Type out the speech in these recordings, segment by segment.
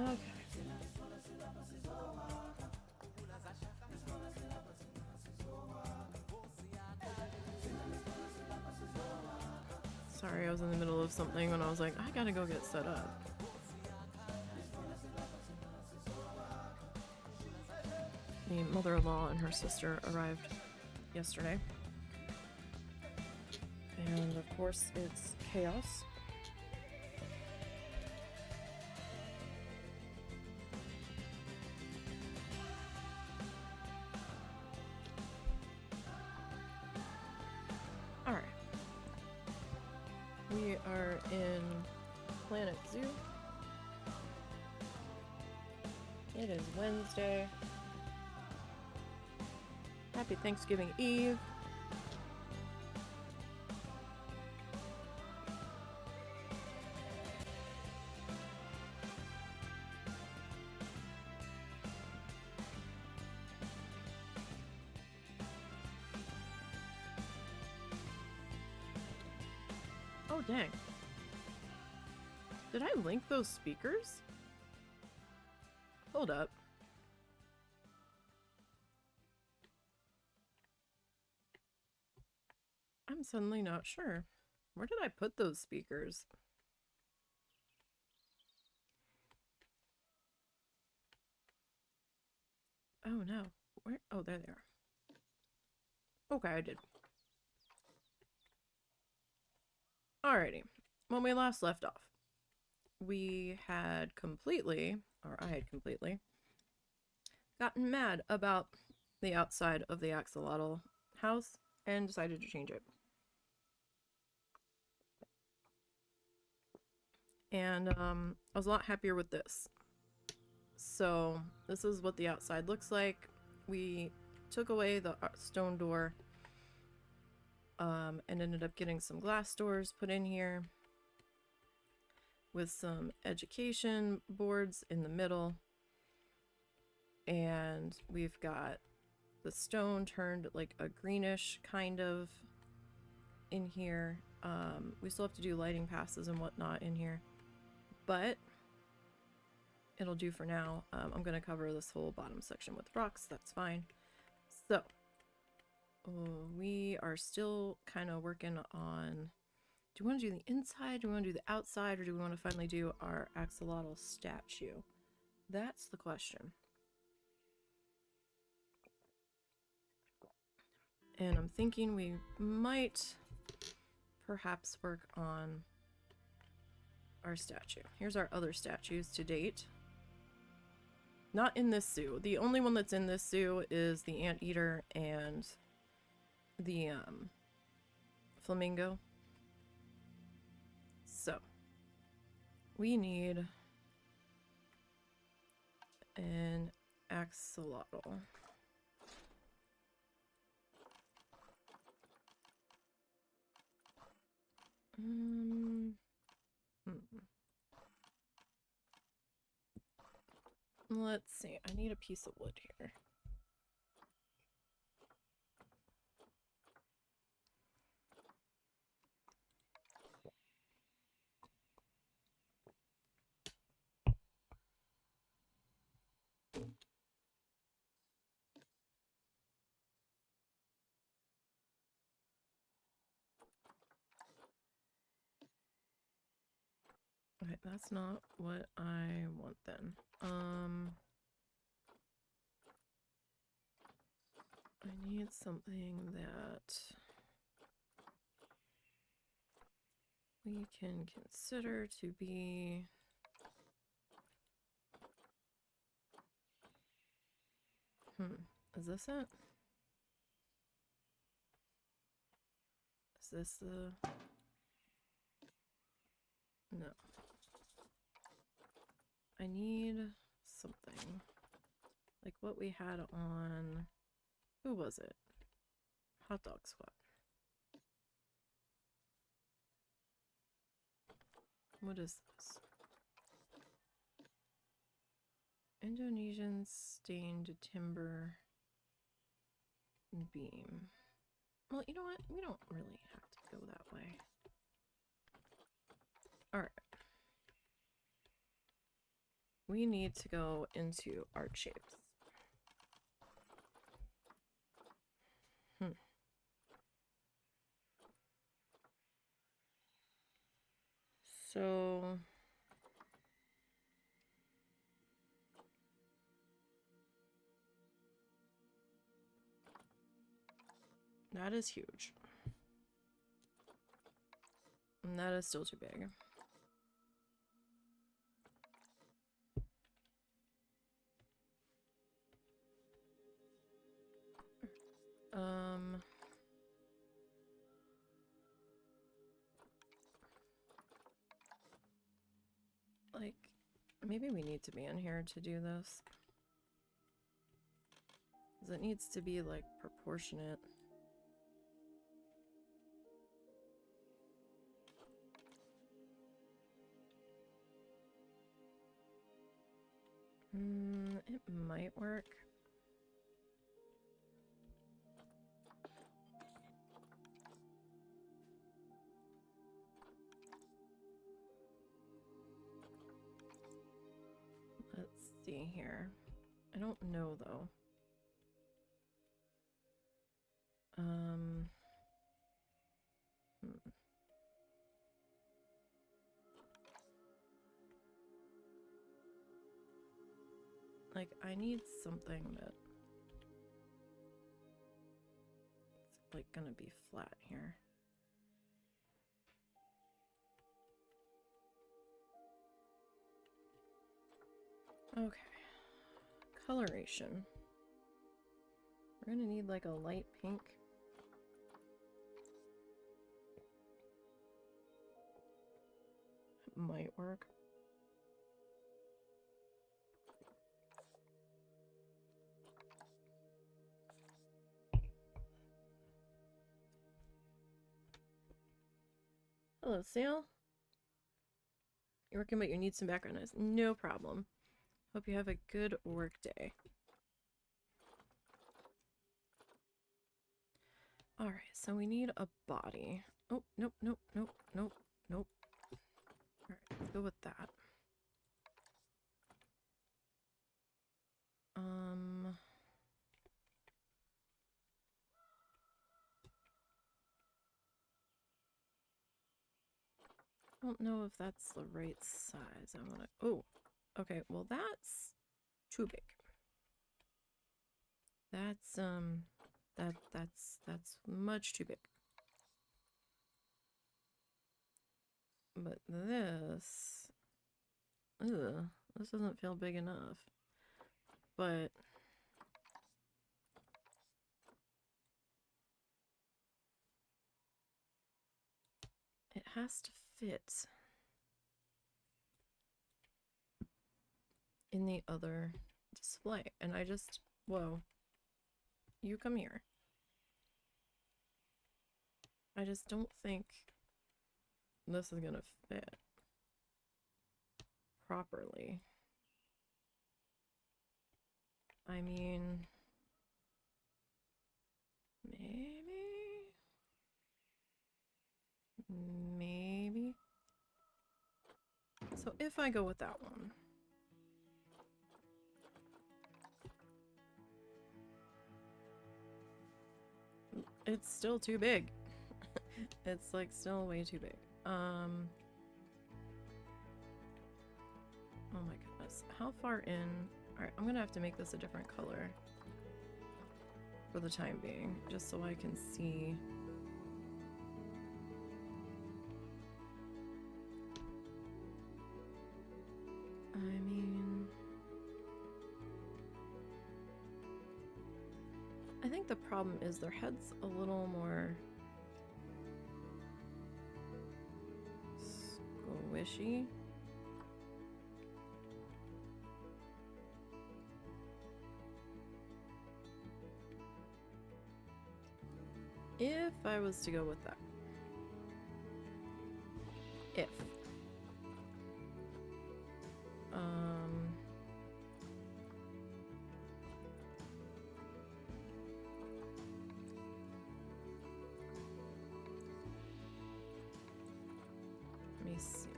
Okay. Sorry, I was in the middle of something when I was like, I gotta go get set up. The mother-in-law and her sister arrived yesterday. And of course, it's chaos. Alright. We are in Planet Zoo. It is Wednesday. Happy Thanksgiving Eve. Oh, dang. Did I link those speakers? Hold up. I'm suddenly not sure. Where did I put those speakers? Oh no. Where? Oh, there they are. Okay, I did. Alrighty. When we last left off, we had completely, or I had completely, gotten mad about the outside of the axolotl house and decided to change it. And I was a lot happier with this. So this is what the outside looks like. We took away the stone door and ended up getting some glass doors put in here with some education boards in the middle. And we've got the stone turned like a greenish kind of in here. We still have to do lighting passes and whatnot in here, but it'll do for now. I'm going to cover this whole bottom section with rocks. That's fine. So we are still kind of working on, do we want to do the inside, do we want to do the outside, or do we want to finally do our axolotl statue? That's the question. And I'm thinking we might perhaps work on our statue. Here's our other statues to date. Not in this zoo. The only one that's in this zoo is the anteater and the flamingo. So we need an axolotl. Let's see. I need a piece of wood here. Okay, that's not what I want then. I need something that we can consider to be is this it? Is this the... No. I need something. Like what we had on... Who was it? Hot Dog Squad. What is this? Indonesian stained timber beam. Well, you know what? We don't really have to go that way. Alright. we need to go into art shapes. So that is huge. And that is still too big. Like, maybe we need to be in here to do this. Because it needs to be, like, proportionate. It might work. Let's see here. I don't know, though. Like, I need something that's, like, gonna be flat here. Okay. Coloration. We're gonna need, like, a light pink. It might work. Hello, Sale. You're working, but you need some background noise. No problem. Hope you have a good work day. Alright, so we need a body. Oh, nope, nope, nope, nope, nope. Alright, let's go with that. I don't know if that's the right size. I want to... Oh, okay. Well, that's too big. That's, that's much too big. But this... Ugh, this doesn't feel big enough. But... it has to fit in the other display. And I just... Whoa. You come here. I just don't think this is gonna fit properly. I mean... Maybe. So if I go with that one. It's still too big. It's like still way too big. Oh my goodness. How far in? Alright, I'm gonna have to make this a different color for the time being, just so I can see. I mean, I think the problem is their head's a little more squishy. If I was to go with that. If. Let me see.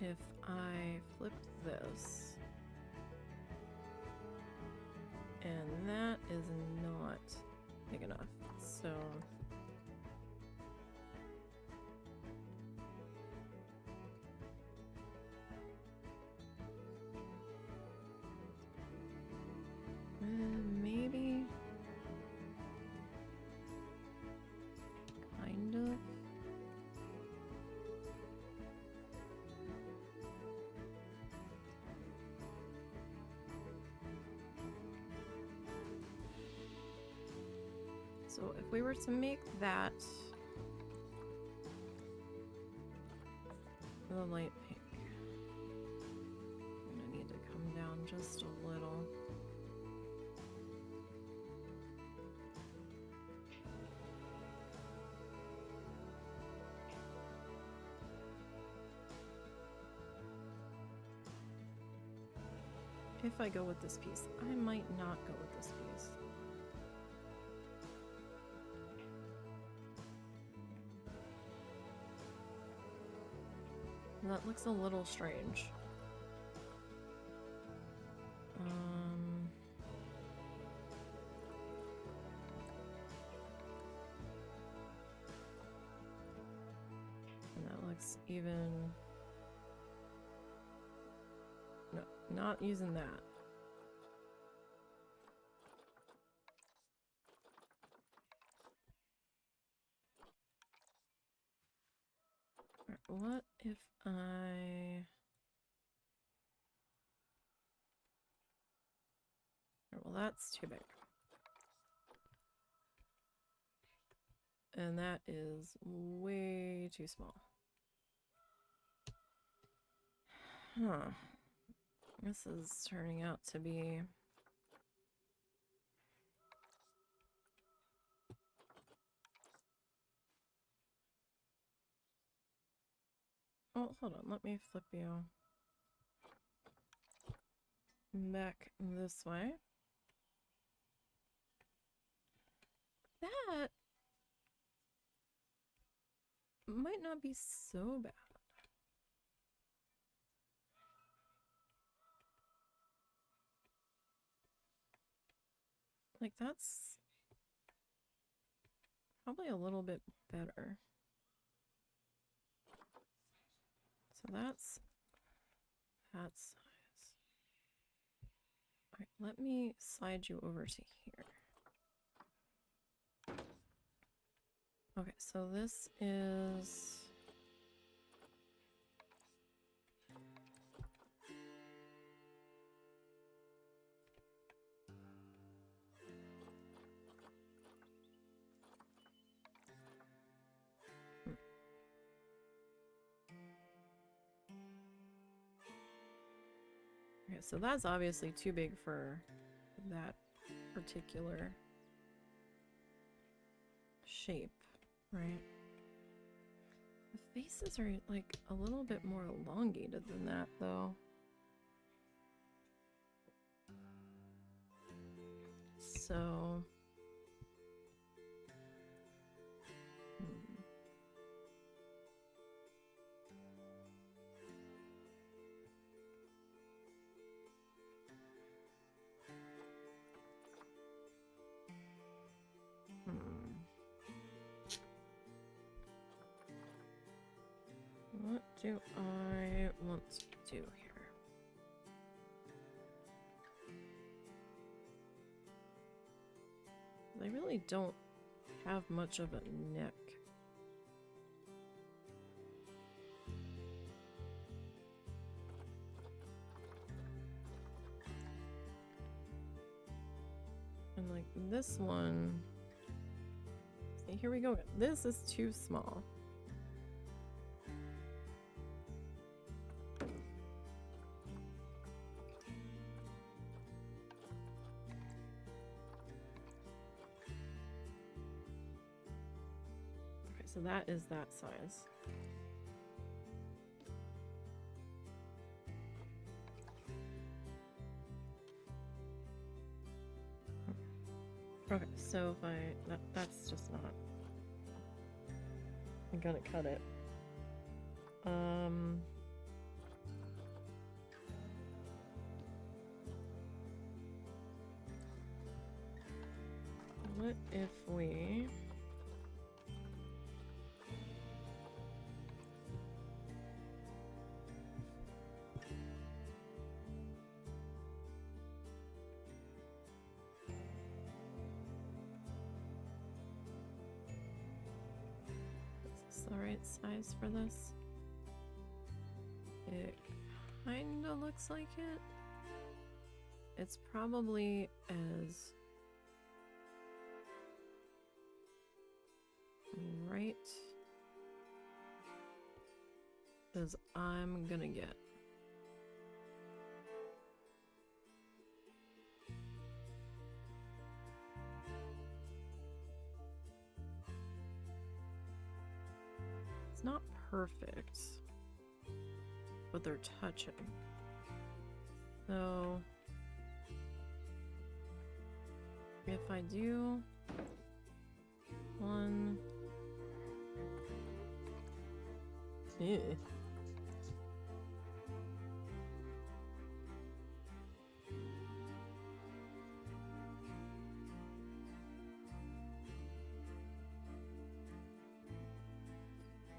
if I flipped this? And that is not big enough, so... maybe... kind of... So if we were to make that the light pink, I'm gonna need to come down just a little. If I go with this piece, I might not go with this piece. That looks a little strange. And that looks even... No, not using that. What if I... Well, that's too big. And that is way too small. Huh. This is turning out to be... Oh, hold on. Let me flip you back this way. That might not be so bad. Like, that's probably a little bit better. So that's that size. Alright, let me slide you over to here. Okay, so this is... Okay, so that's obviously too big for that particular shape, right? The faces are like a little bit more elongated than that, though. So... What do I want to do here? They really don't have much of a neck. And like this one, see, here we go. This is too small. So that is that size. Okay, so if that's just not... I'm gonna cut it. What if we... Is this the right size for this? It kinda looks like it. It's probably as right as I'm gonna get. It's not perfect, but they're touching. So if I do one, ew.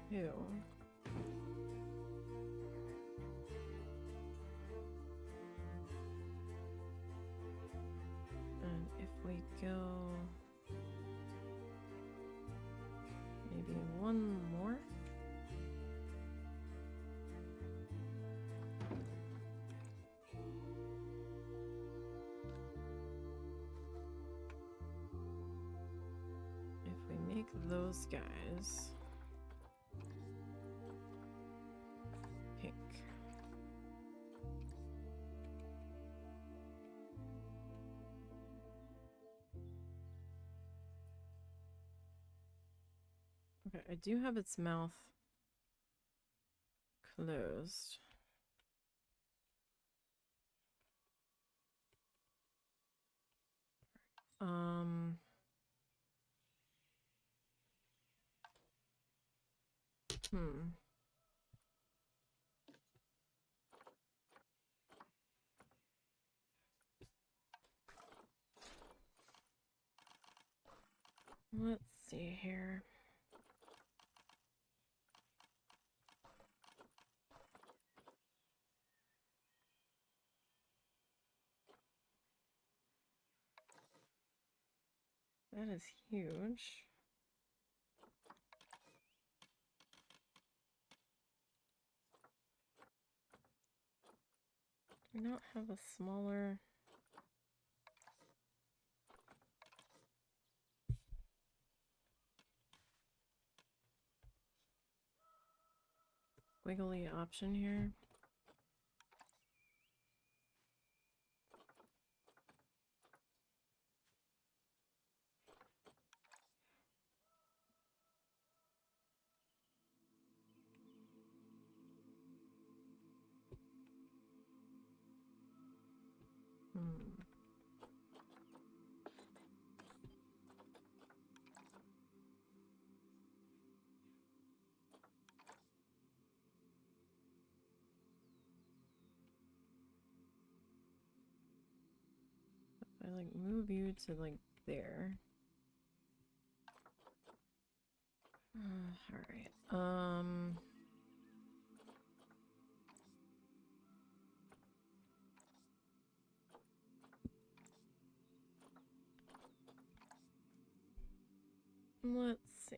Ew. And if we go maybe one more. If we make those guys pink. Okay, I do have its mouth closed. Let's see here. That is huge. Do we not have a smaller? Wiggly option here? I like move you to like there. All right. Let's see.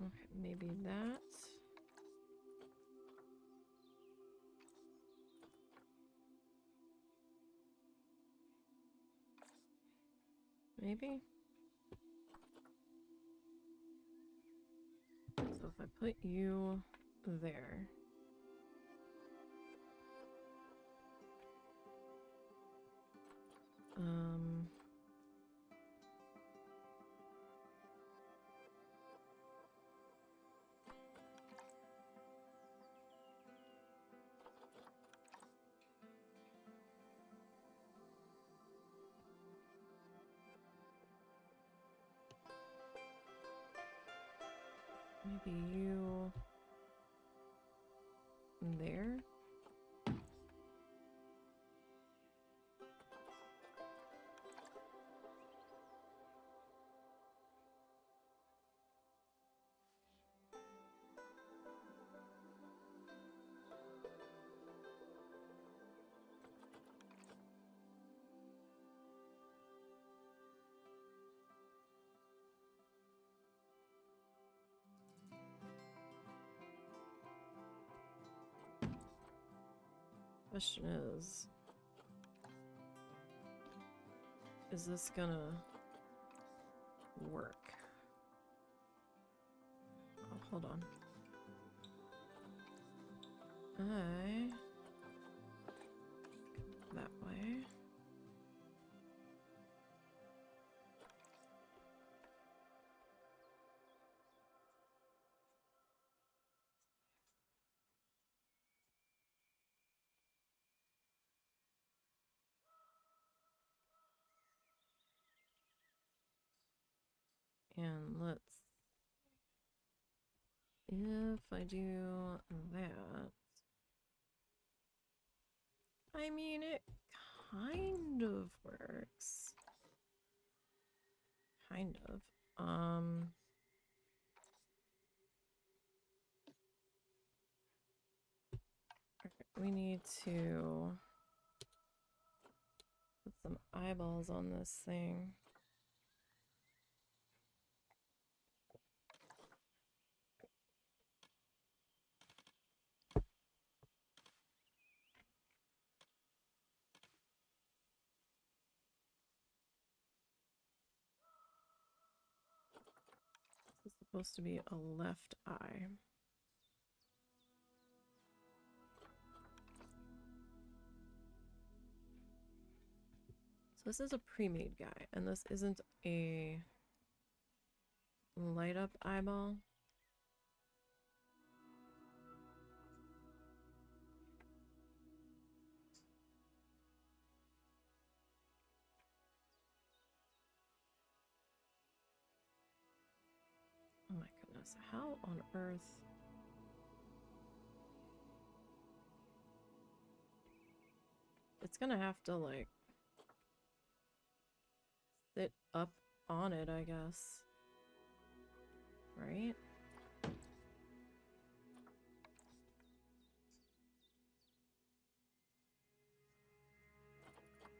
Okay, maybe that. Maybe. So if I put you there. Maybe you there? Question is this gonna work? Oh, hold on. That way. And if I do that, I mean, it kind of works. Kind of. Okay, we need to put some eyeballs on this thing. This is supposed to be a left eye. So this is a pre-made guy, and this isn't a light up eyeball. Oh my goodness, how on earth? It's gonna have to, like, sit up on it, I guess. Right?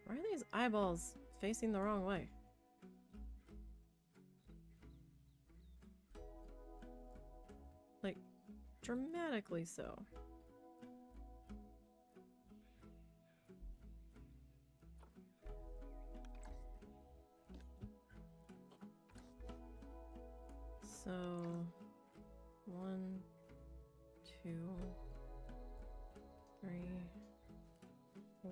Why are these eyeballs facing the wrong way? Like, dramatically so. So, 1, 2, 3, 4.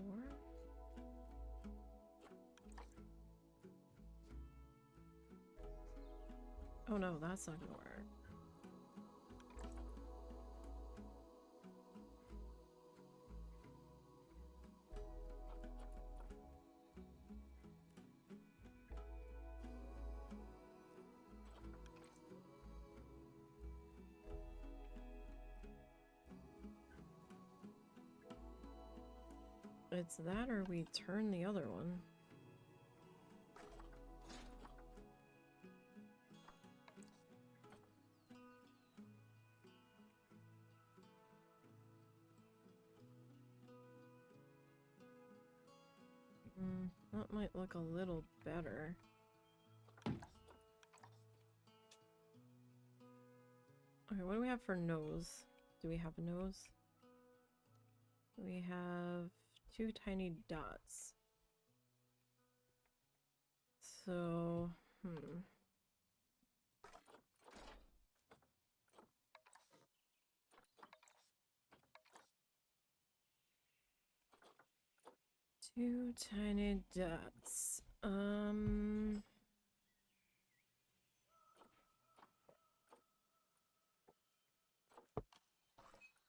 Oh no, that's not gonna work. It's that or we turn the other one. That might look a little better. Okay, what do we have for nose? Do we have a nose? We have 2 tiny dots. So, 2 tiny dots.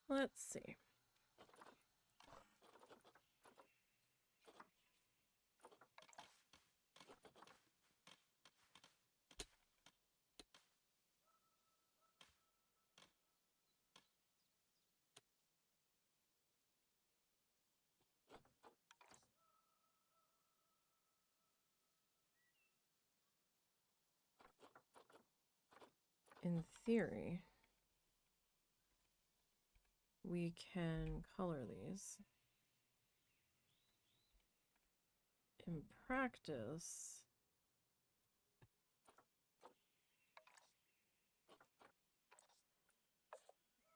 Let's see. in theory, we can color these. In practice,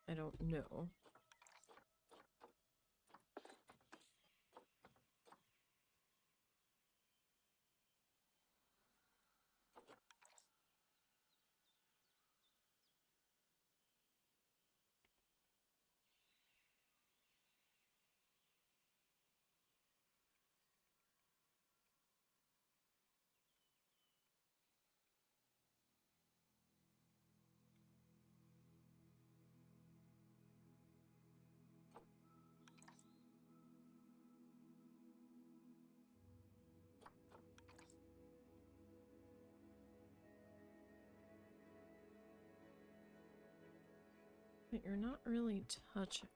I don't know. But you're not really touching.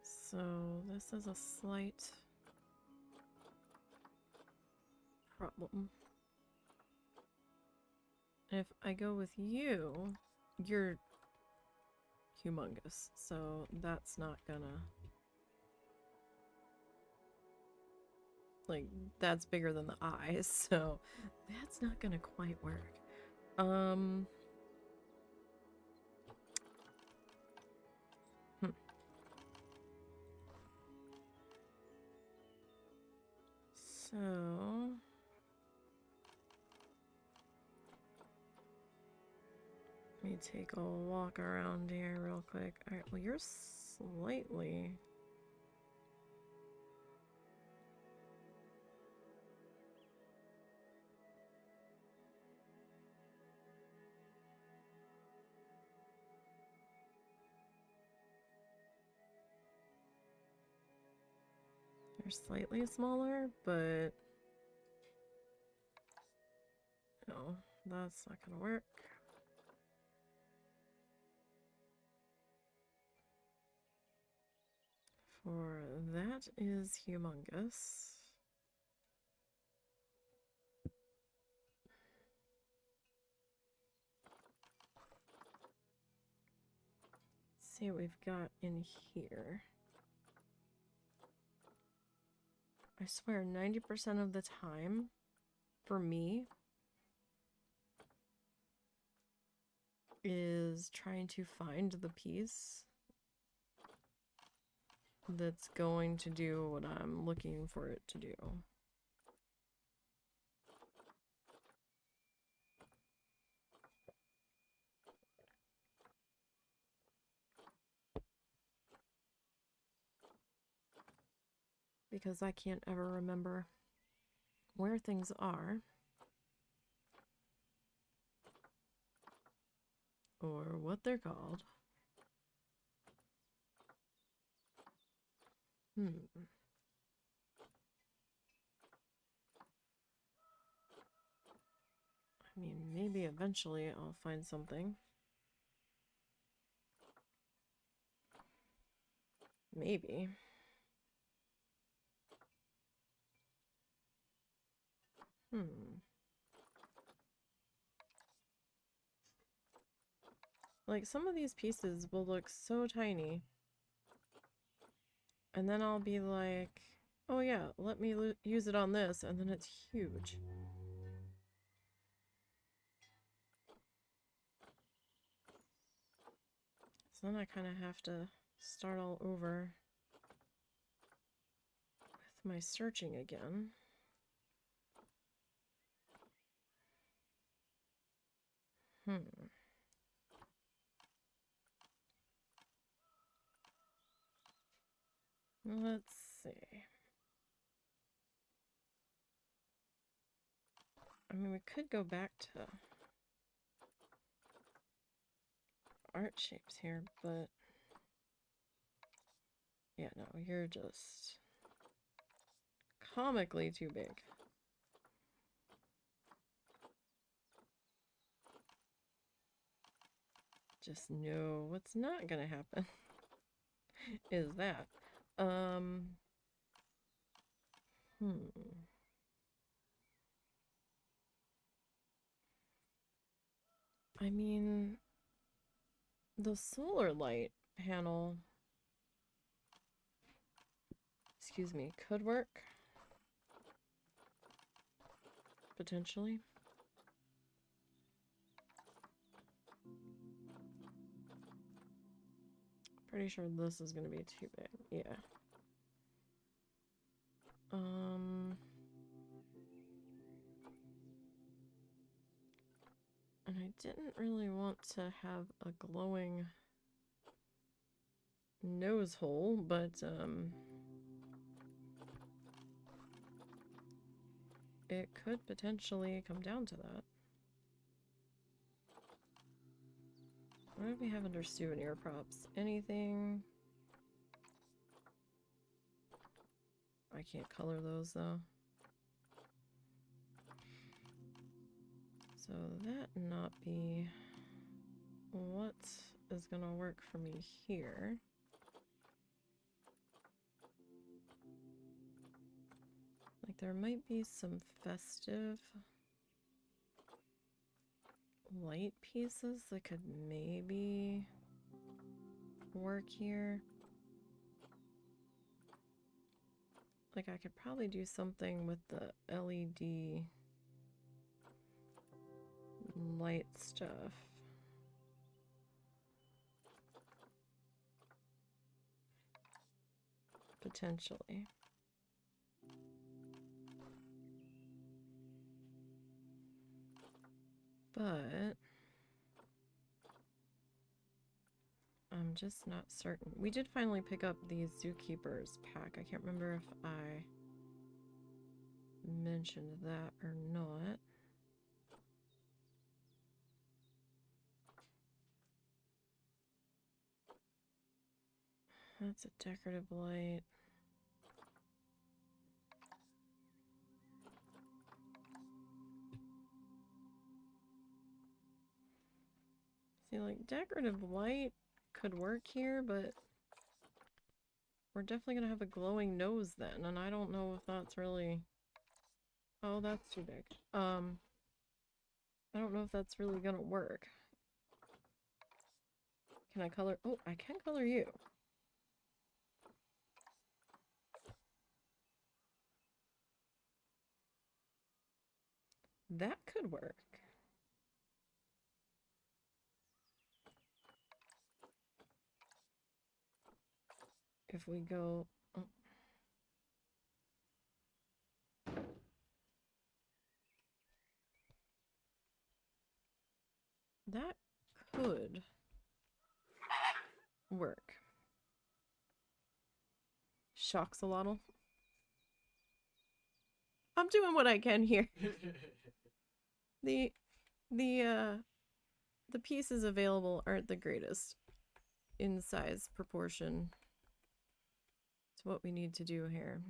So this is a slight problem. If I go with you, you're humongous, so that's not gonna... Like, that's bigger than the eyes, so that's not gonna quite work. So... Let me take a walk around here real quick. Alright, well you're slightly... You're slightly smaller, but... No, that's not gonna work. For that is humongous. Let's see what we've got in here. I swear 90% of the time, for me, is trying to find the piece that's going to do what I'm looking for it to do. Because I can't ever remember where things are. Or what they're called. I mean, maybe eventually I'll find something. Maybe. Like, some of these pieces will look so tiny. And then I'll be like, oh yeah, let me use it on this, and then it's huge. So then I kind of have to start all over with my searching again. Let's see. I mean, we could go back to art shapes here, but yeah, no, you're just comically too big. Just know what's not gonna happen is that. I mean, the solar light panel, excuse me, could work. Potentially. Pretty sure this is gonna be too big. Yeah. And I didn't really want to have a glowing nose hole, but it could potentially come down to that. What do we have under souvenir props? Anything? I can't color those though. So that not be what is gonna work for me here. Like there might be some festive light pieces that could maybe work here. Like I could probably do something with the LED light stuff. Potentially. But I'm just not certain. We did finally pick up the Zookeeper's pack. I can't remember if I mentioned that or not. That's a decorative light. See, like, decorative light could work here, but we're definitely gonna have a glowing nose then, and I don't know if that's really... Oh, that's too big. I don't know if that's really gonna work. Can I color... Oh, I can color you. That could work. If we go... Oh. That could work. Shoxolotl. I'm doing what I can here. The pieces available aren't the greatest in size proportion to what we need to do here.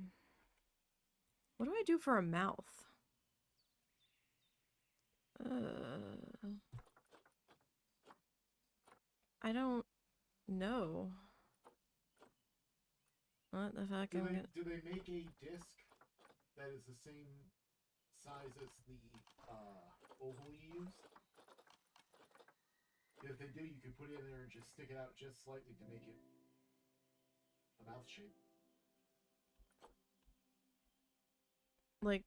What do I do for a mouth? I don't know. What the fuck? Do they make a disc that is the same size as the oval you used? If they do, you could put it in there and just stick it out just slightly to make it a mouth shape. Like...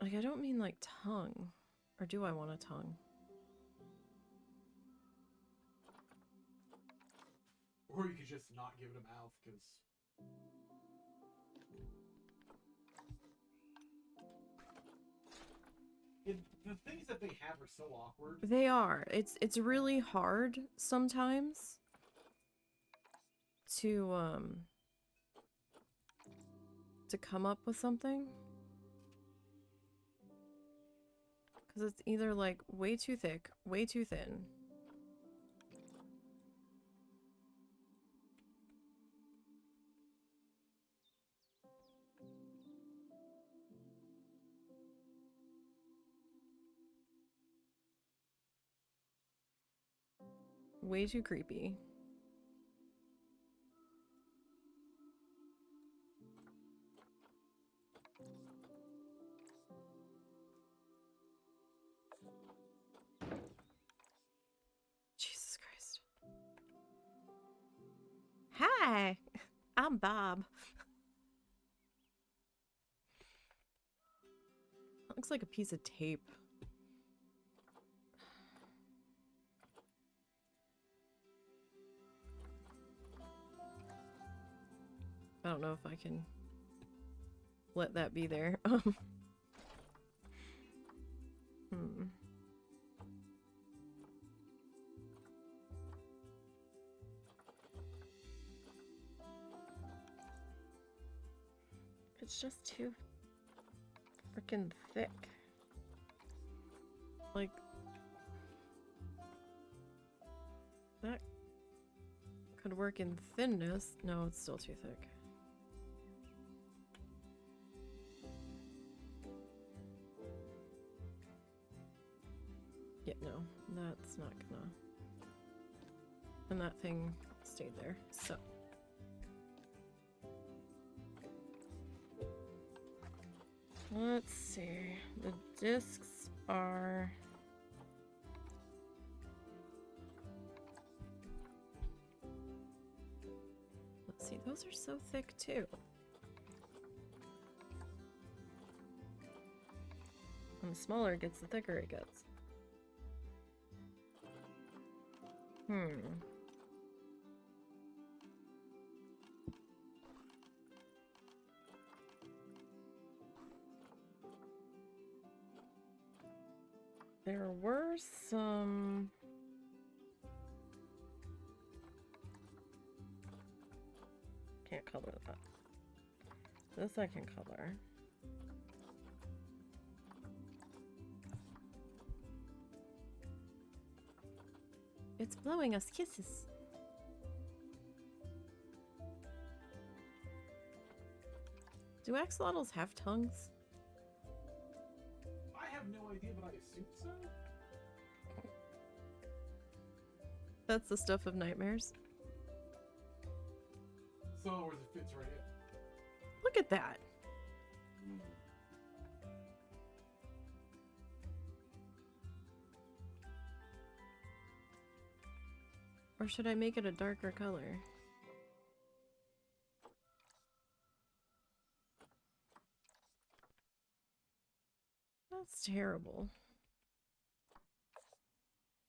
Like, I don't mean like tongue. Or do I want a tongue? Or you could just not give it a mouth, because... The things that they have are so awkward. They are. It's really hard sometimes to come up with something. Because it's either like way too thick, way too thin. Way too creepy. Hi, I'm Bob. That looks like a piece of tape. I don't know if I can let that be there. It's just too freaking thick. Like, that could work in thinness. No, it's still too thick. Yeah, no, that's not gonna. And that thing stayed there, so. Let's see. The discs are. Let's see, those are so thick too. And the smaller it gets, the thicker it gets. There were some... Can't color that. This I can color. It's blowing us kisses. Do axolotls have tongues? I have no idea, but I assume so. That's the stuff of nightmares. So, in other words, it fits right in. Look at that. Or should I make it a darker color? That's terrible.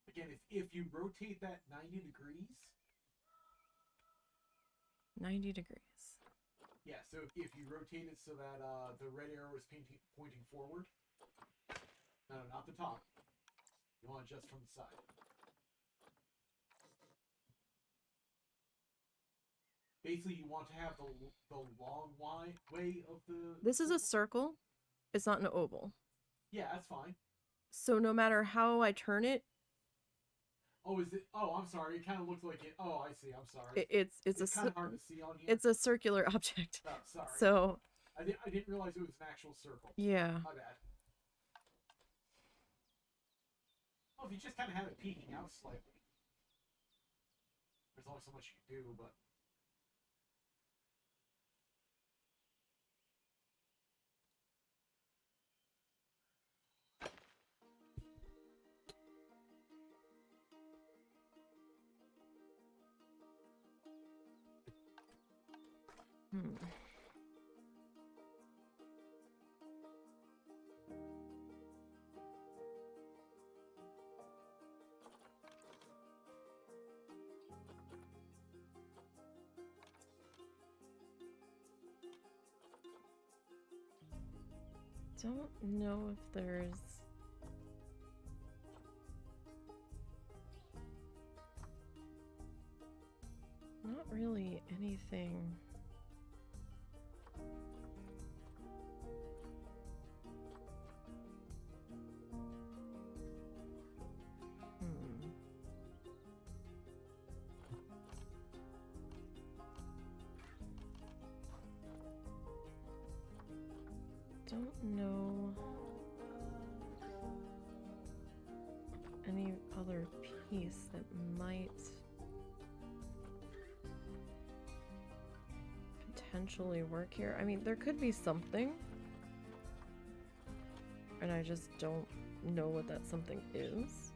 Again, if you rotate that 90 degrees... 90 degrees. Yeah, so if you rotate it so that the red arrow is pointing forward... No, not the top. You want it just from the side. Basically, you want to have the long way of the... This is a circle. It's not an oval. Yeah, that's fine. So no matter how I turn it... Oh, is it? Oh, I'm sorry. It kind of looks like it. Oh, I see. I'm sorry. It's kind of hard to see on here. It's a circular object. Oh, sorry. So... I didn't realize it was an actual circle. Yeah. My bad. Well, if you just kind of have it peeking out slightly. There's only so much you can do, but... Don't know if there's... Not really anything... Don't know any other piece that might potentially work here. I mean, there could be something, and I just don't know what that something is.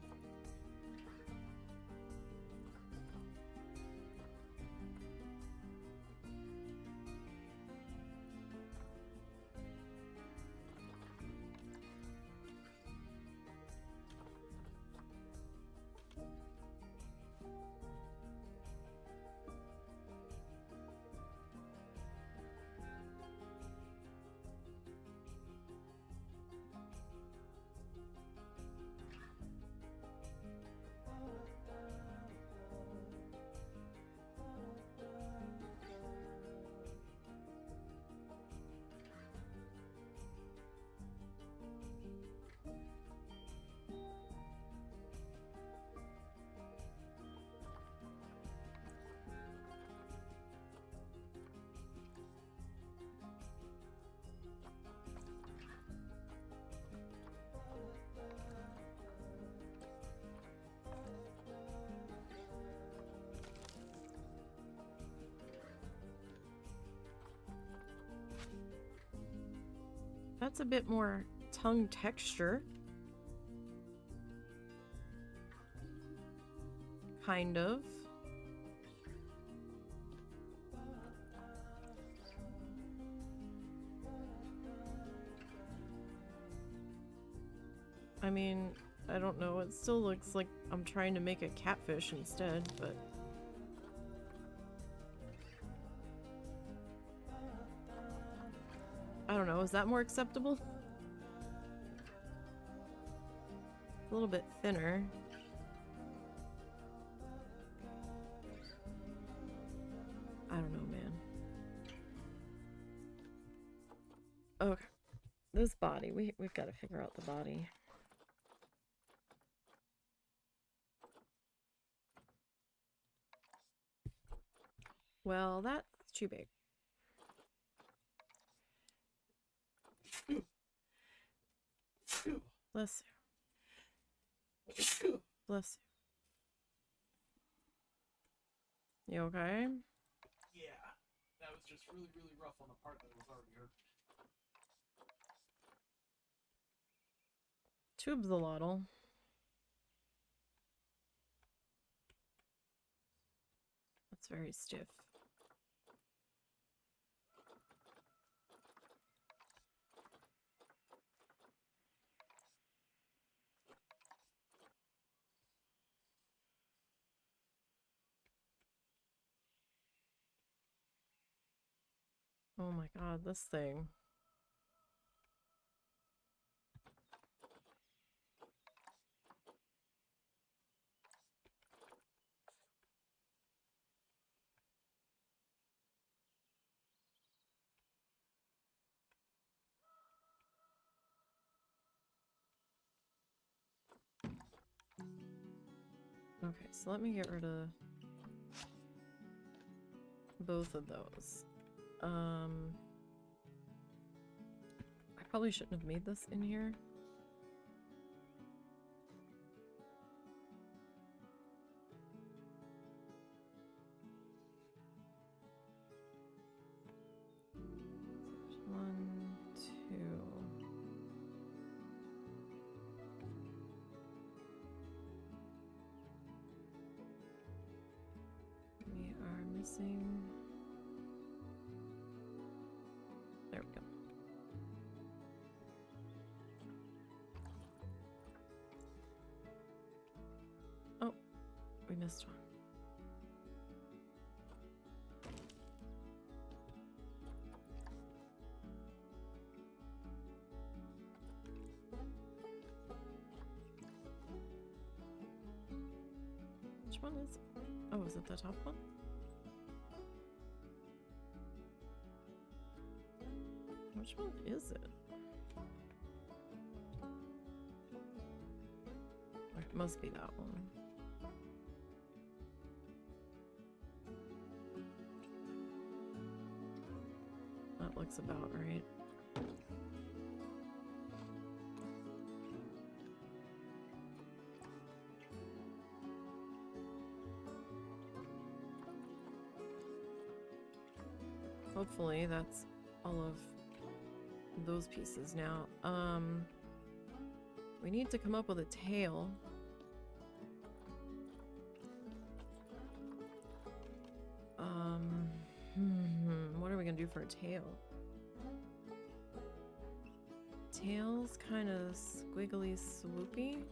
That's a bit more tongue texture. Kind of. I mean, I don't know. It still looks like I'm trying to make a catfish instead, but... I don't know. Is that more acceptable? A little bit thinner. I don't know, man. Okay. This body. We've got to figure out the body. Well, that's too big. Bless you. Bless you. You okay? Yeah, that was just really, really rough on the part that was already hurt. Tubes-a-lotl. That's very stiff. Oh my god, this thing. Okay, so let me get rid of both of those. I probably shouldn't have made this in here. One, two. We are missing. There we go. Oh, we missed one. Which one is it? Oh, is it the top one? Which one is it? It must be that one. That looks about right. Hopefully that's all of those pieces now. We need to come up with a tail. What are we gonna do for a tail? Tail's kind of squiggly swoopy.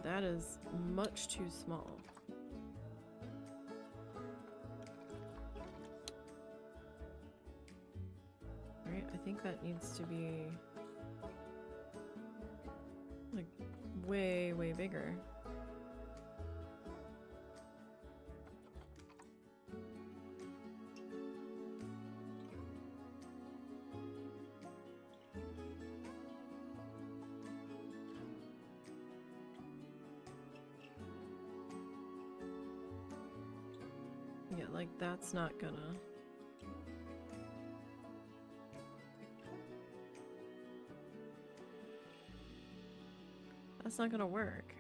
That is much too small. Right, I think that needs to be like way, way bigger. Yeah, like that's not gonna... That's not gonna work.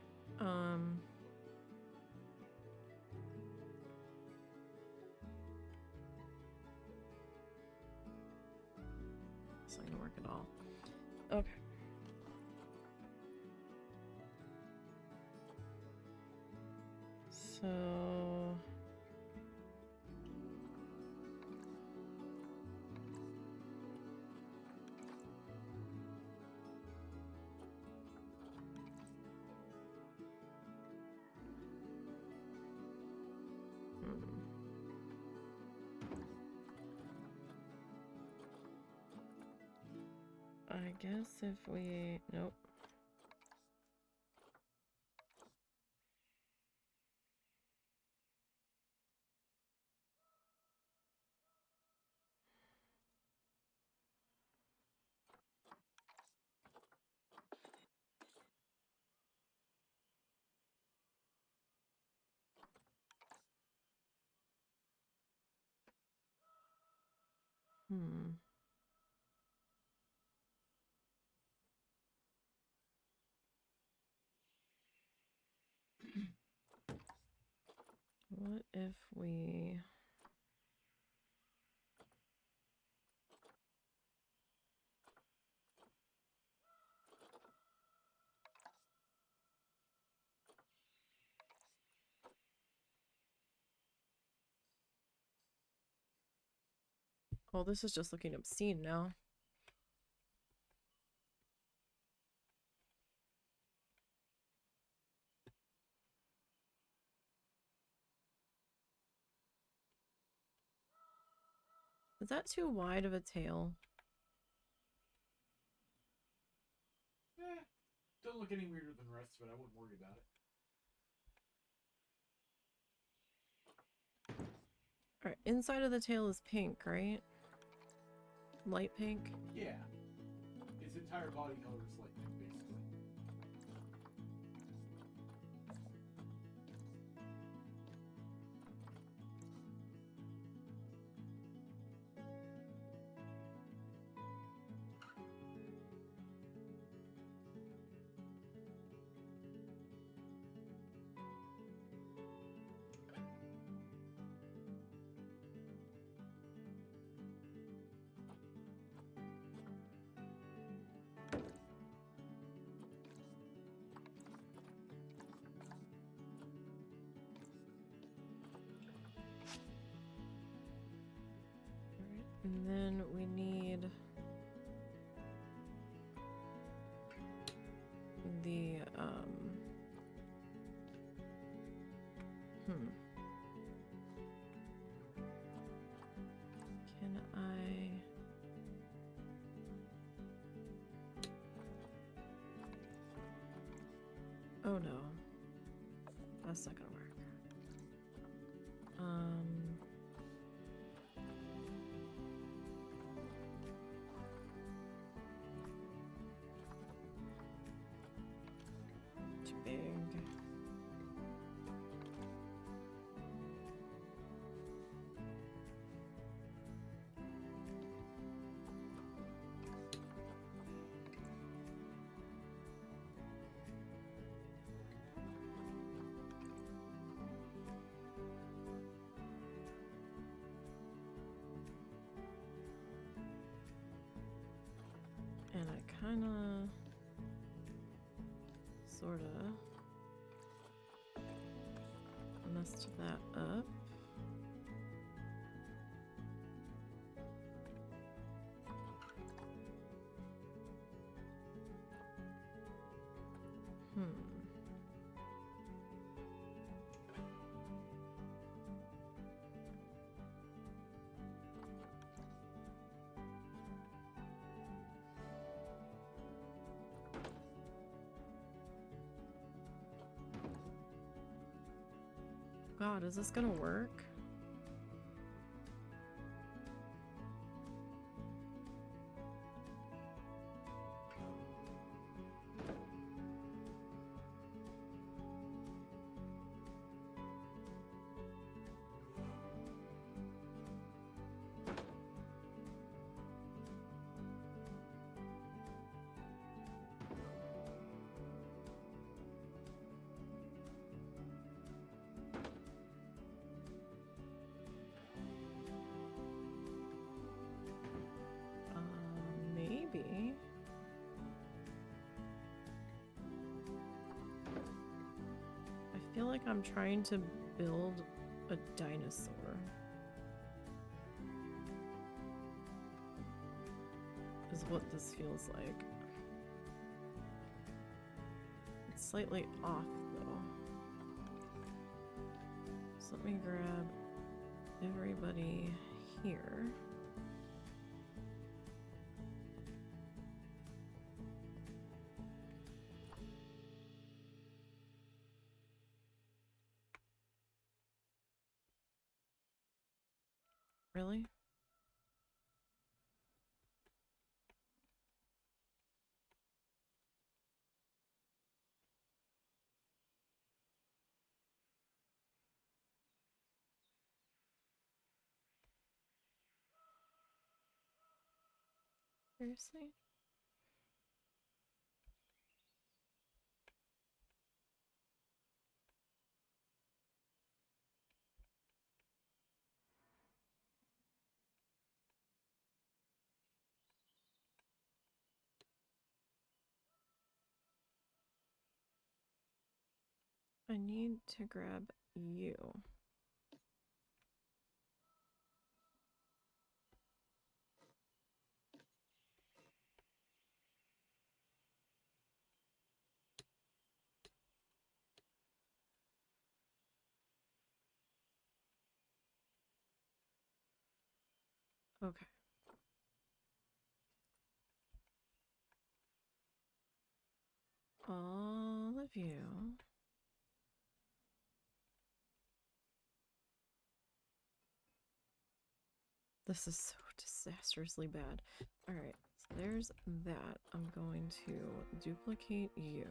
Okay. So... I guess if we... Nope. Hmm. What if we... Oh, this is just looking obscene now. Is that too wide of a tail? Don't look any weirder than the rest of it. I wouldn't worry about it. Alright, inside of the tail is pink, right? Light pink? Yeah. Its entire body color is light pink, basically. And then we need the Can I... Oh no. That's not gonna work. Too big. And I kinda... sorta... messed that up. God, is this gonna work? feel like I'm trying to build a dinosaur. Is what this feels like. It's slightly off though. So let me grab everybody here. Really? Seriously? I need to grab you. Okay. All of you. This is so disastrously bad. Alright, so there's that. I'm going to duplicate you.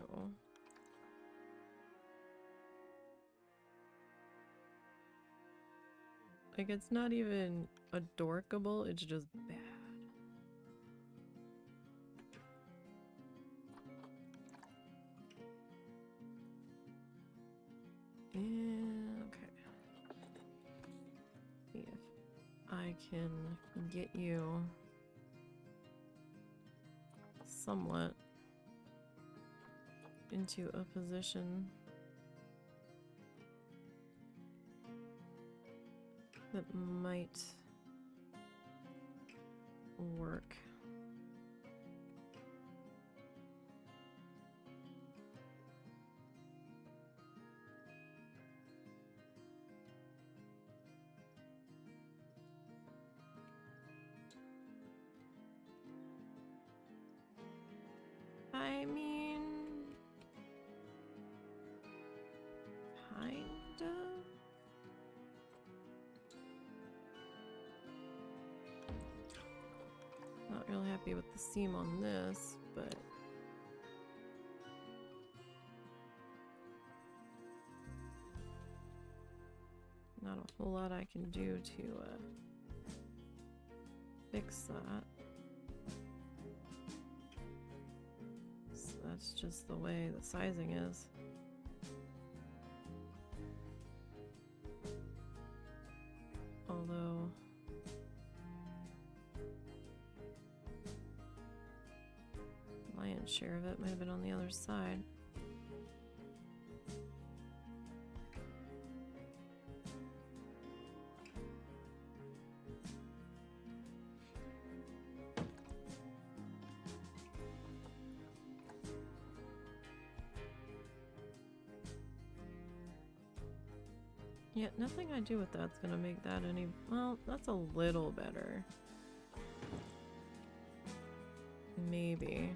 Like, it's not even adorkable, it's just bad. Yeah, okay. See if I can get you somewhat into a position that might work. I mean, kind of. Not really happy with the seam on this, but not a whole lot I can do to fix that. So that's just the way the sizing is. Although lion's share of it might have been on the other side. Yeah, nothing I do with that's gonna make that any... Well, that's a little better. Maybe.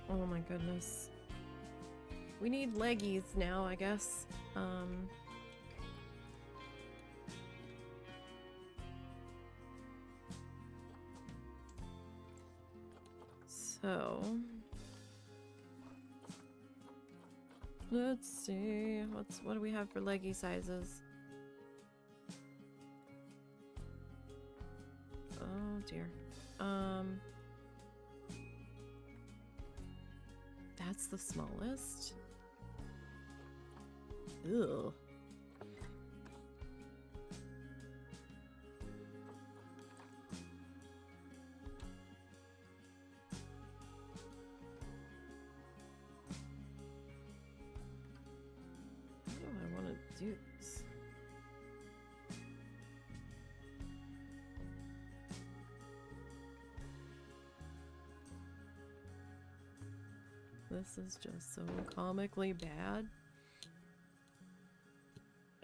Oh my goodness. We need leggies now, I guess. So... let's see, what do we have for leggy sizes? Oh dear. That's the smallest? Ew. This is just so comically bad.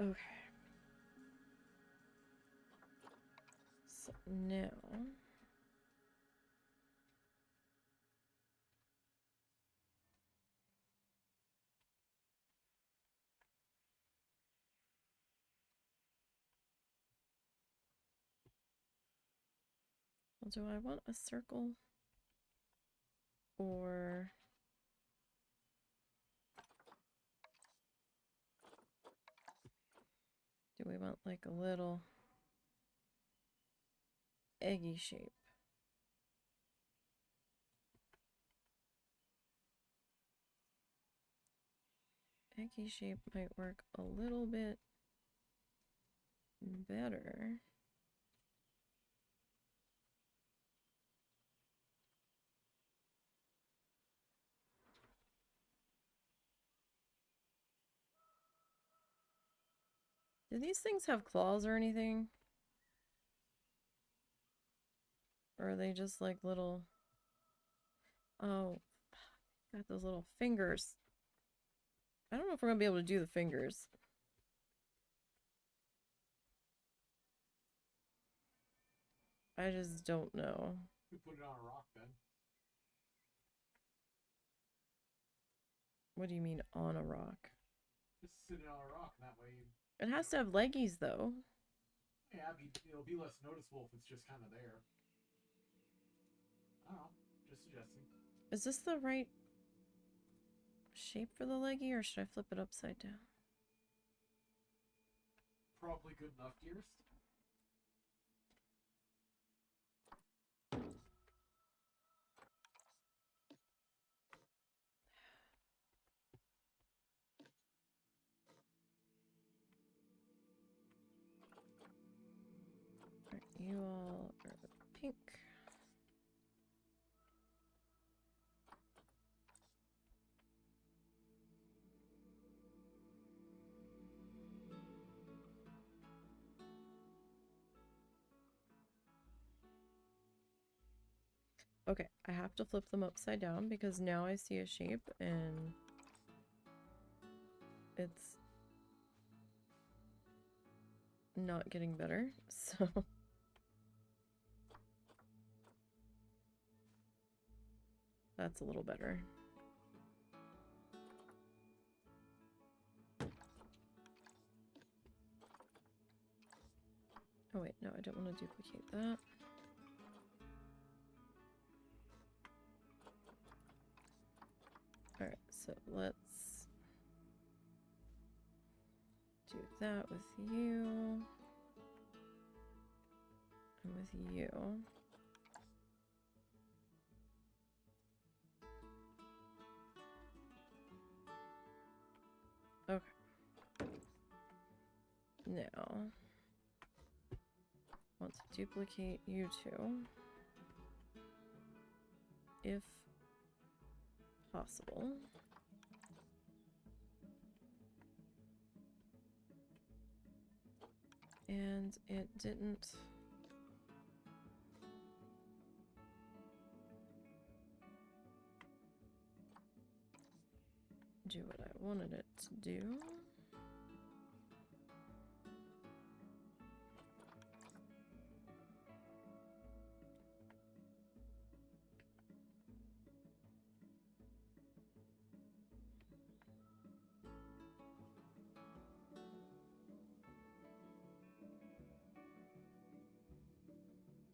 Okay. So now... Well, do I want a circle? Or... do we want like a little eggy shape? Eggy shape might work a little bit better. Do these things have claws or anything? Or are they just like little... Oh, got those little fingers. I don't know if we're gonna be able to do the fingers. I just don't know. We put it on a rock then. What do you mean on a rock? Just sit it on a rock, and that way. It has to have leggies though. Yeah, it'll be less noticeable if it's just kind of there. I don't know. Just suggesting. Is this the right shape for the leggy, or should I flip it upside down? Probably good enough, dearest. Alright, you all are pink. Okay, I have to flip them upside down because now I see a shape and it's not getting better, so... That's a little better. Oh wait, no, I don't want to duplicate that. Alright, so let's do that with you. And with you. Okay. Now, want to duplicate you two, if possible. And it didn't... do what I wanted it to do.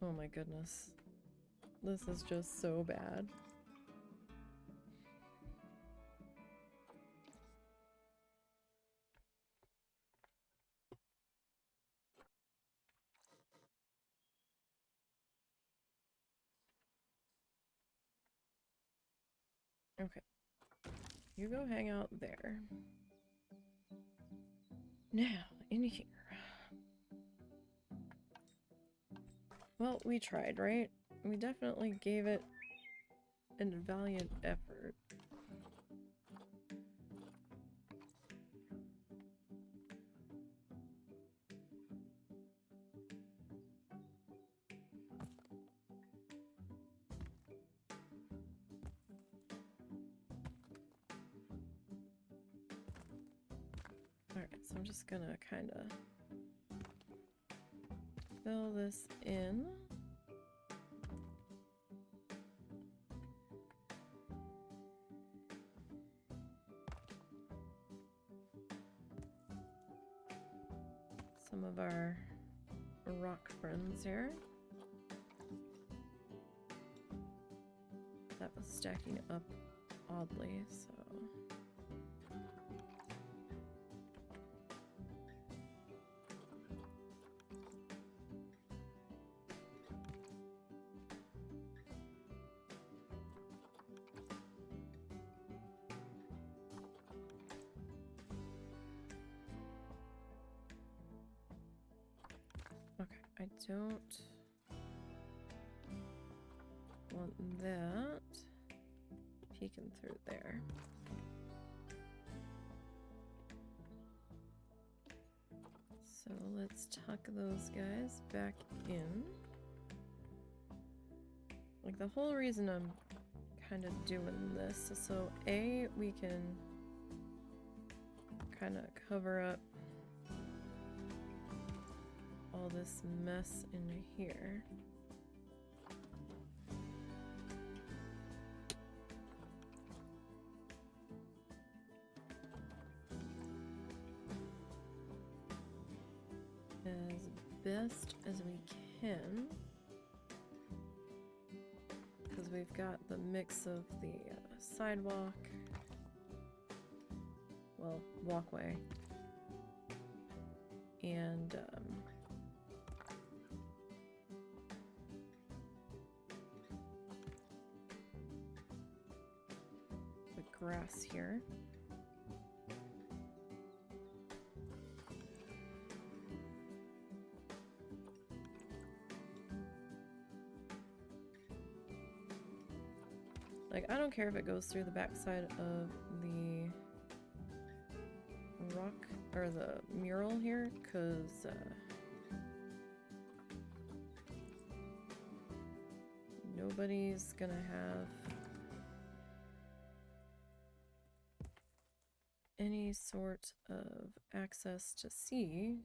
Oh my goodness. This is just so bad. Okay. You go hang out there. Now, in here. Well, we tried, right? We definitely gave it a valiant effort. Alright, so I'm just gonna kind of fill this in. Some of our rock friends here. That was stacking up oddly, so. Okay, I don't want that peeking through there. So let's tuck those guys back in. Like the whole reason I'm kind of doing this is so A, we can kind of cover up all this mess in here. As best as we can, because we've got the mix of the sidewalk, well, walkway, and the grass here. Like, I don't care if it goes through the backside of the rock or the mural here, because nobody's gonna have any sort of access to see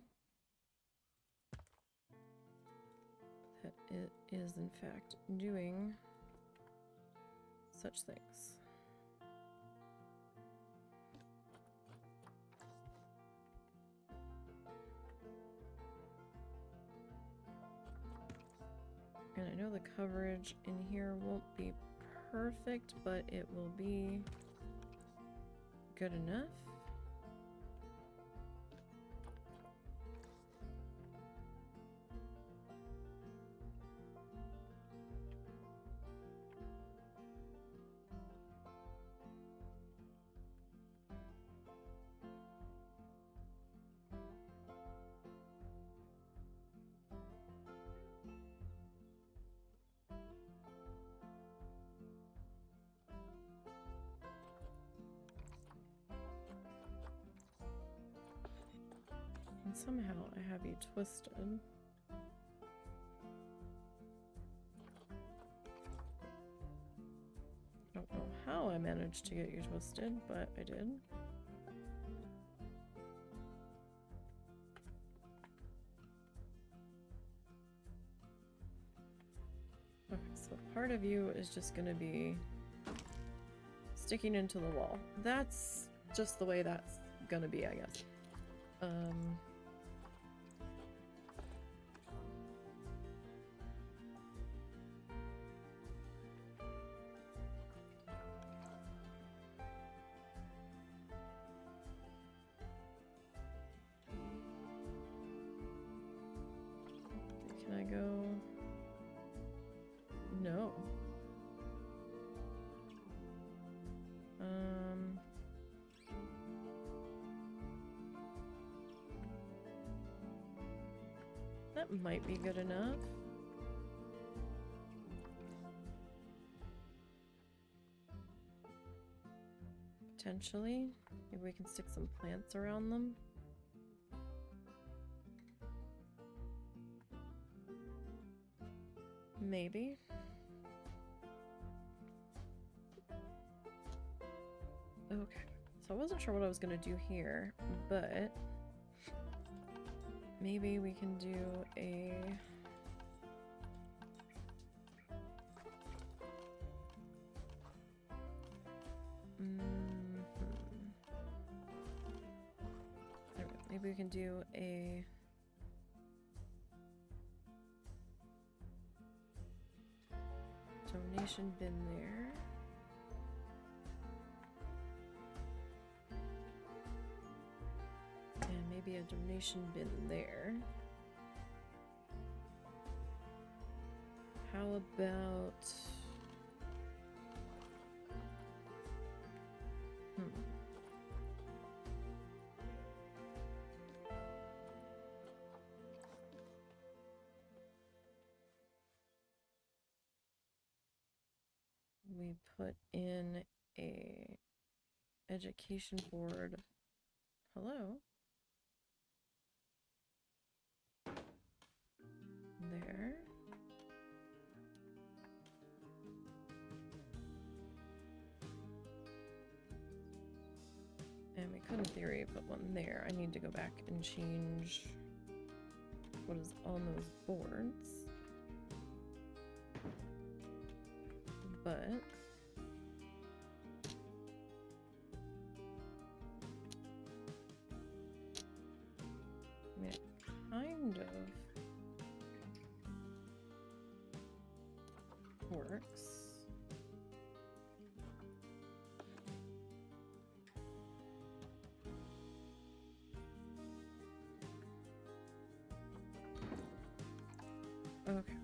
that it is in fact doing such things. And I know the coverage in here won't be perfect, but it will be good enough. And somehow I have you twisted. I don't know how I managed to get you twisted, but I did. Okay, so part of you is just gonna be sticking into the wall. That's just the way that's gonna be, I guess. Can I go? No. That might be good enough. Potentially. Maybe we can stick some plants around them. Maybe. Okay, So I wasn't sure what I was gonna do here, but maybe we can do a... There we go. Maybe we can do a... donation bin there. And maybe a donation bin there. How about... We put in a education board. Hello? There. And we could in theory put one there. I need to go back and change what is on those boards. But I mean, it kind of works. Okay.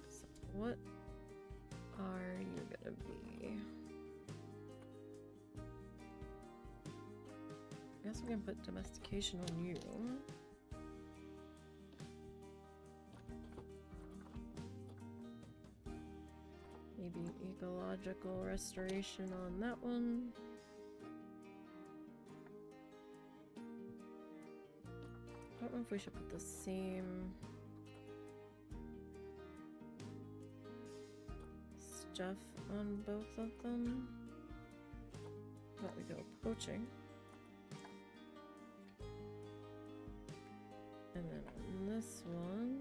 So what are you gonna be? I guess we can put domestication on you. Maybe ecological restoration on that one. I don't know if we should put the same stuff on both of them. But we go poaching. And then on this one,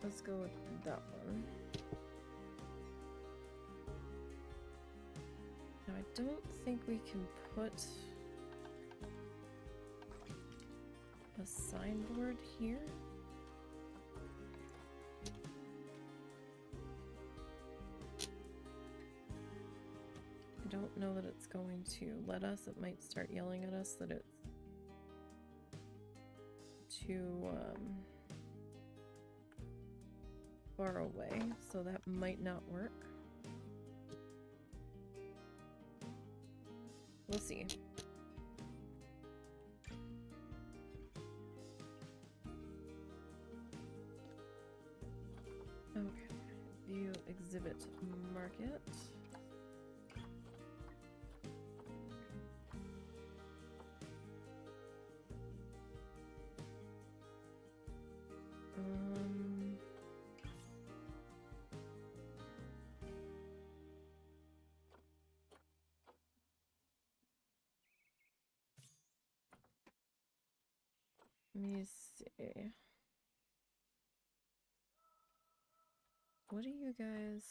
let's go with that one. Now I don't think we can put a signboard here. I don't know that it's going to let us. It might start yelling at us that it's too far away, so that might not work. We'll see. Okay, view exhibit market. Let me see. What do you guys...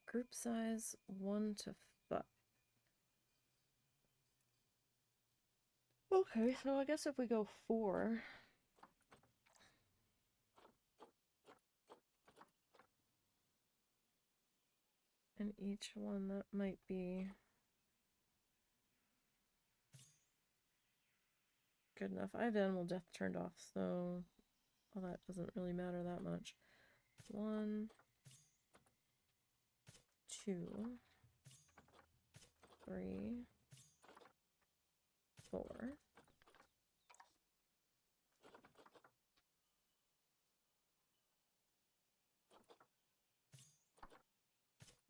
Group size 1 to 5. Okay, so I guess if we go 4... in each one, that might be good enough. I have animal death turned off, so well, that doesn't really matter that much. 1, 2, 3, 4.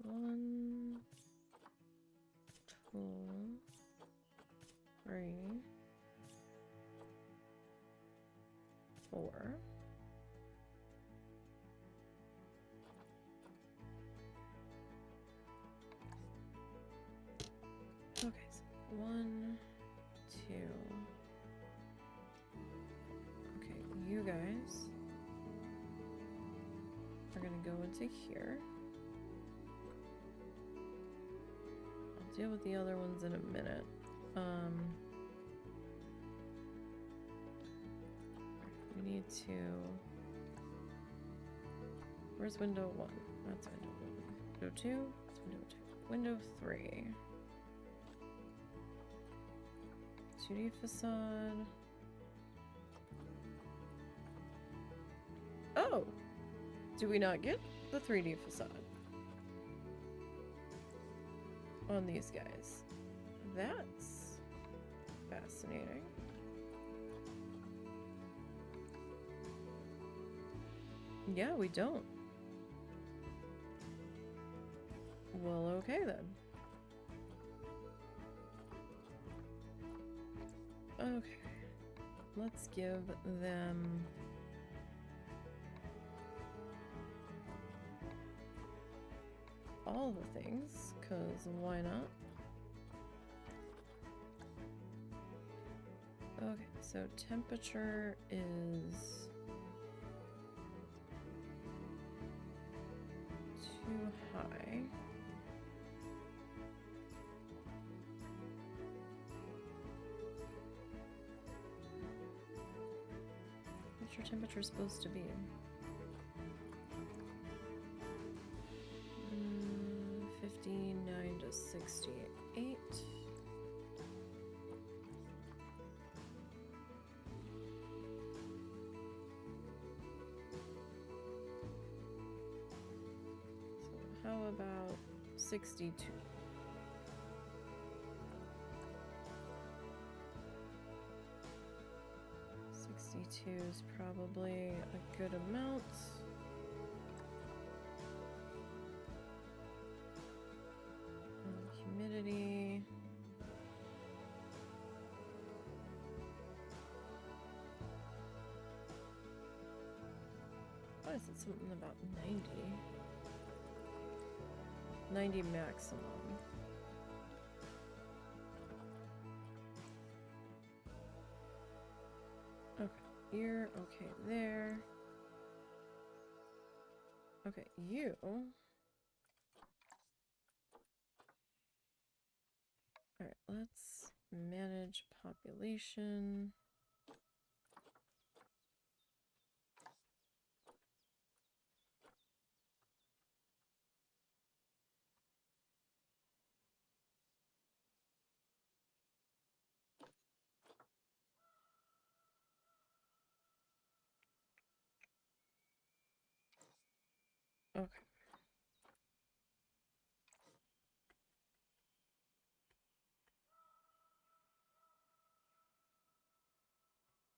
1, 2, 3, 4. Okay, so 1, 2. Okay, you guys are gonna go into here. I'll deal with the other ones in a minute. We need to... Where's window 1? That's window 1. Window 2? That's window 2. Window 3. 2D facade. Oh! Do we not get the 3D facade on these guys? That's fascinating. Yeah, we don't. Well, okay then. Okay. Let's give them... all the things, because why not? Okay, so temperature is too high. What's your temperature supposed to be? 59 to 68. So how about 62? 62 is probably a good amount. Humidity. Why is it something about 90? 90 maximum. Okay, here, okay, there. Okay, you. Alright, let's manage population. Okay.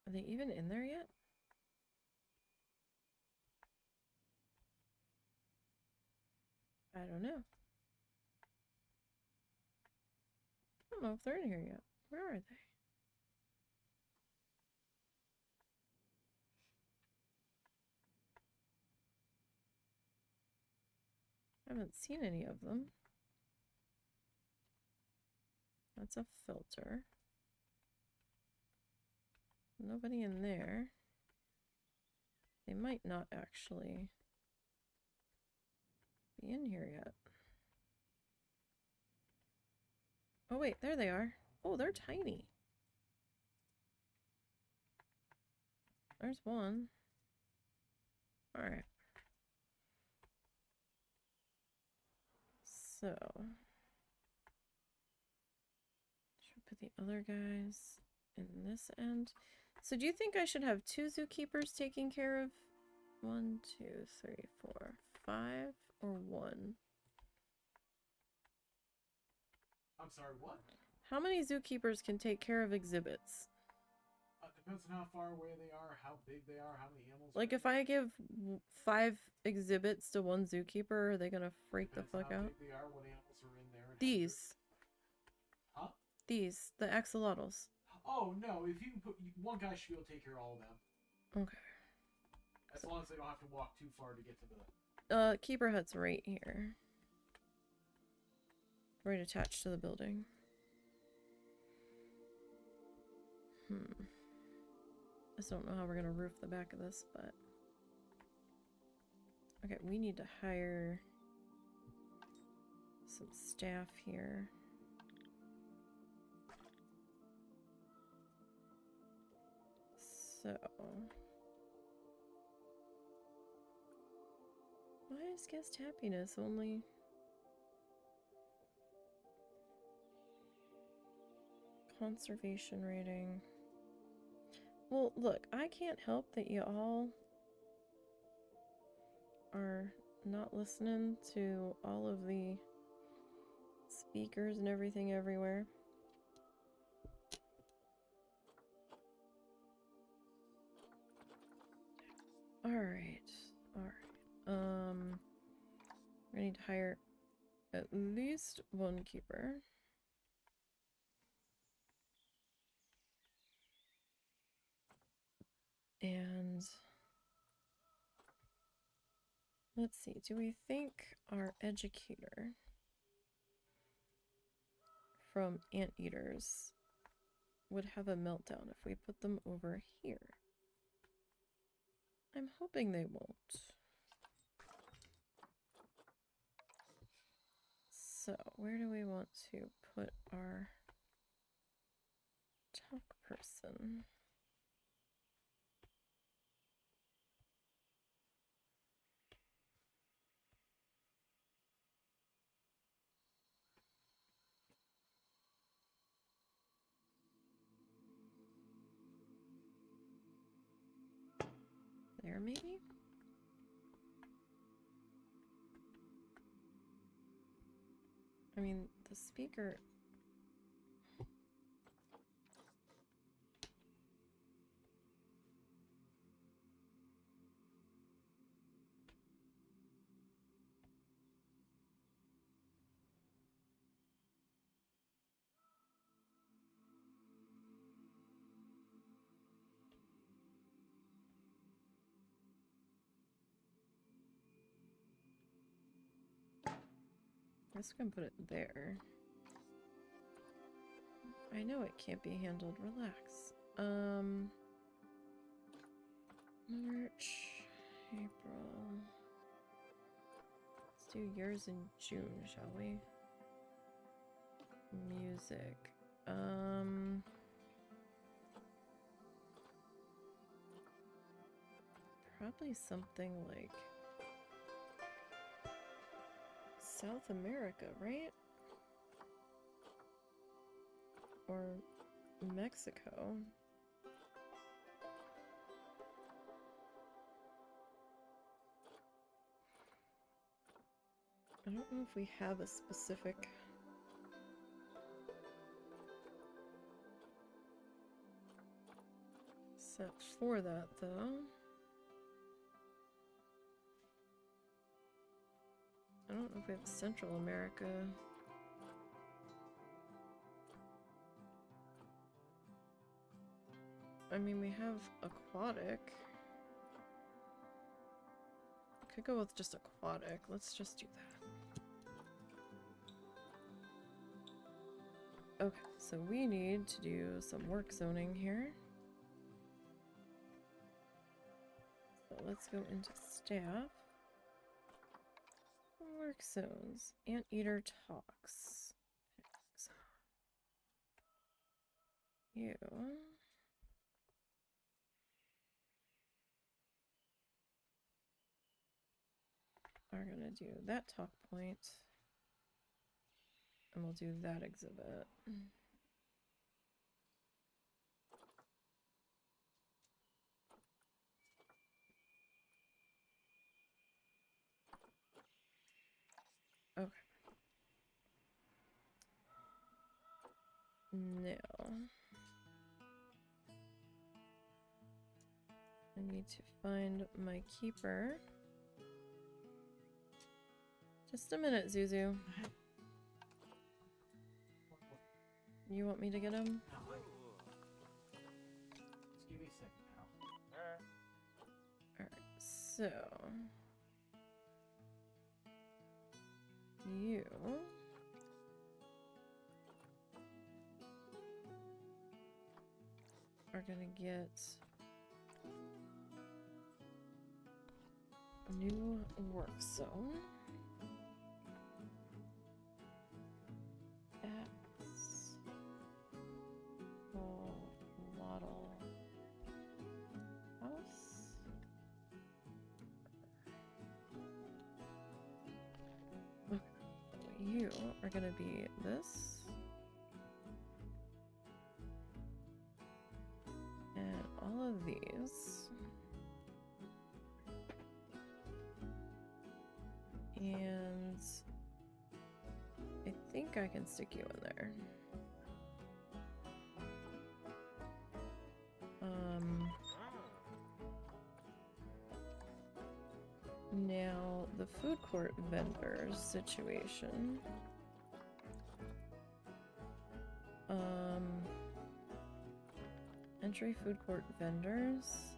Are they even in there yet? I don't know. I don't know if they're in here yet. Where are they? I haven't seen any of them. That's a filter. Nobody in there. They might not actually be in here yet. Oh wait, there they are. Oh, they're tiny. There's one. Alright. So, should we put the other guys in this end? So do you think I should have 2 zookeepers taking care of 1, 2, 3, 4, 5, or 1? I'm sorry, what? How many zookeepers can take care of exhibits? Depends on how far away they are, how big big they are, how many animals. Like, if I give 5 exhibits to one zookeeper, are they gonna freak the fuck how out? big they are, what animals are in there. And These. Huh? These. The axolotls. Oh, no. If you can put... One guy should be able to take care of all of them. Okay. As long as they don't have to walk too far to get to the... Keeper hut's right here. Right attached to the building. I just don't know how we're gonna roof the back of this, but... Okay, we need to hire some staff here. So... Why is guest happiness only... Conservation rating... Well, look, I can't help that you all are not listening to all of the speakers and everything everywhere. Alright. We need to hire at least one keeper. And let's see, do we think our educator from Anteaters would have a meltdown if we put them over here? I'm hoping they won't. So, where do we want to put our talk person? There, maybe? I mean, the speaker... I guess we can put it there. I know it can't be handled. Relax. March, April. Let's do yours in June, shall we? Music. Probably something like South America, right? Or Mexico. I don't know if we have a specific set for that, though. I don't know if we have Central America. I mean, we have aquatic. Could go with just aquatic. Let's just do that. Okay, so we need to do some work zoning here. So let's go into staff. Work zones. Anteater talks. You are gonna do that talk point, and we'll do that exhibit. Okay. Now, I need to find my keeper. Just a minute, Zuzu. You want me to get him? No, just give me a second now. Alright, so... You... are gonna get... a new work zone. Axolotl house. Okay, so you are gonna be this. And all of these. And I think I can stick you in there. Now the food court vendors situation. Entry food court vendors.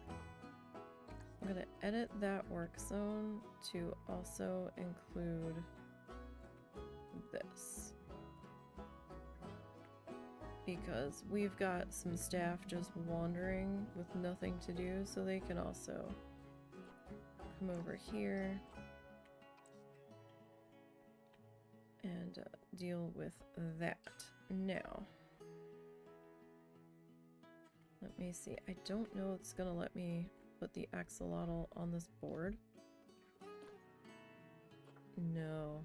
I'm gonna edit that work zone to also include this. Because we've got some staff just wandering with nothing to do, so they can also come over here and deal with that. Now, let me see. I don't know if it's gonna let me put the axolotl on this board. No.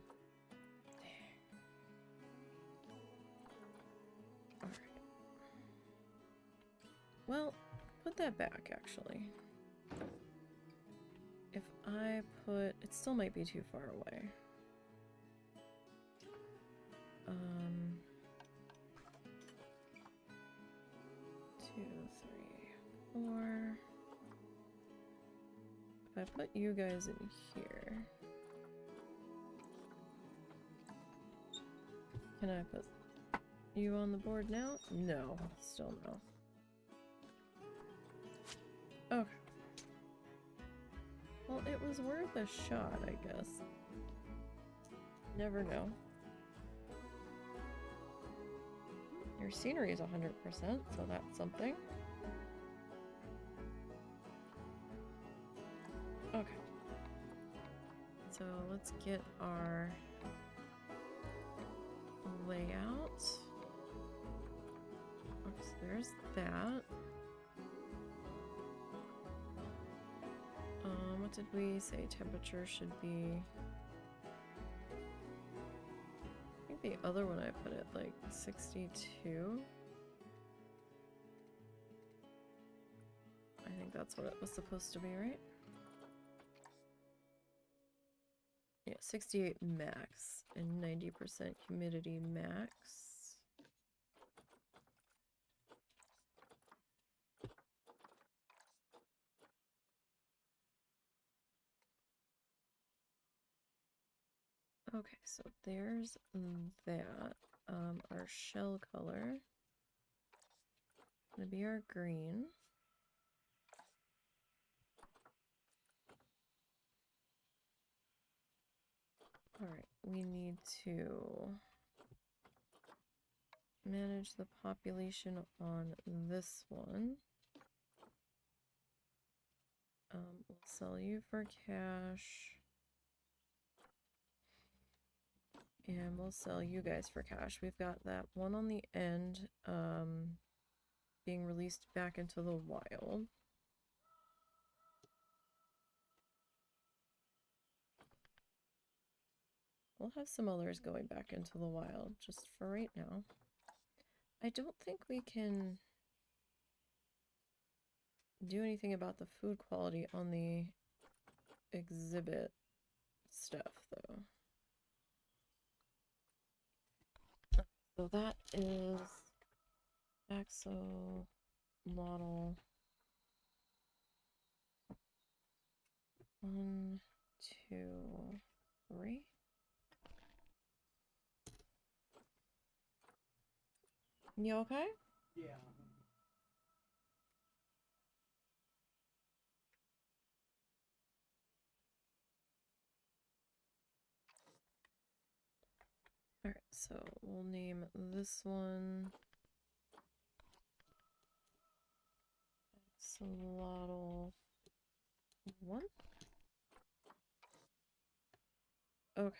Alright. Well, put that back, actually. If I put... it still might be too far away. 2, 3, 4. If I put you guys in here... can I put you on the board now? No, still no. Okay. Well, it was worth a shot, I guess. Never know. Your scenery is 100%, so that's something. Okay. So let's get our layout. Oops, there's that. What did we say temperature should be? I think the other one I put it like 62. I think that's what it was supposed to be, right? Yeah, 68 max and 90% humidity max. Okay, so there's that. Our shell color gonna be our green. Alright, we need to manage the population on this one. We'll sell you for cash. And we'll sell you guys for cash. We've got that one on the end, being released back into the wild. We'll have some others going back into the wild, just for right now. I don't think we can do anything about the food quality on the exhibit stuff, though. So that is axolotl 1, 2, 3. You okay? Yeah. Alright, so we'll name this one Axolotl 1. Okay.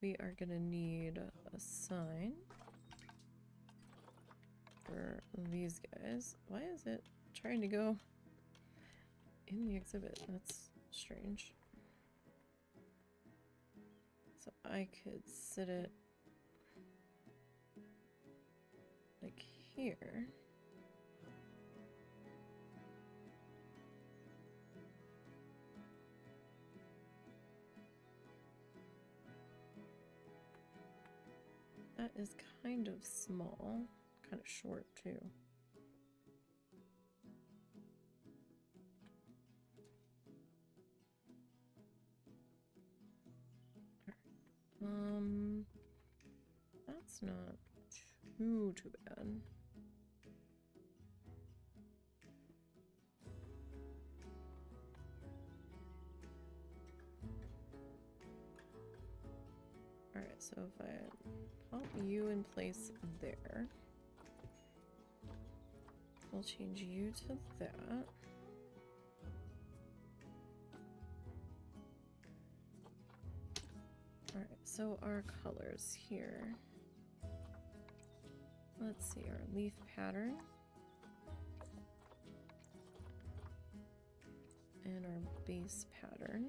We are gonna need a sign for these guys. Why is it trying to go in the exhibit? That's strange. So I could sit it like here. That is kind of small, kind of short too. That's not too bad. Alright, so if I pop you in place there, we'll change you to that. Alright, so our colors here. Let's see, our leaf pattern. And our base pattern.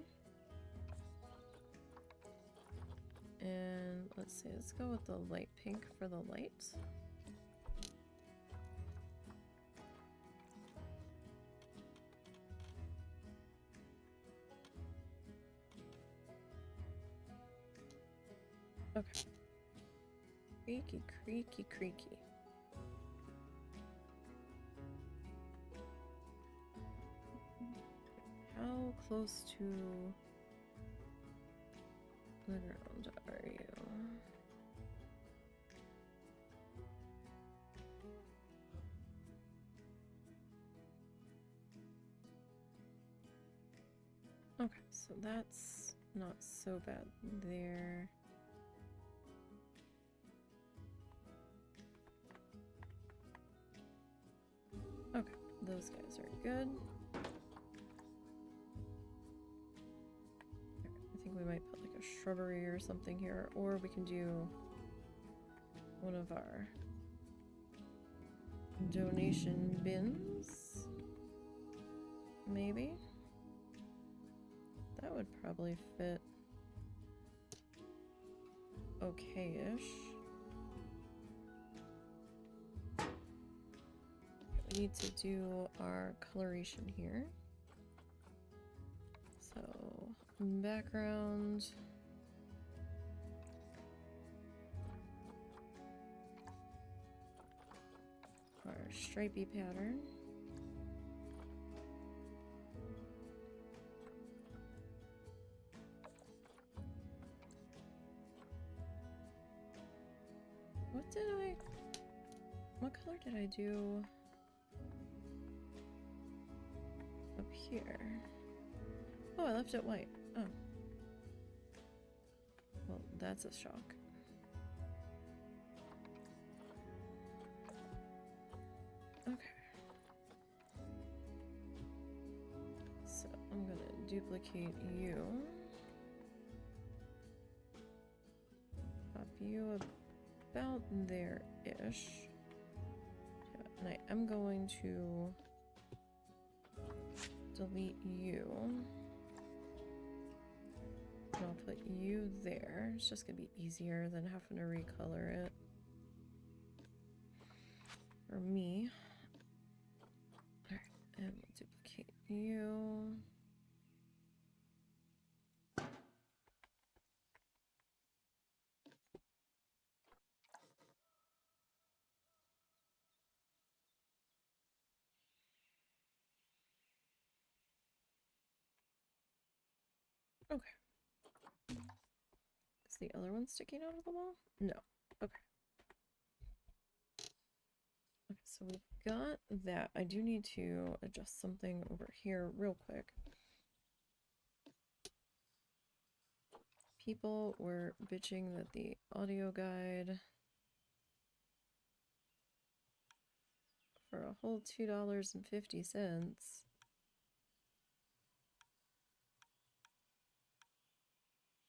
And let's see, let's go with the light pink for the light. Okay. Creaky, creaky, creaky. How close to the ground are you? Okay, so that's not so bad there. Okay, those guys are good. I think we might put like a shrubbery or something here, or we can do one of our donation bins. Maybe. That would probably fit okay-ish. We need to do our coloration here. So, background. Our stripey pattern. What color did I do up here? Oh, I left it white. Oh. Well, that's a shock. Okay. So I'm gonna duplicate you. Pop you about there-ish. And I am going to delete you. And I'll put you there. It's just gonna be easier than having to recolor it. For me. Alright, and we'll duplicate you. Okay. Is the other one sticking out of the wall? No. Okay. Okay, so we've got that. I do need to adjust something over here real quick. People were bitching that the audio guide for a whole $2.50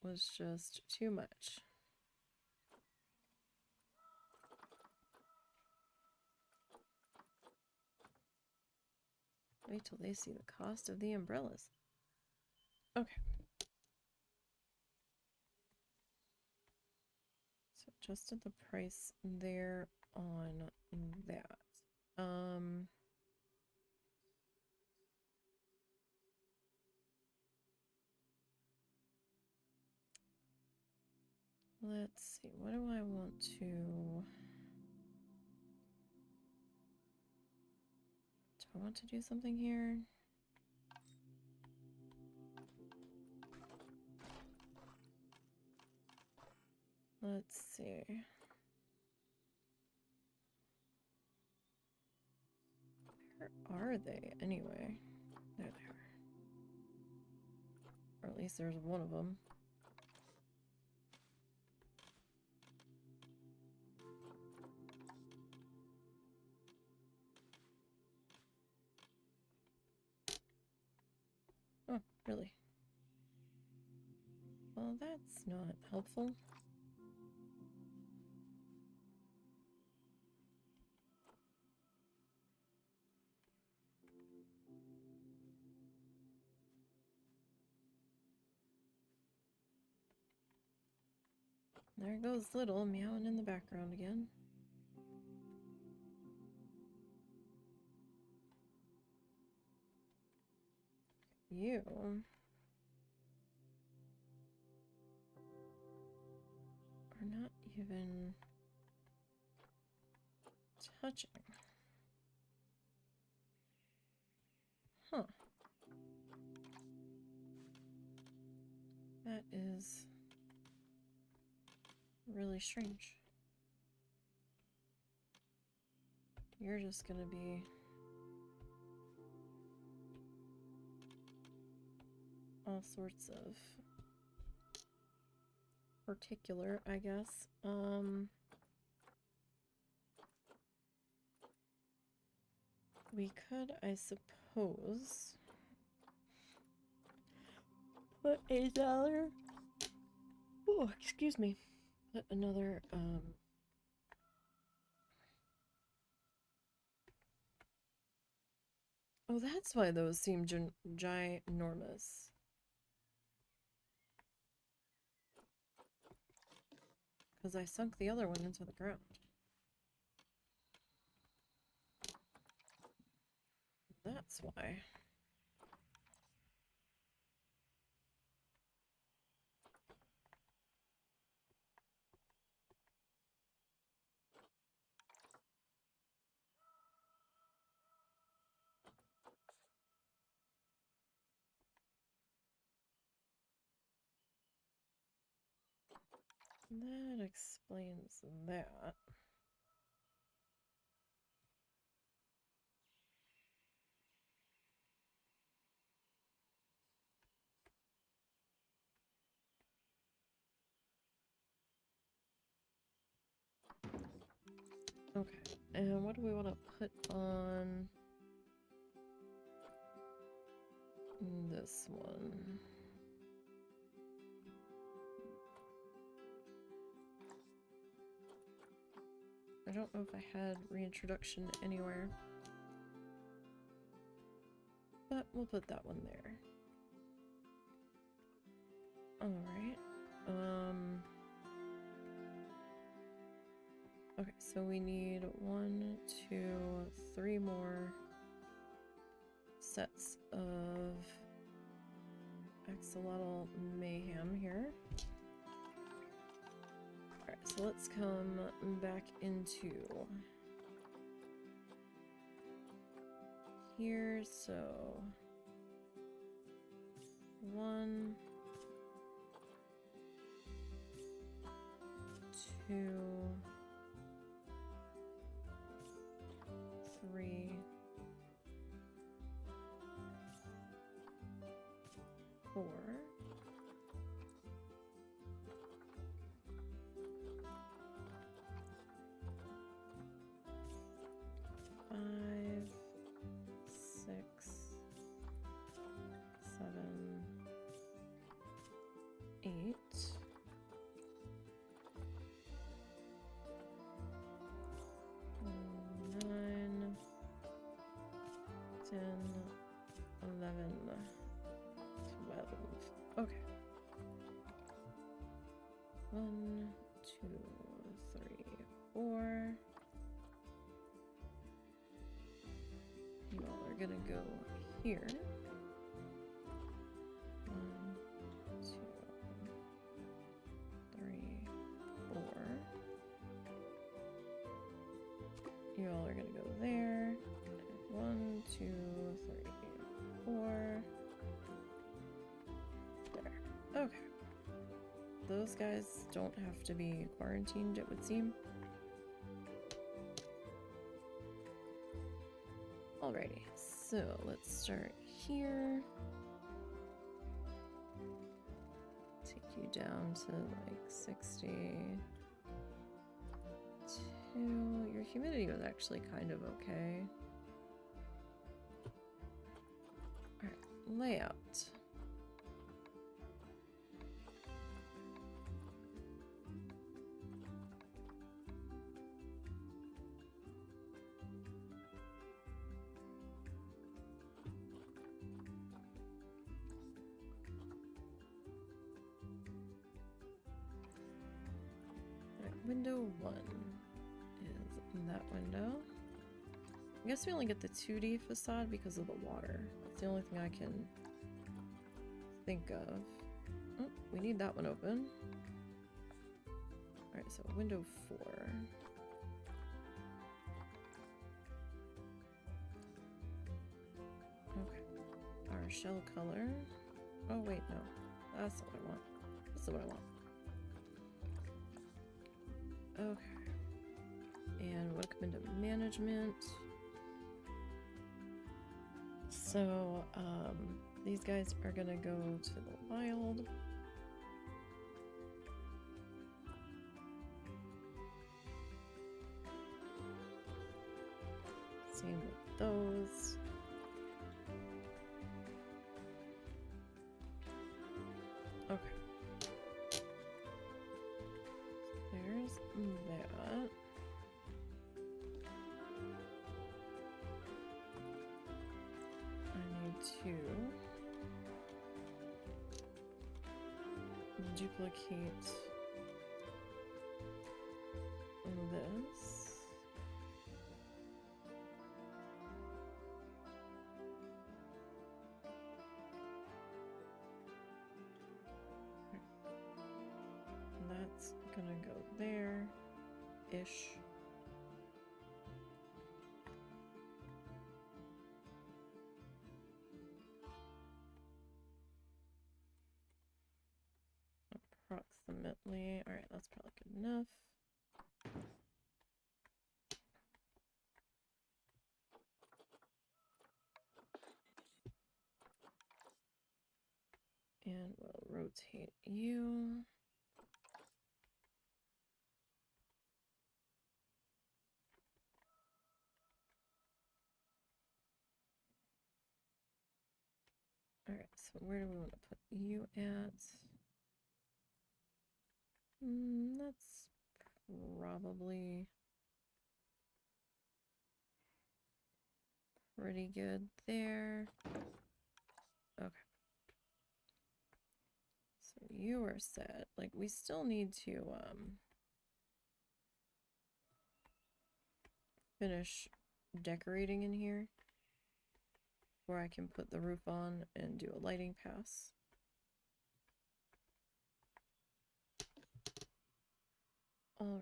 was just too much. Wait till they see the cost of the umbrellas. Okay. So adjusted the price there on that. Let's see, what do I want to... Do I want to do something here? Let's see. Where are they anyway? There they are. Or at least there's one of them. Oh, really? Well, that's not helpful. There goes Little meowing in the background again. You are not even touching. Huh. That is really strange. You're just gonna be all sorts of particular, I guess. We could, I suppose, put $1. Oh, excuse me. Put another, Oh, that's why those seem ginormous. Because I sunk the other one into the ground. That's why. That explains that. Okay, and what do we want to put on this one? I don't know if I had reintroduction anywhere, but we'll put that one there. Alright, okay, so we need 1, 2, 3 more sets of axolotl mayhem here. Alright, so let's come back into here, so 1, 2, 3, 4. 5, 6, 7, 8. 9, 10, 11, 12. Okay. 1, 2, 3, 4. You all are gonna go here. 1, 2, 3, 4. You all are gonna go there. 1, 2, 3, 4. There. Okay. Those guys don't have to be quarantined, it would seem. Alrighty, so let's start here. Take you down to like 62. Your humidity was actually kind of okay. Alright, layout. Window 1 is that window. I guess we only get the 2D facade because of the water. That's the only thing I can think of. Oh, we need that one open. Alright, so window 4. Okay. Our shell color. Oh wait, no. That's not what I want. This is what I want. Okay. And we'll come into management. So, these guys are gonna go to the wild. Same with those. Okay. There's that. I need to duplicate this. That's gonna go there-ish. Approximately. Alright, that's probably good enough. And we'll rotate you. Alright, so where do we want to put you at? That's probably pretty good there. Okay. So you are set. Like, we still need to finish decorating in here before I can put the roof on and do a lighting pass. Alrighty.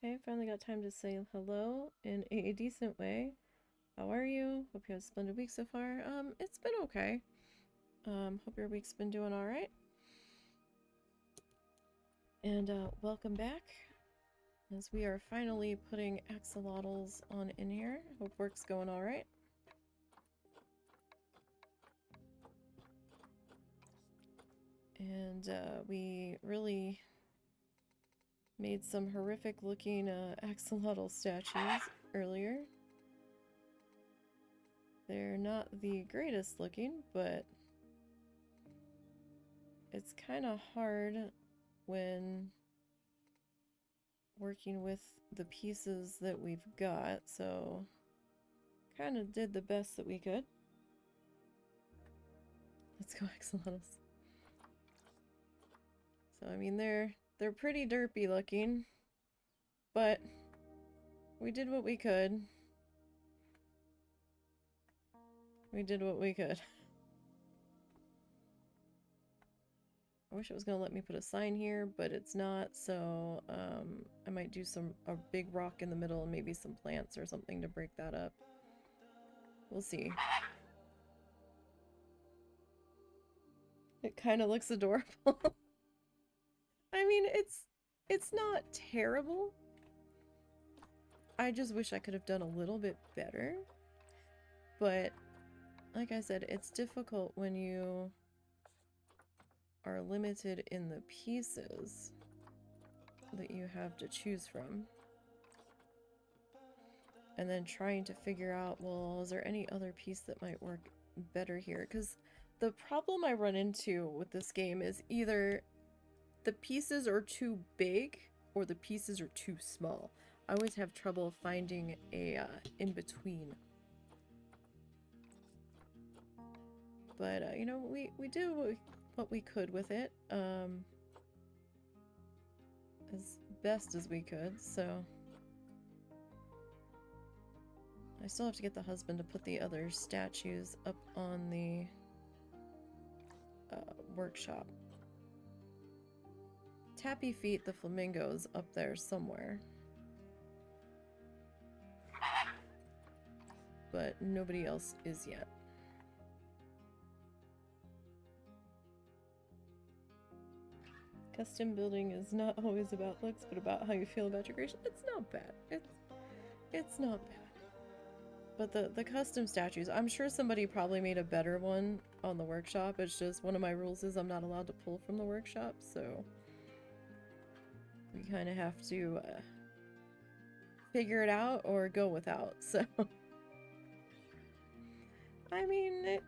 Okay, finally got time to say hello in a decent way. How are you? Hope you had a splendid week so far. It's been okay. Hope your week's been doing alright. And, welcome back. As we are finally putting axolotls on in here. Hope work's going alright. And, we really made some horrific looking, axolotl statues earlier. They're not the greatest looking, but it's kind of hard when working with the pieces that we've got, so kind of did the best that we could. Let's go axolotls. So I mean they're pretty derpy looking, but we did what we could. We did what we could. I wish it was gonna let me put a sign here, but it's not, so I might do a big rock in the middle and maybe some plants or something to break that up. We'll see. It kind of looks adorable. I mean, it's not terrible. I just wish I could have done a little bit better. But like I said, it's difficult when you are limited in the pieces that you have to choose from. And then trying to figure out, well, is there any other piece that might work better here? Because the problem I run into with this game is either the pieces are too big or the pieces are too small. I always have trouble finding a in-between. But, you know, we did what we could with it, as best as we could, so... I still have to get the husband to put the other statues up on the workshop. Tappy feet the flamingos up there somewhere. But nobody else is yet. Custom building is not always about looks, but about how you feel about your creation. It's not bad. It's not bad. But the custom statues, I'm sure somebody probably made a better one on the workshop. It's just one of my rules is I'm not allowed to pull from the workshop, so we kind of have to figure it out or go without, so. I mean, it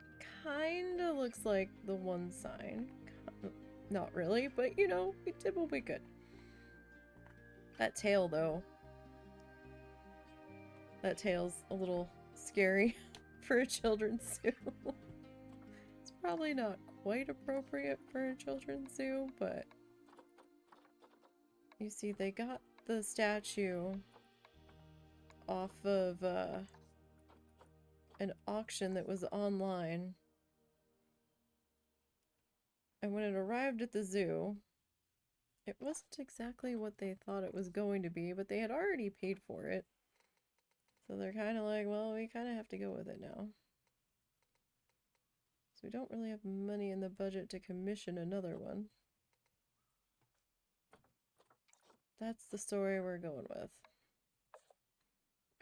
kind of looks like the one sign. Not really, but you know, we did what we could. That tail, though. That tail's a little scary for a children's zoo. It's probably not quite appropriate for a children's zoo, but you see, they got the statue off of an auction that was online. And when it arrived at the zoo, it wasn't exactly what they thought it was going to be, but they had already paid for it. So they're kind of like, well, we kind of have to go with it now. So we don't really have money in the budget to commission another one. That's the story we're going with.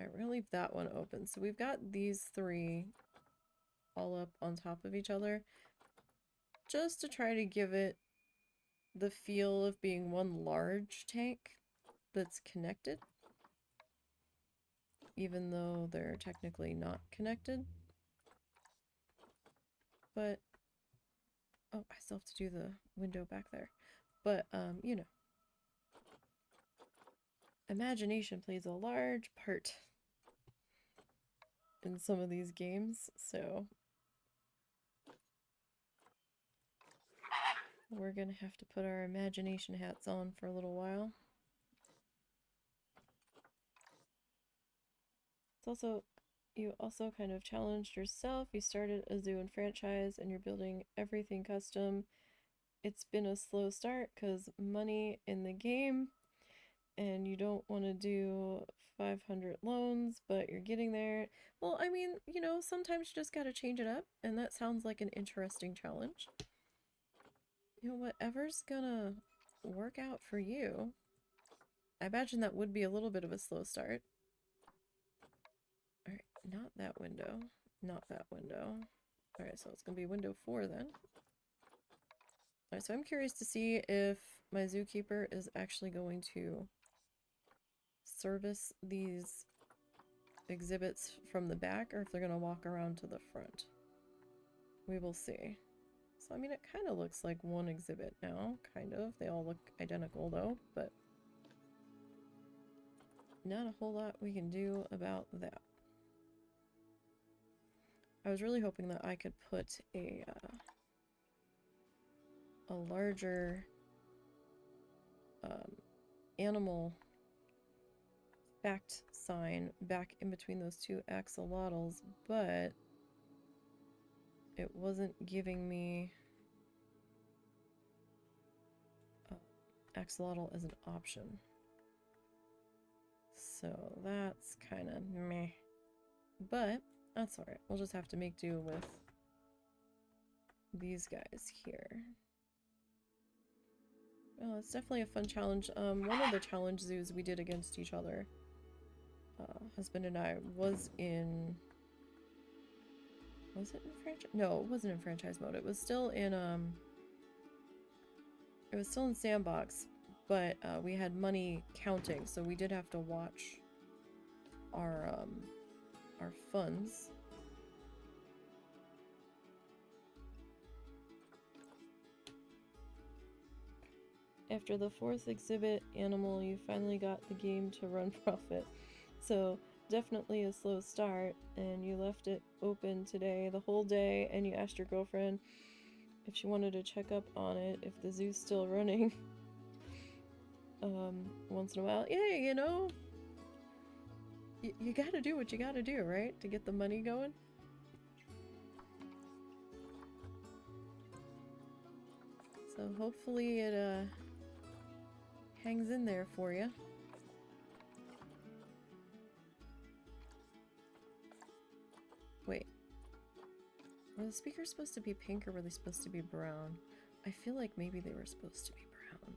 Alright, we're gonna leave that one open. So we've got these three all up on top of each other, just to try to give it the feel of being one large tank that's connected, even though they're technically not connected. But, oh, I still have to do the window back there. But, you know, imagination plays a large part in some of these games, so we're gonna have to put our imagination hats on for a little while. It's also, you also kind of challenged yourself. You started a zoo and franchise and you're building everything custom. It's been a slow start because money in the game and you don't want to do 500 loans, but you're getting there. Well, I mean, you know, sometimes you just gotta change it up, and that sounds like an interesting challenge. You know, whatever's gonna work out for you. I imagine that would be a little bit of a slow start. Alright, not that window. Not that window. Alright, so it's gonna be window 4 then. Alright, so I'm curious to see if my zookeeper is actually going to service these exhibits from the back, or if they're gonna walk around to the front. We will see. So, I mean, it kind of looks like one exhibit now, kind of. They all look identical, though, but not a whole lot we can do about that. I was really hoping that I could put a larger animal fact sign back in between those two axolotls, but it wasn't giving me axolotl as an option. So that's kind of meh. But that's alright. We'll just have to make do with these guys here. Oh, it's definitely a fun challenge. One of the challenge zoos we did against each other, husband and I, was in... Was it in franchise? No, it wasn't in franchise mode. It was still in, it was still in sandbox, but, we had money counting, so we did have to watch our funds. After the 4th exhibit animal, you finally got the game to run profit. So definitely a slow start, and you left it open today, the whole day, and you asked your girlfriend if she wanted to check up on it, if the zoo's still running. Once in a while. Yeah, you know, you gotta do what you gotta do, right? To get the money going. So hopefully it, hangs in there for you. Wait. Were the speakers supposed to be pink, or were they supposed to be brown? I feel like maybe they were supposed to be brown.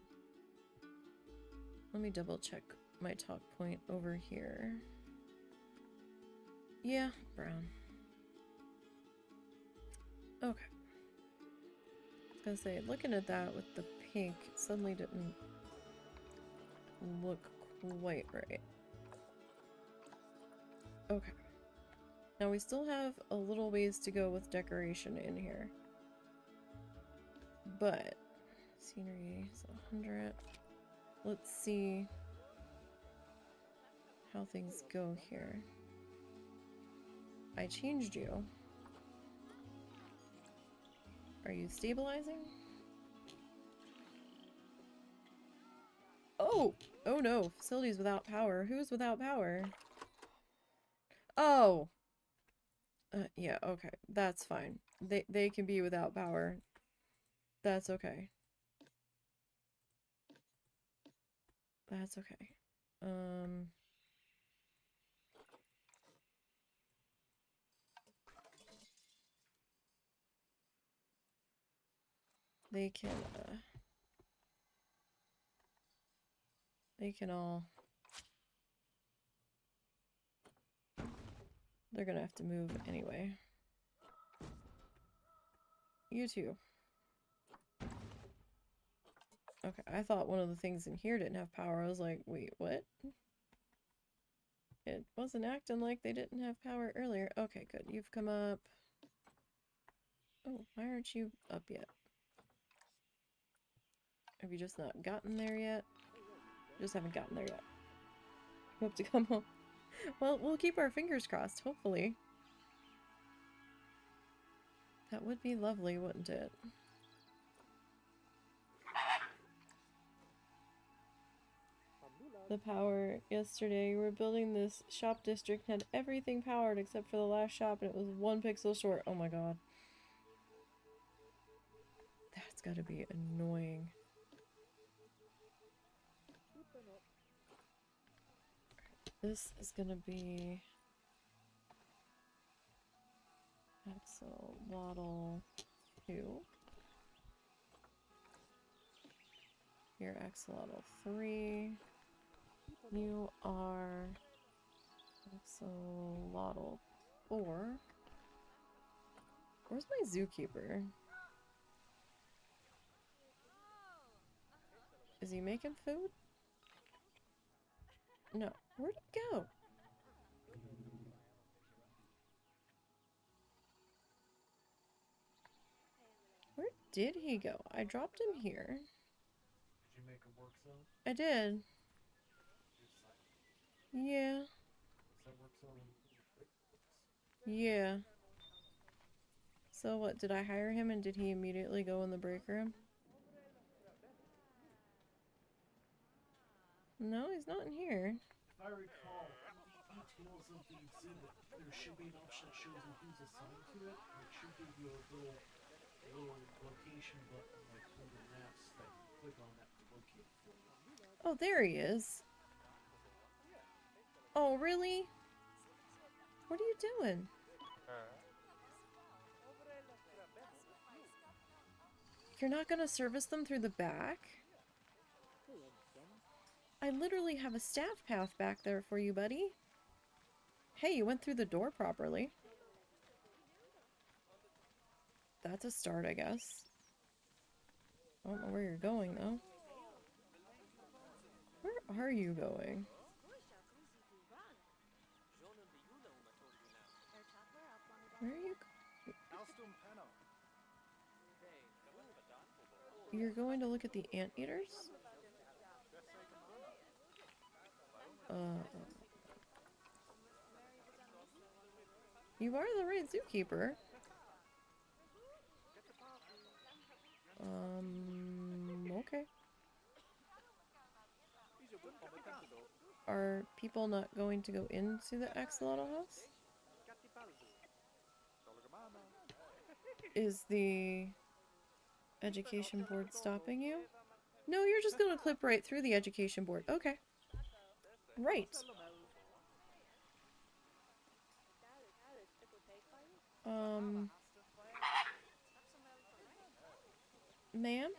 Let me double check my talk point over here. Yeah, brown. Okay. I was gonna say, looking at that with the pink, it suddenly didn't look quite right. Okay. Now we still have a little ways to go with decoration in here. But, scenery is 100. Let's see how things go here. I changed you. Are you stabilizing? Oh! Oh no, facilities without power. Who's without power? Oh! Yeah, okay. That's fine. They can be without power. That's okay. That's okay. They can all... They're gonna have to move anyway. You too. Okay, I thought one of the things in here didn't have power. I was like, wait, what? It wasn't acting like they didn't have power earlier. Okay, good. You've come up. Oh, why aren't you up yet? Have you just not gotten there yet? Just haven't gotten there yet. Hope to come home. Well, we'll keep our fingers crossed, hopefully. That would be lovely, wouldn't it? The power yesterday. We were building this shop district, had everything powered except for the last shop, and it was 1 pixel short. Oh my god. That's gotta be annoying. This is gonna be axolotl 2. You're axolotl 3. You are axolotl 4. Where's my zookeeper? Is he making food? No. Where'd he go? Where did he go? I dropped him here. Did you make a work zone? I did. Yeah. Is that work zone? Yeah. So what, did I hire him and did he immediately go in the break room? No, he's not in here. If I recall, in the details of the exhibit, there should be an option that shows you who's assigned to it, and it should give you a little location button like Google Maps that you click on that to locate it for you. Oh, there he is. Oh, really? What are you doing? You're not gonna service them through the back? I literally have a staff path back there for you, buddy. Hey, you went through the door properly. That's a start, I guess. I don't know where you're going, though. Where are you going? Where are you going? You're going to look at the anteaters? You are the right zookeeper. Okay. Are people not going to go into the axolotl house? Is the education board stopping you? No, you're just gonna clip right through the education board. Okay. Right. Ma'am?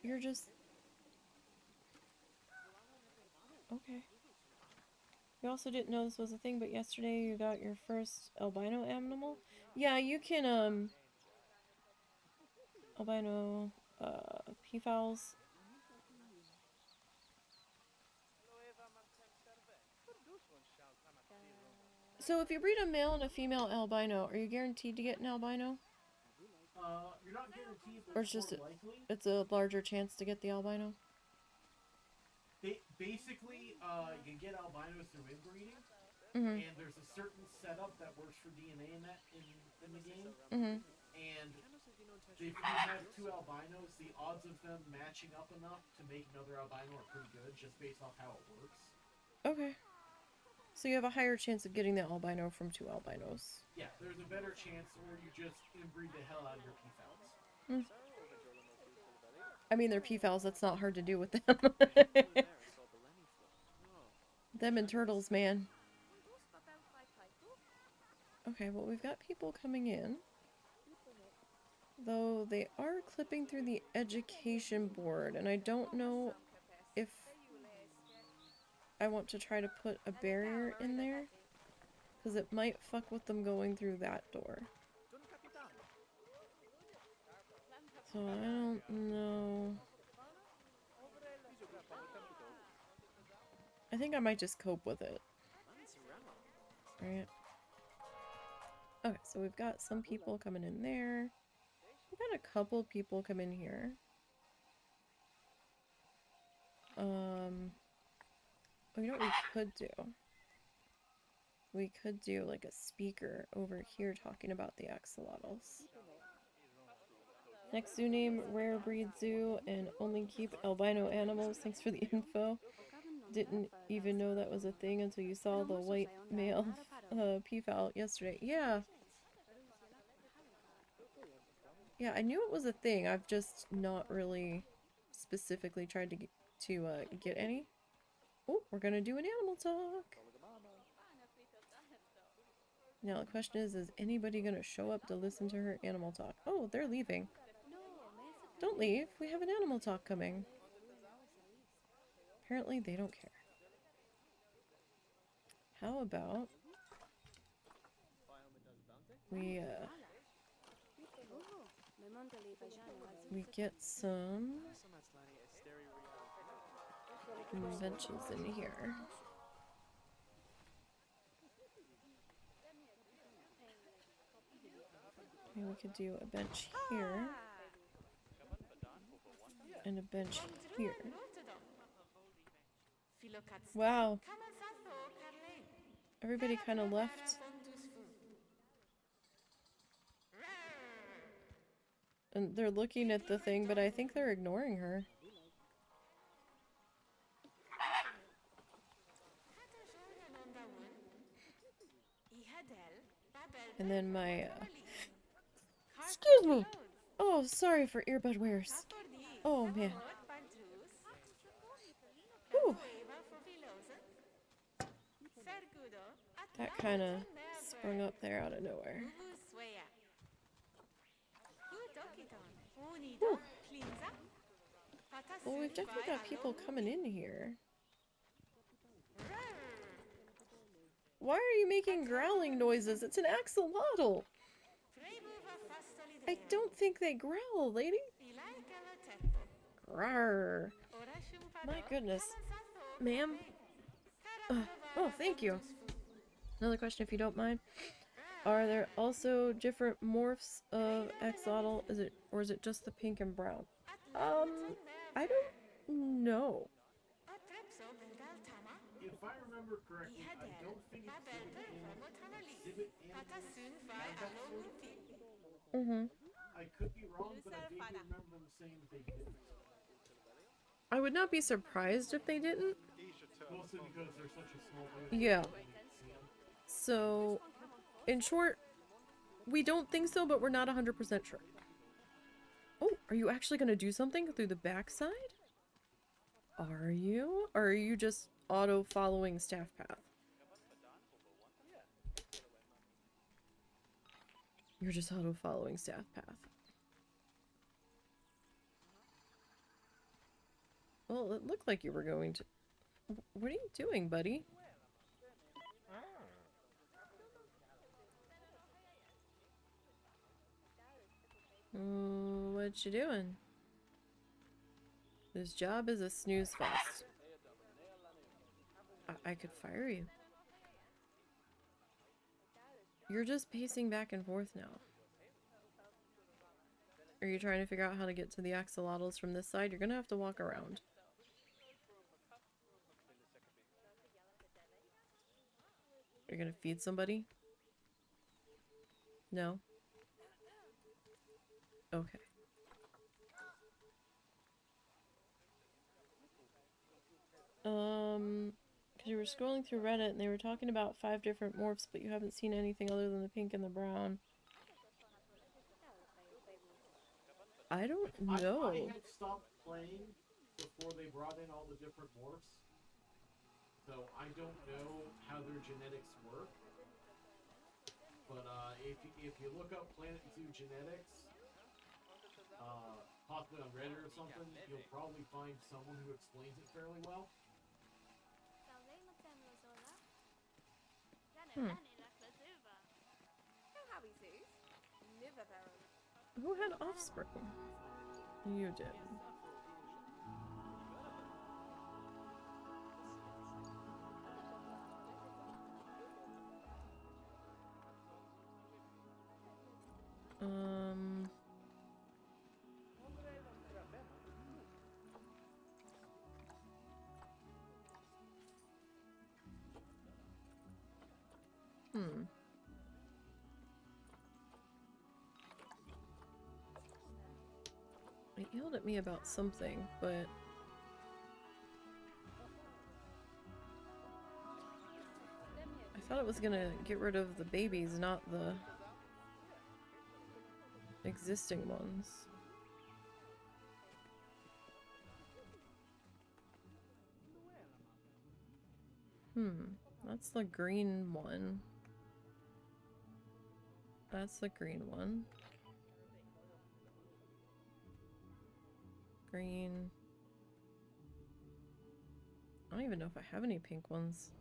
You're just... Okay. You also didn't know this was a thing, but yesterday you got your first albino animal? Yeah, you can, albino, peafowls. So if you breed a male and a female albino, are you guaranteed to get an albino? You're not guaranteed, but Or it's it's just more likely. it's a larger chance to get the albino? Basically, you can get albinos through inbreeding, Mm-hmm. and there's a certain setup that works for DNA in the game. Mm-hmm. And if you have two albinos, the odds of them matching up enough to make another albino are pretty good, just based off how it works. Okay. So you have a higher chance of getting the albino from two albinos. Yeah, there's a better chance, or you just inbreed the hell out of your peafowls. Mm. I mean, they're peafowls. That's not hard to do with them. Them and turtles, man. Okay, well, we've got people coming in. Though they are clipping through the education board, and I don't know if I want to try to put a barrier in there, because it might fuck with them going through that door. So I don't know. I think I might just cope with it. Right. Okay, so we've got some people coming in there. We've got a couple people come in here. You know what we could do? We could do like a speaker over here talking about the axolotls. Next zoo name, Rare Breed Zoo, and only keep albino animals. Thanks for the info. Didn't even know that was a thing until you saw the white male peafowl yesterday. Yeah. Yeah, I knew it was a thing. I've just not really specifically tried to get any. Oh, we're gonna do an animal talk. Now the question is anybody gonna show up to listen to her animal talk? Oh, they're leaving. Don't leave. We have an animal talk coming. Apparently they don't care. How about we get some benches in here. Maybe we could do a bench here and a bench here. Wow. Everybody kind of left. And they're looking at the thing, but I think they're ignoring her. And then my, excuse me! Oh, sorry for earbud wears. Oh, man. Whew. That kind of sprung up there out of nowhere. Whew. Well, we've definitely got people coming in here. Why are you making growling noises? It's an axolotl! I don't think they growl, lady! Rawr. My goodness. Ma'am? Oh, thank you. Another question, if you don't mind. Are there also different morphs of axolotl? Or is it just the pink and brown? I don't know. If I remember correctly, I don't think exhibit I could be wrong, but I vaguely remember them saying that they didn't. I would not be surprised if they didn't. Mostly because they're such a small group. Yeah. So, in short, we don't think so, but we're not 100% sure. Oh, are you actually going to do something through the backside? Are you? Or are you just auto-following staff path? You're just auto-following staff path. Well, it looked like you were going to... What are you doing, buddy? What you doing? This job is a snooze fest. I could fire you. You're just pacing back and forth now. Are you trying to figure out how to get to the axolotls from this side? You're gonna have to walk around. You're gonna feed somebody? No? Okay. Because you were scrolling through Reddit and they were talking about 5 different morphs, but you haven't seen anything other than the pink and the brown. I don't know. I had stopped playing before they brought in all the different morphs. So I don't know how their genetics work. But if you look up Planet Zoo genetics, possibly on Reddit or something, you'll probably find someone who explains it fairly well. Who had offspring? You did. It yelled at me about something, but... I thought it was gonna get rid of the babies, not the existing ones. That's the green one. That's the green one. Green. I don't even know if I have any pink ones.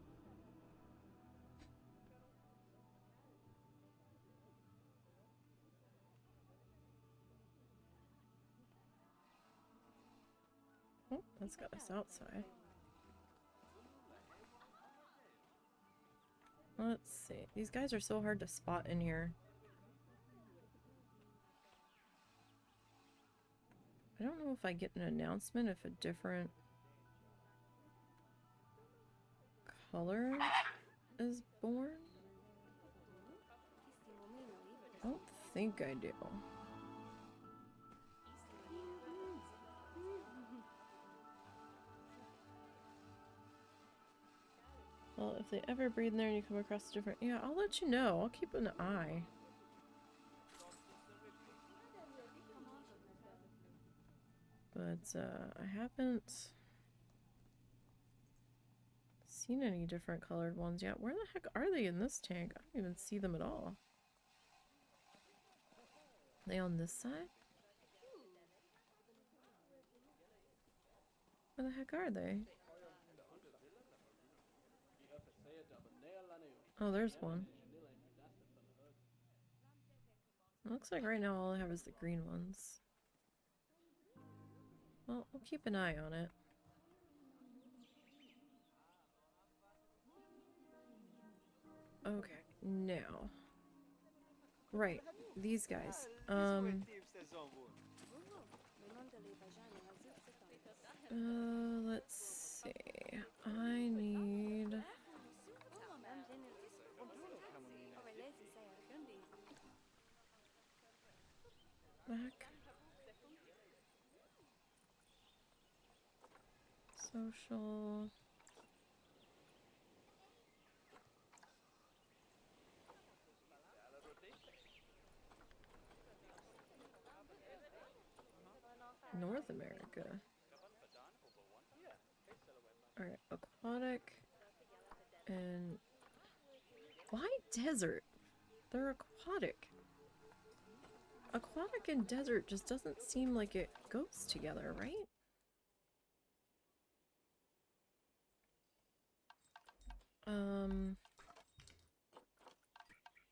Oh, that's got us outside. Let's see. These guys are so hard to spot in here. I don't know if I get an announcement if a different color is born. I don't think I do. Well, if they ever breed in there and you come across a different... Yeah, I'll let you know. I'll keep an eye. But, I haven't seen any different colored ones yet. Where the heck are they in this tank? I don't even see them at all. Are they on this side? Where the heck are they? Oh, there's one. It looks like right now all I have is the green ones. Well, we'll keep an eye on it. Okay, now. Right, these guys. Let's see. I need... back. Social. North America. Alright, aquatic. And... why desert? They're aquatic. Aquatic and desert just doesn't seem like it goes together, right?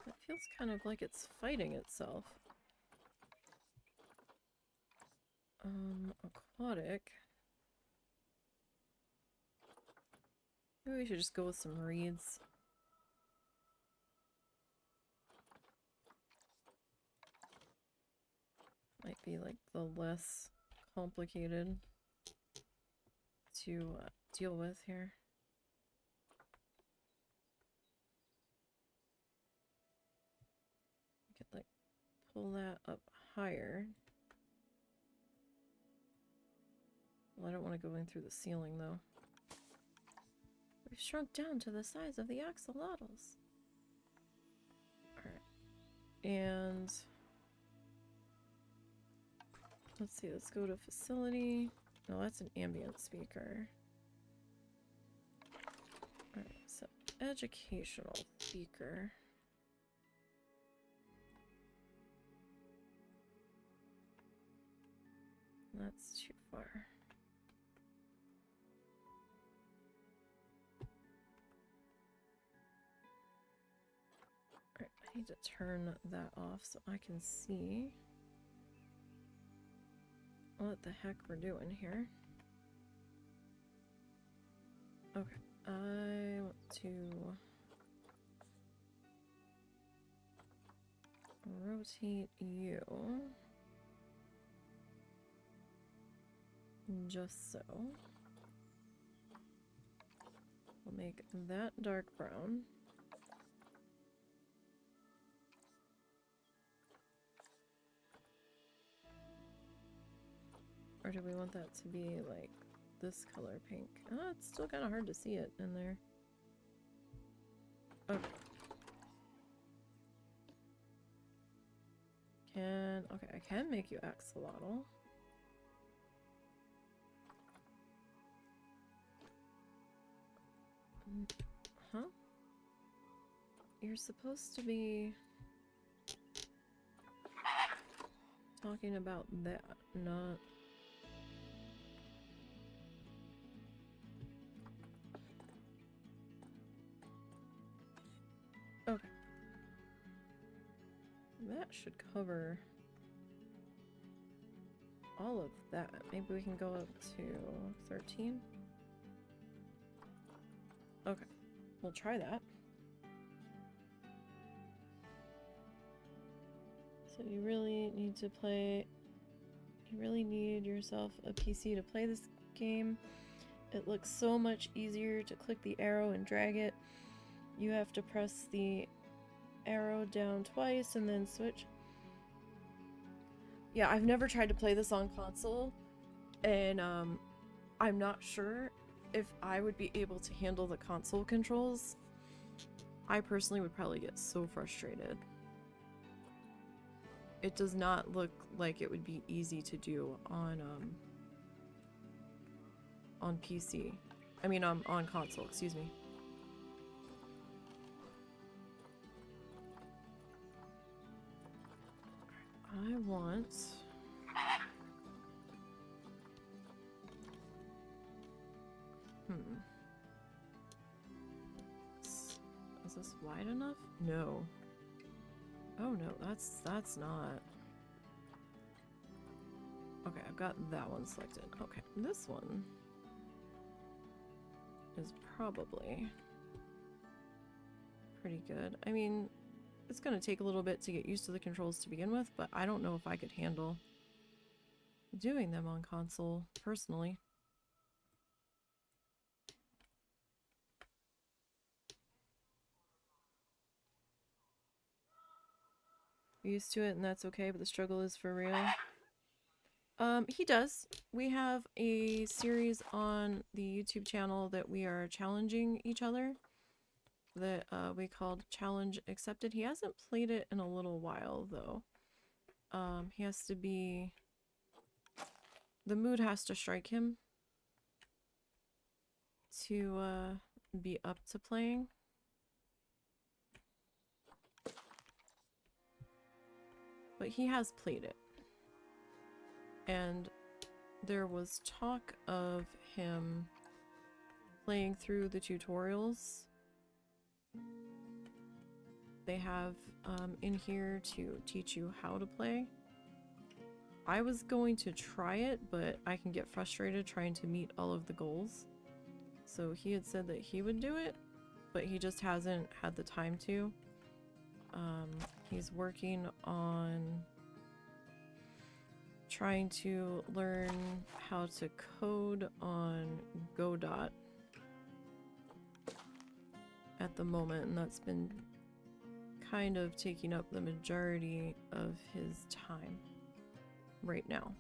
It feels kind of like it's fighting itself. Aquatic. Maybe we should just go with some reeds. Might be like the less complicated to deal with here. I could like pull that up higher. Well, I don't want to go in through the ceiling though. We've shrunk down to the size of the axolotls. Alright. And let's see, let's go to facility. No, that's an ambient speaker. Alright, so educational speaker. That's too far. Alright, I need to turn that off so I can see what the heck we're doing here. Okay, I want to rotate you just so. We'll make that dark brown. Or do we want that to be like this color pink? Oh, it's still kind of hard to see it in there. Okay. Okay, I can make you axolotl. Huh? You're supposed to be talking about that, not... Okay. That should cover all of that. Maybe we can go up to 13? Okay. We'll try that. So you really need to play... You really need yourself a PC to play this game. It looks so much easier to click the arrow and drag it. You have to press the arrow down twice and then switch. Yeah, I've never tried to play this on console, and I'm not sure if I would be able to handle the console controls. I personally would probably get so frustrated. It does not look like it would be easy to do on PC. I mean, on console, excuse me. I want... Is this wide enough? No. Oh no, that's not... Okay, I've got that one selected. Okay, this one is probably pretty good. I mean, it's gonna take a little bit to get used to the controls to begin with, but I don't know if I could handle doing them on console, personally. You're used to it and that's okay, but the struggle is for real. He does. We have a series on the YouTube channel that we are challenging each other that we called Challenge Accepted. He hasn't played it in a little while though. He has to be... The mood has to strike him to be up to playing. But he has played it. And there was talk of him playing through the tutorials. They have in here to teach you how to play. I was going to try it, but I can get frustrated trying to meet all of the goals. So he had said that he would do it, but he just hasn't had the time to. He's working on trying to learn how to code on Godot at the moment, and that's been kind of taking up the majority of his time right now.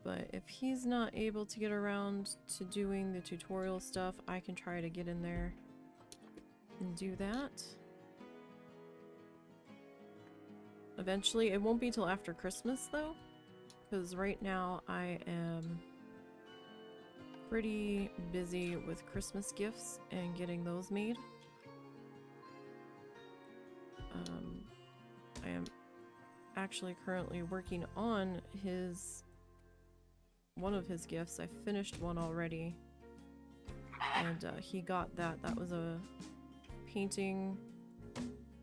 But if he's not able to get around to doing the tutorial stuff, I can try to get in there and do that. Eventually, it won't be till after Christmas though, because right now I am pretty busy with Christmas gifts and getting those made. I am actually currently working on one of his gifts. I finished one already, and he got that. That was a painting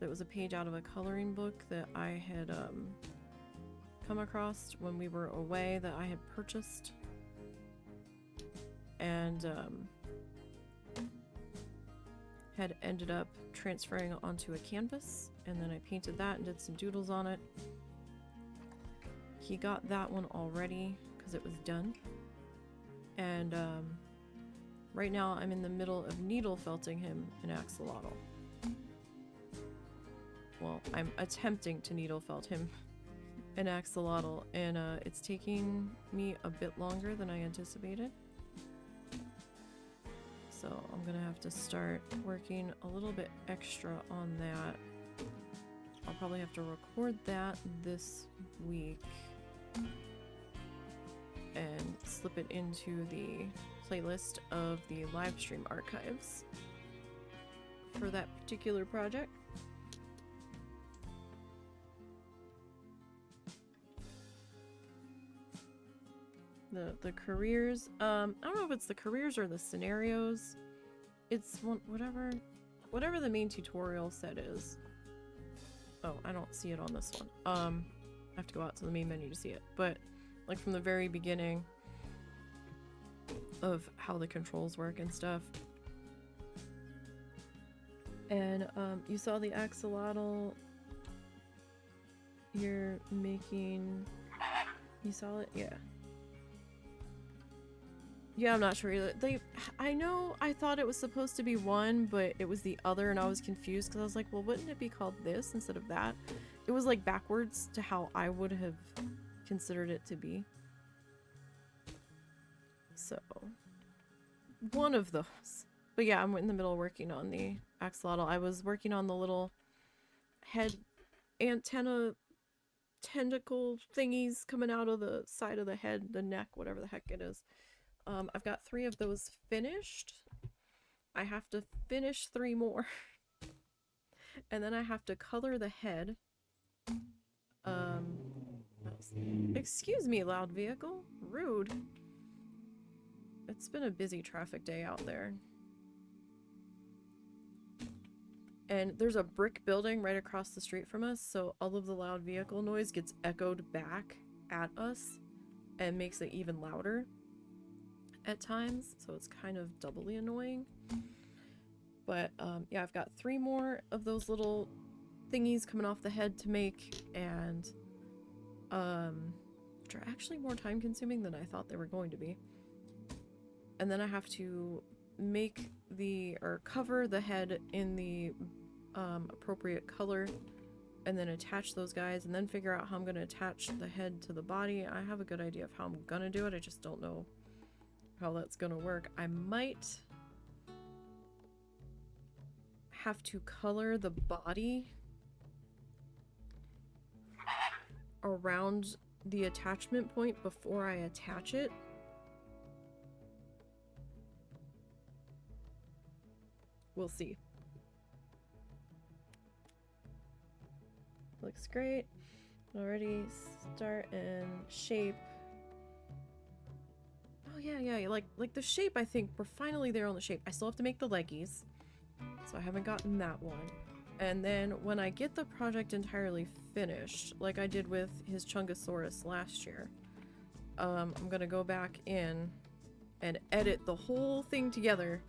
that was a page out of a coloring book that I had come across when we were away that I had purchased, and had ended up transferring it onto a canvas, and then I painted that and did some doodles on it. He got that one already because it was done, and right now I'm in the middle of needle felting him an axolotl. Well, I'm attempting to needle felt him an axolotl, and it's taking me a bit longer than I anticipated. So I'm gonna have to start working a little bit extra on that. I'll probably have to record that this week and slip it into the playlist of the live stream archives for that particular project. The careers, I don't know if it's the careers or the scenarios. It's whatever the main tutorial set is. Oh, I don't see it on this one. I have to go out to the main menu to see it. But like from the very beginning of how the controls work and stuff. And you saw the axolotl you're making. You saw it? Yeah. Yeah, I'm not sure either. I know I thought it was supposed to be one, but it was the other, and I was confused because I was like, well, wouldn't it be called this instead of that? It was like backwards to how I would have considered it to be. So, one of those. But yeah, I'm in the middle of working on the axolotl. I was working on the little head antenna tentacle thingies coming out of the side of the head, the neck, whatever the heck it is. I've got 3 of those finished. I have to finish 3 more. And then I have to color the head. Excuse me, loud vehicle. Rude. It's been a busy traffic day out there. And there's a brick building right across the street from us, so all of the loud vehicle noise gets echoed back at us and makes it even louder at times, so it's kind of doubly annoying. But yeah, I've got 3 more of those little thingies coming off the head to make, and which are actually more time consuming than I thought they were going to be. And then I have to make or cover the head in the appropriate color, and then attach those guys, and then figure out how I'm going to attach the head to the body. I have a good idea of how I'm going to do it, I just don't know how that's gonna work. I might have to color the body around the attachment point before I attach it. We'll see. Looks great. Already start and shape. Oh yeah, like the shape, I think we're finally there on the shape. I still have to make the leggies, so I haven't gotten that one. And then when I get the project entirely finished, like I did with his Chungosaurus last year, I'm gonna go back in and edit the whole thing together,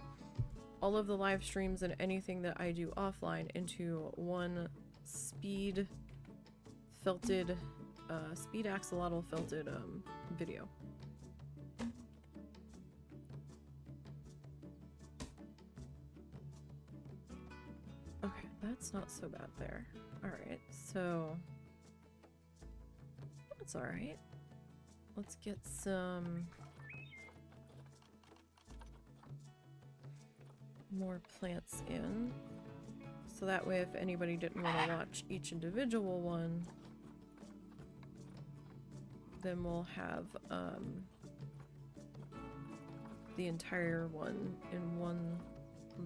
all of the live streams and anything that I do offline, into one speed axolotl felted video. Okay, that's not so bad there. Alright, so that's alright. Let's get some more plants in. So that way, if anybody didn't want to watch each individual one, then we'll have the entire one in one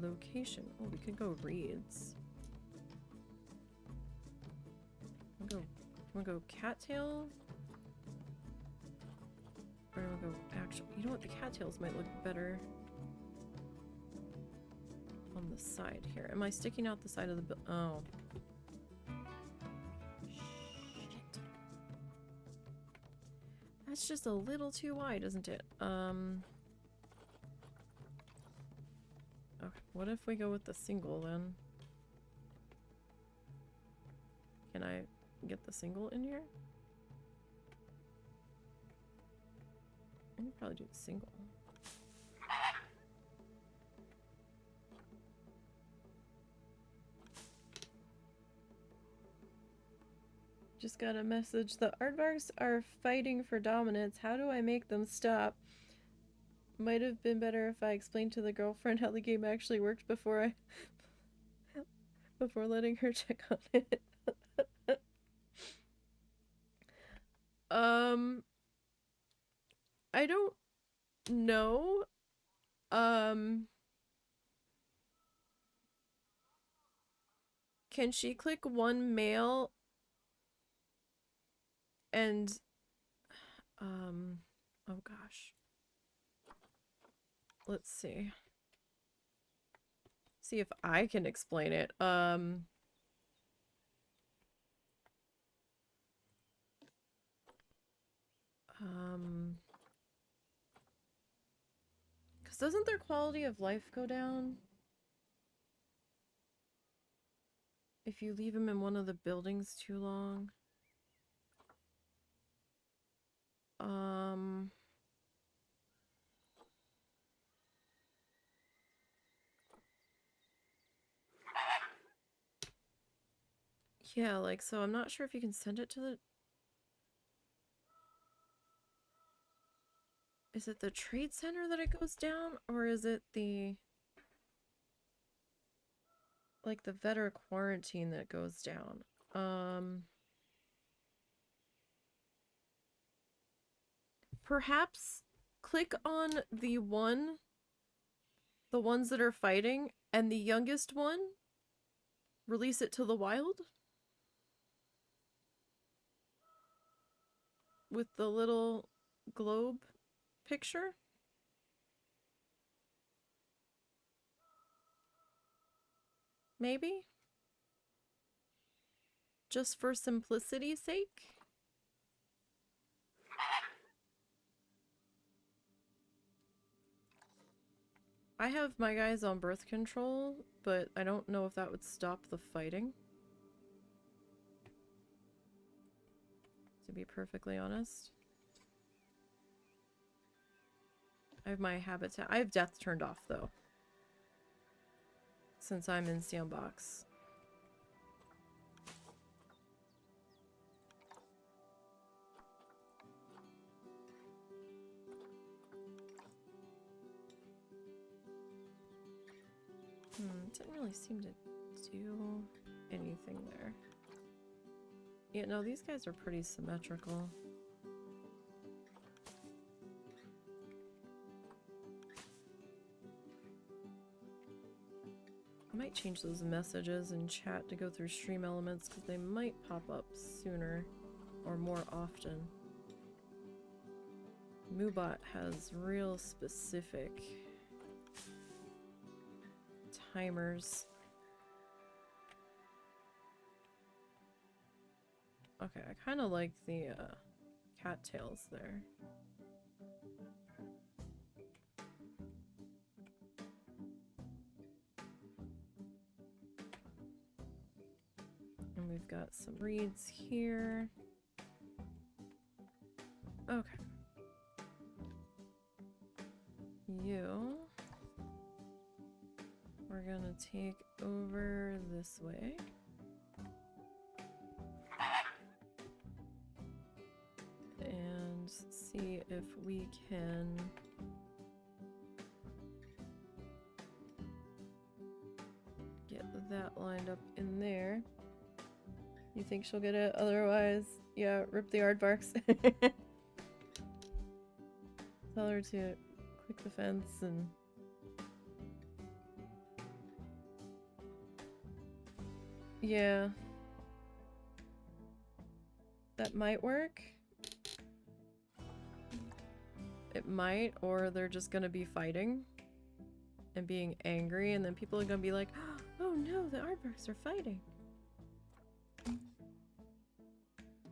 location. Oh, we could go reeds. Wanna go cattail? Or do we go actual? You know what? The cattails might look better on the side here. Am I sticking out the side of the oh. Shit. That's just a little too wide, isn't it? Okay, what if we go with the single then? Can I get the single in here? I can probably do the single. Just got a message. The aardvarks are fighting for dominance. How do I make them stop? Might have been better if I explained to the girlfriend how the game actually worked before letting her check on it. I don't No. Can she click one male and oh gosh. Let's see. See if I can explain it. Because doesn't their quality of life go down if you leave them in one of the buildings too long? Yeah, like, so I'm not sure if you can send it to the... Is it the trade center that it goes down? Or is it the... like, the veteran quarantine that goes down? Perhaps click on the ones that are fighting, and the youngest one, release it to the wild? With the little globe picture? Maybe? Just for simplicity's sake? I have my guys on birth control, but I don't know if that would stop the fighting. To be perfectly honest. I have my habitat. I have death turned off though. Since I'm in sandbox. Didn't really seem to do anything there. Yeah, no, these guys are pretty symmetrical. I might change those messages in chat to go through stream elements because they might pop up sooner or more often. Moobot has real specific timers. Okay, I kind of like the cattails there. And we've got some reeds here. Okay. You... we're gonna take over this way. And see if we can get that lined up in there. You think she'll get it? Otherwise, yeah, rip the aardvarks. Tell her to click the fence and... yeah. That might work. It might, or they're just gonna be fighting and being angry, and then people are gonna be like, oh no, the aardvarks are fighting.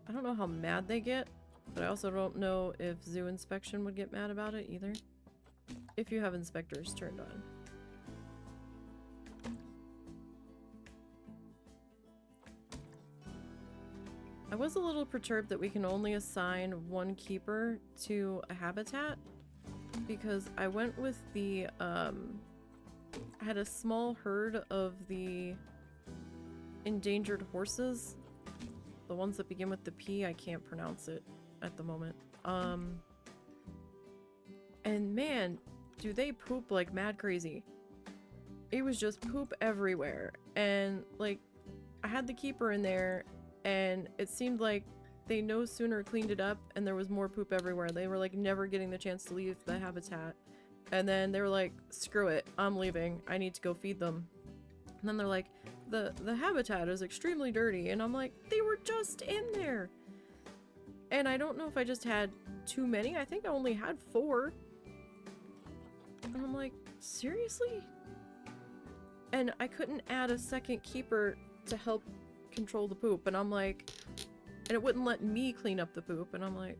I don't know how mad they get, but I also don't know if zoo inspection would get mad about it either. If you have inspectors turned on. I was a little perturbed that we can only assign one keeper to a habitat, because I went with the, I had a small herd of the endangered horses. The ones that begin with the P, I can't pronounce it at the moment. And man, do they poop like mad crazy. It was just poop everywhere. And like, I had the keeper in there, and it seemed like they no sooner cleaned it up and there was more poop everywhere. They were like never getting the chance to leave the habitat. And then they were like, screw it, I'm leaving. I need to go feed them. And then they're like, the habitat is extremely dirty. And I'm like, they were just in there. And I don't know if I just had too many. I think I only had 4. And I'm like, seriously? And I couldn't add a second keeper to help control the poop. And I'm like, and it wouldn't let me clean up the poop. And I'm like,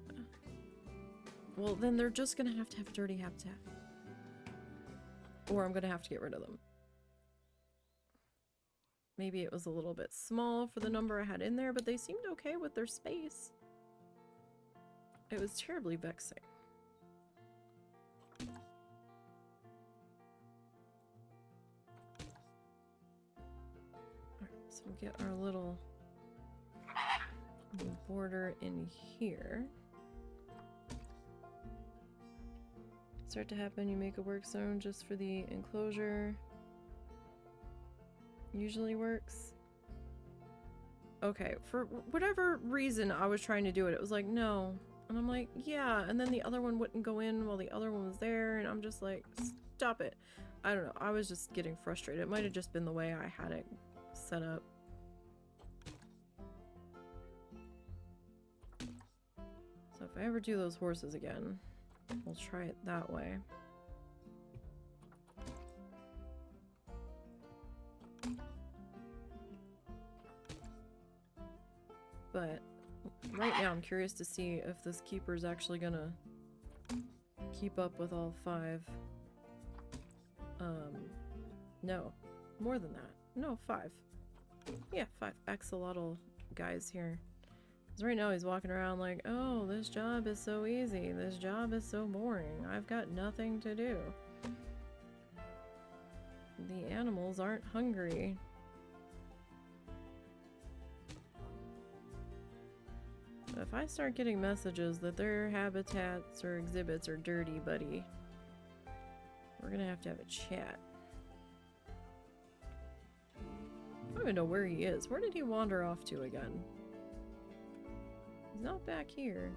well, then they're just gonna have to have a dirty habitat. Or I'm gonna have to get rid of them. Maybe it was a little bit small for the number I had in there, but they seemed okay with their space. It was terribly vexing. Alright, so we'll get our little border in here. Start to happen, you make a work zone just for the enclosure. Usually works. Okay, for whatever reason I was trying to do it, it was like, no. And I'm like, yeah, and then the other one wouldn't go in while the other one was there, and I'm just like, stop it. I don't know, I was just getting frustrated. It might have just been the way I had it set up. So if I ever do those horses again, we'll try it that way. But right now I'm curious to see if this keeper is actually gonna keep up with all 5. No, more than that. No, 5. Yeah, 5 axolotl guys here. Because right now he's walking around like, oh, this job is so easy. This job is so boring. I've got nothing to do. The animals aren't hungry. If I start getting messages that their habitats or exhibits are dirty, buddy, we're gonna have a chat. I don't even know where he is. Where did he wander off to again? He's not back here.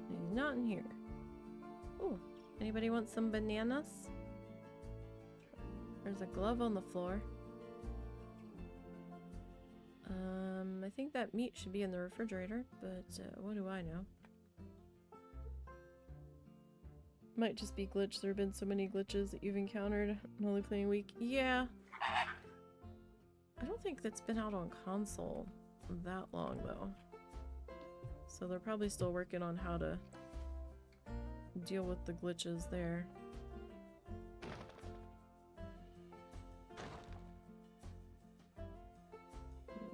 He's not in here. Oh, anybody want some bananas? There's a glove on the floor. I think that meat should be in the refrigerator, but what do I know? Might just be glitched. There have been so many glitches that you've encountered in only playing a week. Yeah. I don't think that's been out on console that long, though. So they're probably still working on how to deal with the glitches there.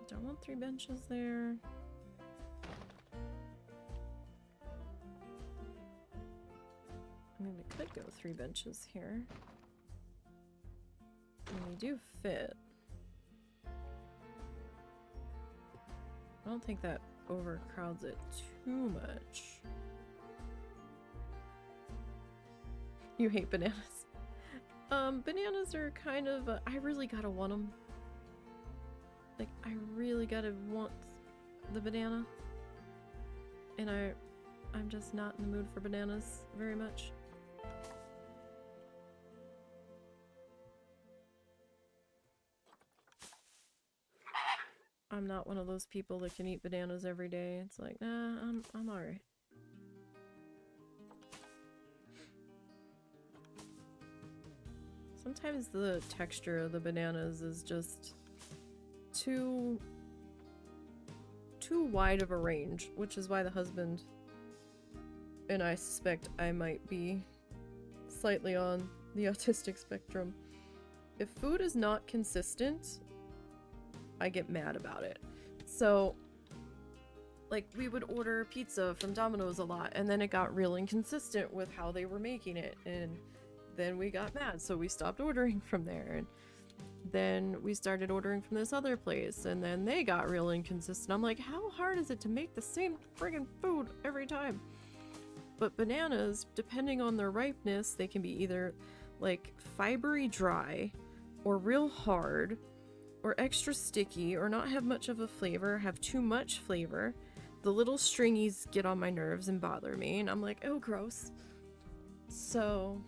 Don't want 3 benches there. I mean, we could go 3 benches here. And they do fit. I don't think that overcrowds it too much. You hate bananas. Bananas are kind of, I really gotta want them. Like, I really gotta want the banana. And I'm just not in the mood for bananas very much. I'm not one of those people that can eat bananas every day. It's like, nah, I'm alright. Sometimes the texture of the bananas is just too wide of a range, which is why the husband and I suspect I might be slightly on the autistic spectrum. If food is not consistent, I get mad about it. So, like, we would order pizza from Domino's a lot, and then it got real inconsistent with how they were making it, and then we got mad, so we stopped ordering from there, and then we started ordering from this other place, and then they got real inconsistent. I'm like, how hard is it to make the same friggin' food every time? But bananas, depending on their ripeness, they can be either like fibery dry, or real hard, or extra sticky, or not have much of a flavor, have too much flavor. The little stringies get on my nerves and bother me, and I'm like, oh, gross. So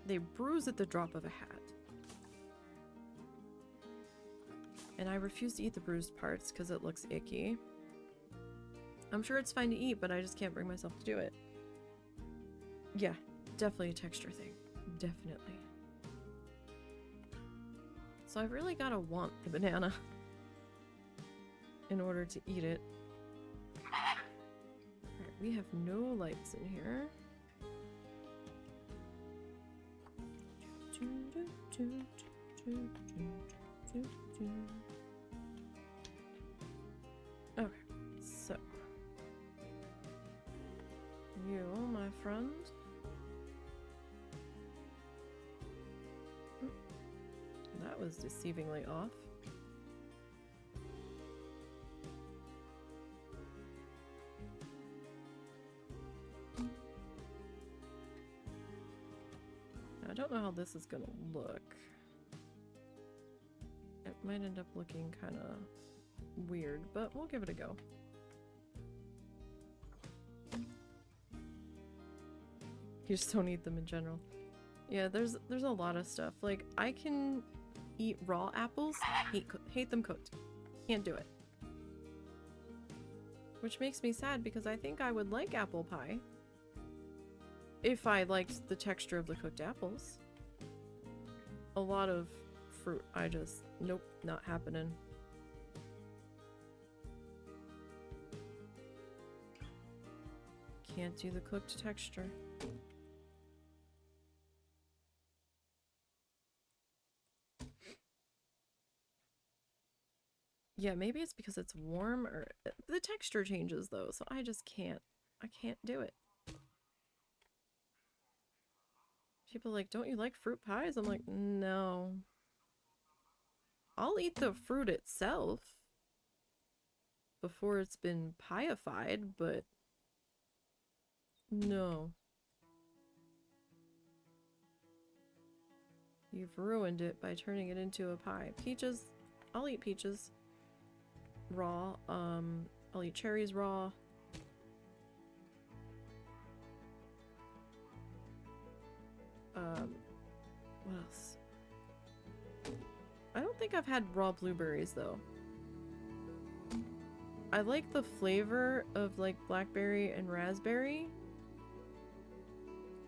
they bruise at the drop of a hat. And I refuse to eat the bruised parts because it looks icky. I'm sure it's fine to eat, but I just can't bring myself to do it. Yeah, definitely a texture thing. Definitely. So I've really gotta want the banana in order to eat it. Alright, we have no lights in here. Okay, so you, my friend. That was deceivingly off. I don't know how this is gonna look. It might end up looking kind of weird, but we'll give it a go. You just don't eat them in general. Yeah, there's a lot of stuff. Like, I can eat raw apples, hate them cooked. Can't do it. Which makes me sad because I think I would like apple pie if I liked the texture of the cooked apples. A lot of fruit, I just, nope, not happening. Can't do the cooked texture. Yeah, maybe it's because it's warm, or the texture changes though, so I just can't. I can't do it. People are like, don't you like fruit pies? I'm like, no. I'll eat the fruit itself before it's been pieified, but no. You've ruined it by turning it into a pie. Peaches, I'll eat peaches raw. I'll eat cherries raw. What else? I don't think I've had raw blueberries though. I like the flavor of like blackberry and raspberry,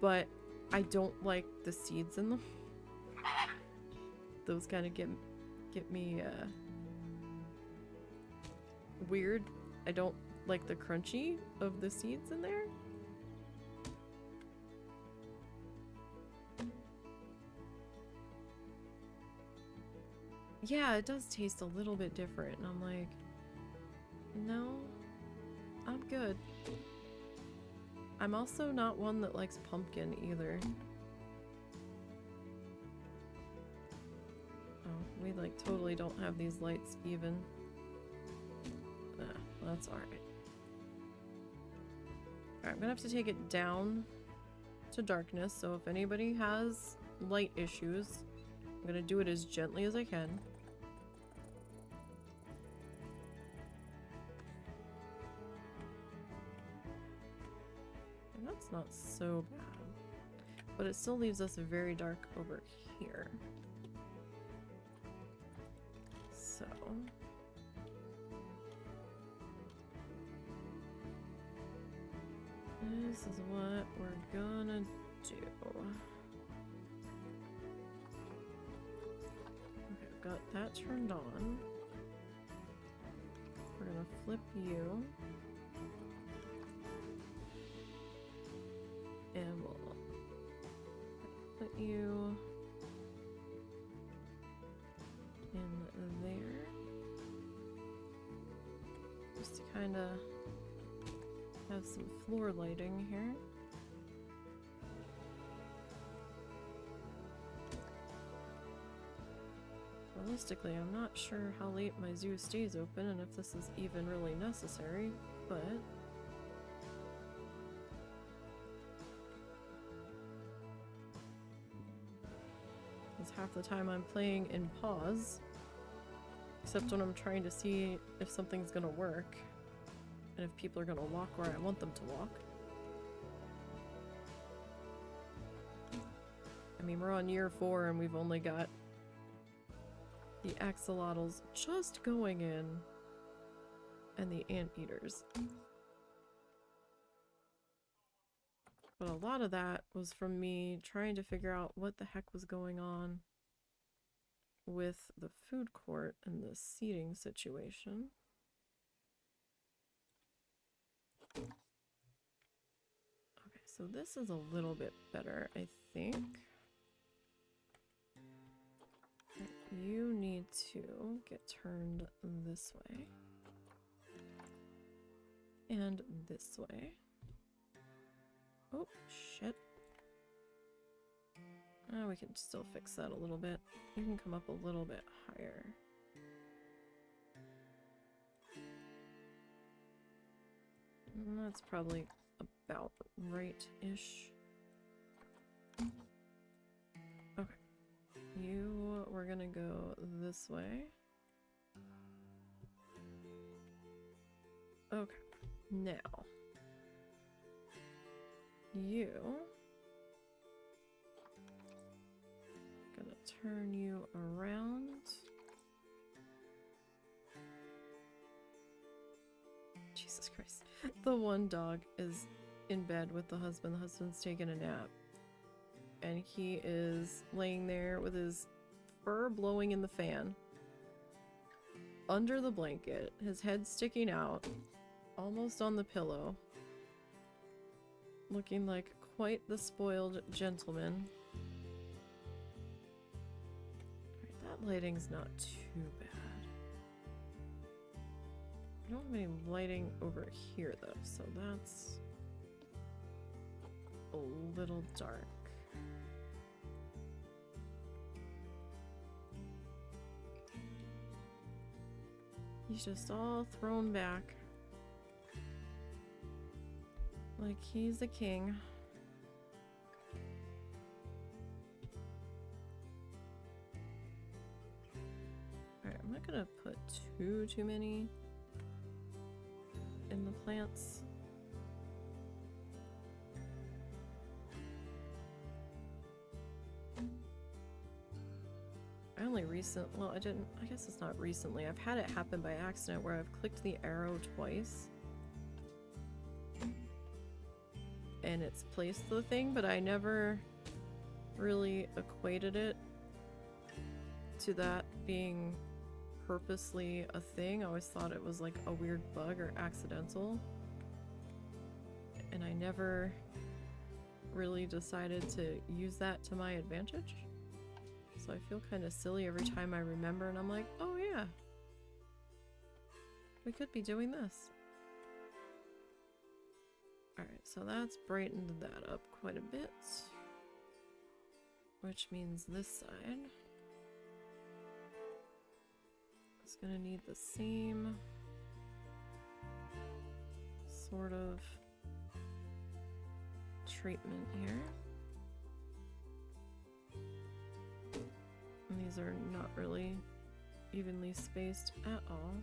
but I don't like the seeds in them. Those kind of get me weird. I don't like the crunchy of the seeds in there. Yeah, it does taste a little bit different, and I'm like, no, I'm good. I'm also not one that likes pumpkin either. Oh, we like totally don't have these lights even. That's alright. Alright, I'm gonna have to take it down to darkness, so if anybody has light issues, I'm gonna do it as gently as I can. And that's not so bad. But it still leaves us very dark over here. So... this is what we're gonna do. Okay, I've got that turned on. We're gonna flip you. And we'll put you in there. Just to kind of have some floor lighting here. Realistically, I'm not sure how late my zoo stays open and if this is even really necessary, but... Because half the time I'm playing in pause. Except when I'm trying to see if something's gonna work. And if people are gonna walk where I want them to walk. I mean, we're on year 4 and we've only got the axolotls just going in. And the anteaters. But a lot of that was from me trying to figure out what the heck was going on with the food court and the seating situation. Okay, so this is a little bit better, I think. You need to get turned this way. And this way. Oh, shit. Oh, we can still fix that a little bit. You can come up a little bit higher. That's probably about right-ish. Okay. We're gonna go this way. Okay. Now. Gonna turn you around. Jesus Christ. The one dog is in bed with the husband. The husband's taking a nap. And he is laying there with his fur blowing in the fan. Under the blanket. His head sticking out. Almost on the pillow. Looking like quite the spoiled gentleman. Alright, that lighting's not too bad. I don't have any lighting over here though, so that's a little dark. He's just all thrown back. Like he's the king. Alright, I'm not gonna put too many in the plants. I only well, I guess it's not recently. I've had it happen by accident where I've clicked the arrow twice. And it's placed the thing, but I never really equated it to that being purposely a thing. I always thought it was like a weird bug or accidental. And I never really decided to use that to my advantage. So I feel kind of silly every time I remember and I'm like, oh yeah, we could be doing this. Alright, so that's brightened that up quite a bit. Which means this side is gonna need the same sort of treatment here. And these are not really evenly spaced at all.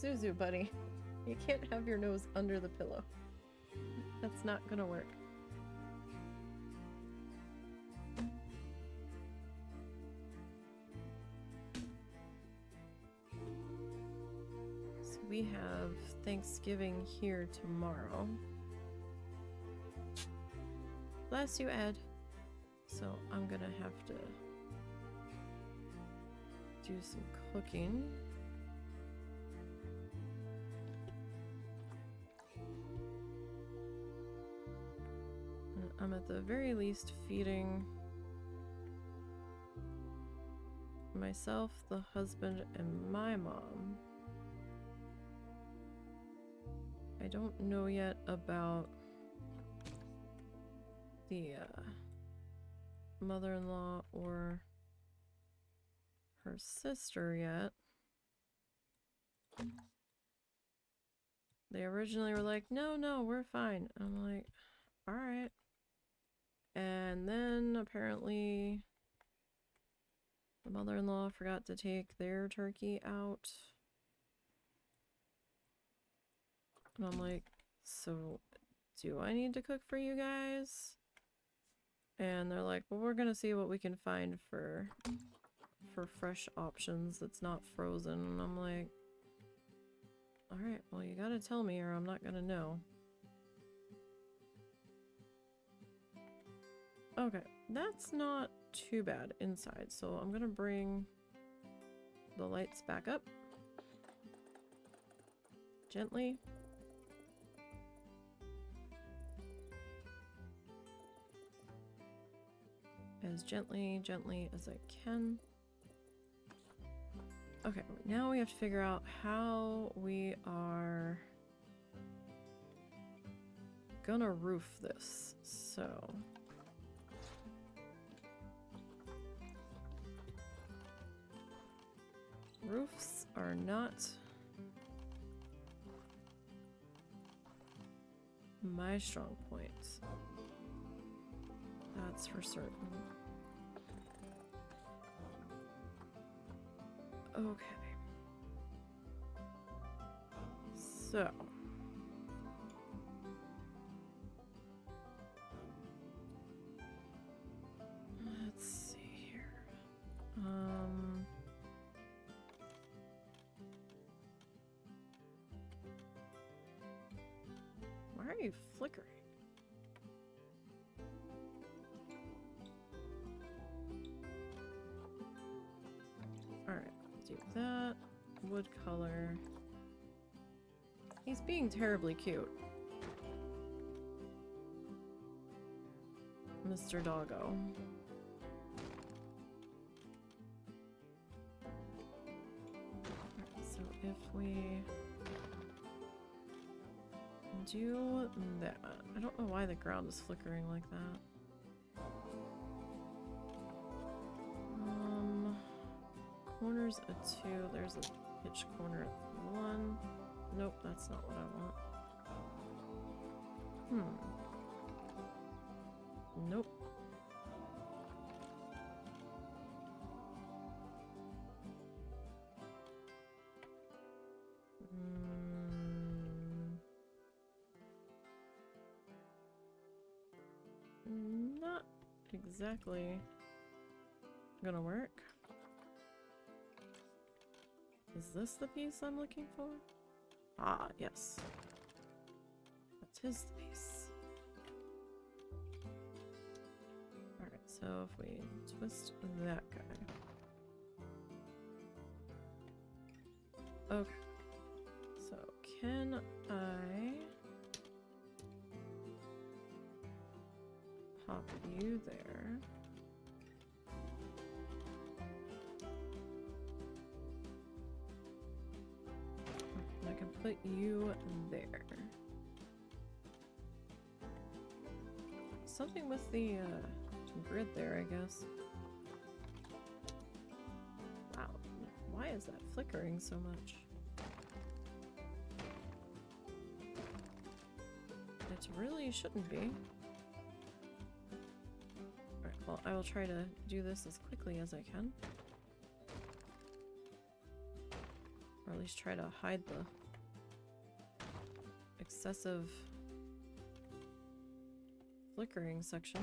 Zuzu, buddy. You can't have your nose under the pillow. That's not gonna work. So we have Thanksgiving here tomorrow. Bless you, Ed. So I'm gonna have to do some cooking. I'm at the very least feeding myself, the husband, and my mom. I don't know yet about the mother-in-law or her sister yet. They originally were like, no, no, we're fine. I'm like, alright. And then apparently the mother-in-law forgot to take their turkey out. And I'm like, so do I need to cook for you guys? And they're like, well, we're gonna see what we can find for fresh options that's not frozen. And I'm like, alright, well, you gotta tell me or I'm not gonna know. Okay, that's not too bad inside, so I'm gonna bring the lights back up. Gently. As gently as I can. Okay, now we have to figure out how we are gonna roof this. So roofs are not my strong point. That's for certain. Okay. So. Let's see here. Why are you flickering? Alright, do that. Wood color. He's being terribly cute. Mr. Doggo. Alright, so if we do that. I don't know why the ground is flickering like that. Corners a 2. There's a pitch corner at 1. Nope, that's not what I want. Nope. Not exactly gonna work. Is this the piece I'm looking for? Ah, yes. That is the piece. Alright, so if we twist that guy. Okay. So can I pop you there? I can put you there. Something with the grid there, I guess. Wow, why is that flickering so much? It really shouldn't be. Alright, well, I will try to do this as quickly as I can. Or at least try to hide the excessive flickering section.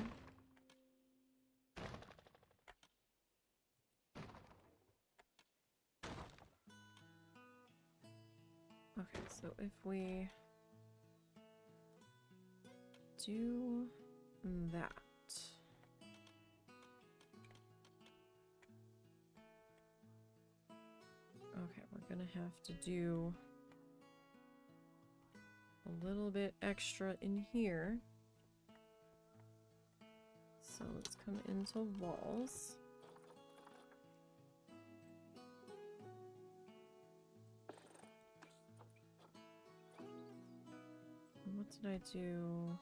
Okay, so if we do that. Okay, we're gonna have to do a little bit extra in here. So let's come into walls. And what did I do?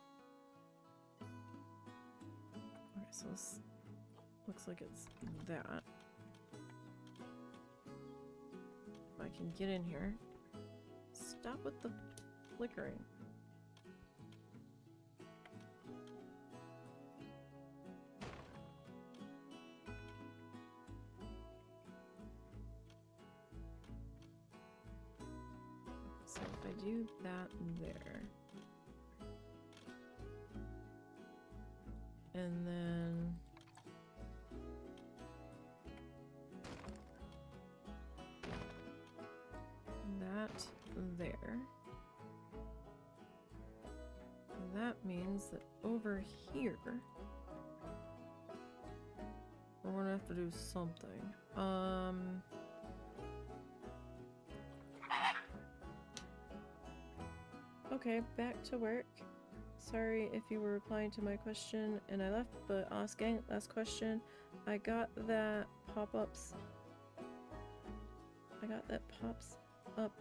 Okay, so this looks like it's that. If I can get in here. Stop with the flickering? So if I do that there, and then that there, that means that over here we're gonna have to do something. Okay, back to work. Sorry if you were replying to my question and I left, but asking last question. I got that pop-ups. I got that pops up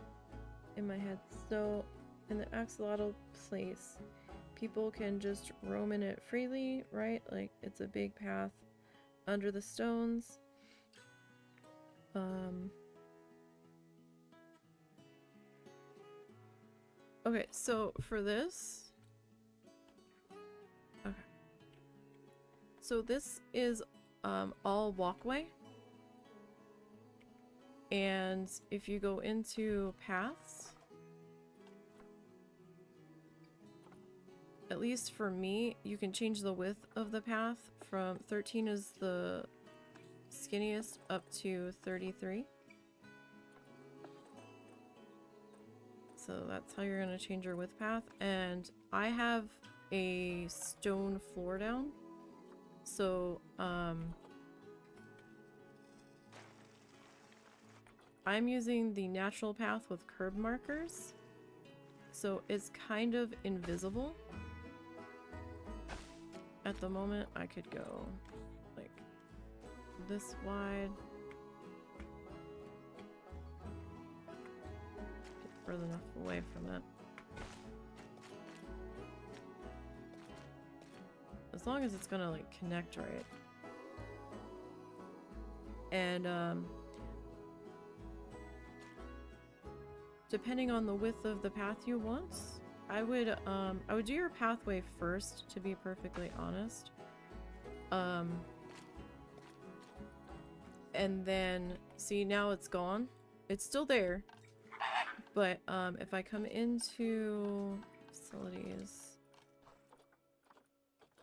in my head. So in the axolotl place, people can just roam in it freely, right? Like it's a big path under the stones. Okay, so for this, okay. So this is all walkway. And if you go into paths, at least for me, you can change the width of the path from 13 is the skinniest up to 33. So that's how you're going to change your width path. And I have a stone floor down. So, I'm using the natural path with curb markers. So it's kind of invisible. At the moment, I could go like this wide. Get further enough away from it. As long as it's gonna like connect right. And depending on the width of the path you want, I would do your pathway first, to be perfectly honest. And then see, now it's gone. It's still there. But if I come into facilities,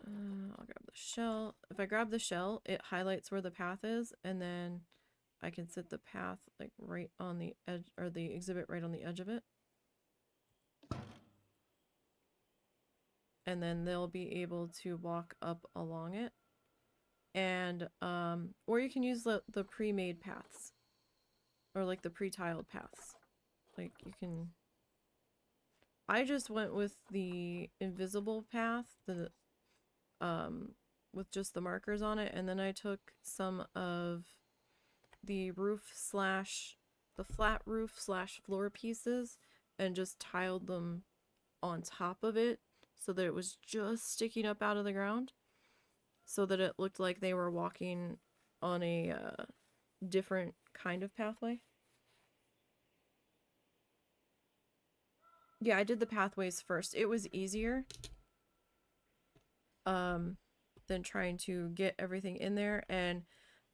I'll grab the shell. If I grab the shell, it highlights where the path is, and then I can set the path like right on the edge, or the exhibit right on the edge of it. And then they'll be able to walk up along it. And or you can use the pre-made paths, or like the pre-tiled paths. Like you can, I just went with the invisible path, the with just the markers on it, and then I took some of the the flat roof / floor pieces and just tiled them on top of it so that it was just sticking up out of the ground, so that it looked like they were walking on a different kind of pathway. Yeah, I did the pathways first. It was easier than trying to get everything in there. And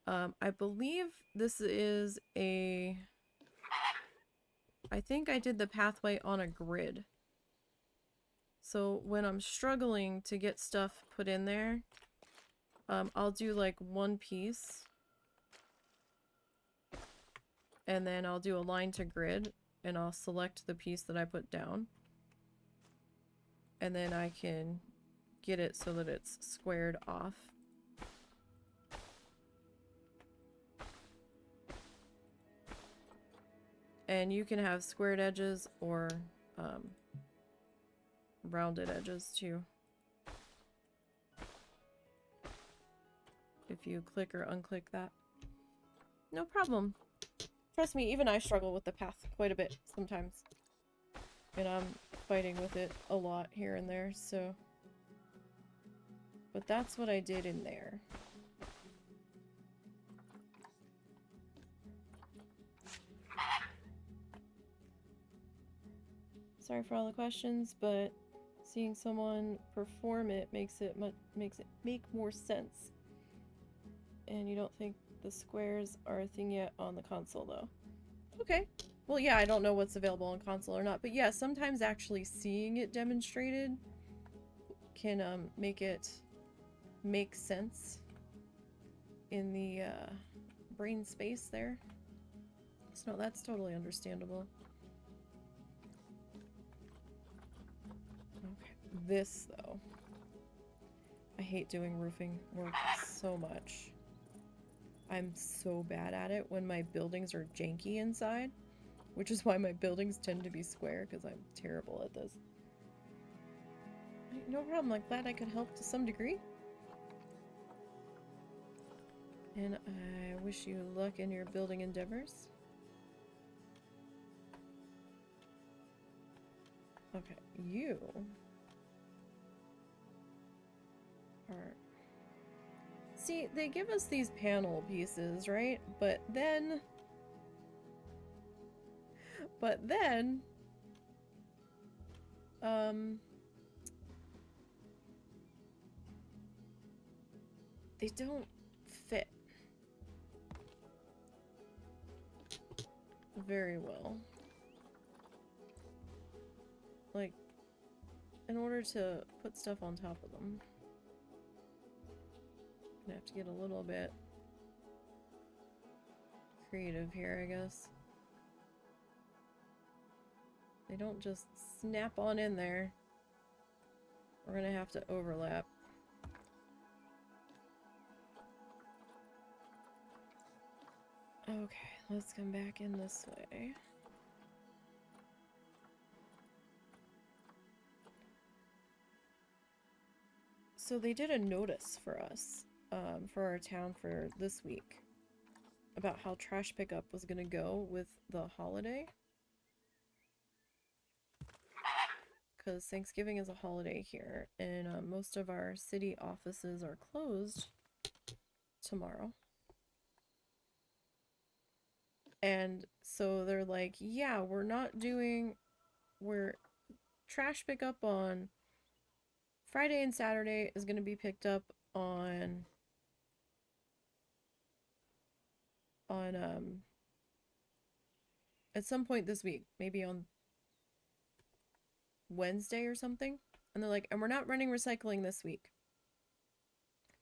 I believe this is a... I think I did the pathway on a grid. So when I'm struggling to get stuff put in there, I'll do like one piece. And then I'll do a line to grid, and I'll select the piece that I put down. And then I can get it so that it's squared off. And you can have squared edges or rounded edges too, if you click or unclick that. No problem. Trust me, even I struggle with the path quite a bit sometimes. And I'm fighting with it a lot here and there, so... But that's what I did in there. Sorry for all the questions, but seeing someone perform it makes it make more sense. And you don't think the squares are a thing yet on the console, though? Okay. Well, yeah, I don't know what's available on console or not, but yeah, sometimes actually seeing it demonstrated can make it make sense in the brain space there. So no, that's totally understandable. Okay, this though. I hate doing roofing work so much. I'm so bad at it when my buildings are janky inside, which is why my buildings tend to be square, because I'm terrible at this. No problem, I'm glad I could help to some degree. And I wish you luck in your building endeavors. Okay, you are... See, they give us these panel pieces, right? But then... they don't fit very well. Like, in order to put stuff on top of them, I'm gonna have to get a little bit creative here, I guess. They don't just snap on in there. We're gonna have to overlap. Okay, let's come back in this way. So they did a notice for us, for our town for this week, about how trash pickup was gonna go with the holiday. Because Thanksgiving is a holiday here, and most of our city offices are closed tomorrow. And so they're like, yeah, we're trash pickup on Friday and Saturday is going to be picked up on at some point this week, maybe on Wednesday or something. And they're like, and we're not running recycling this week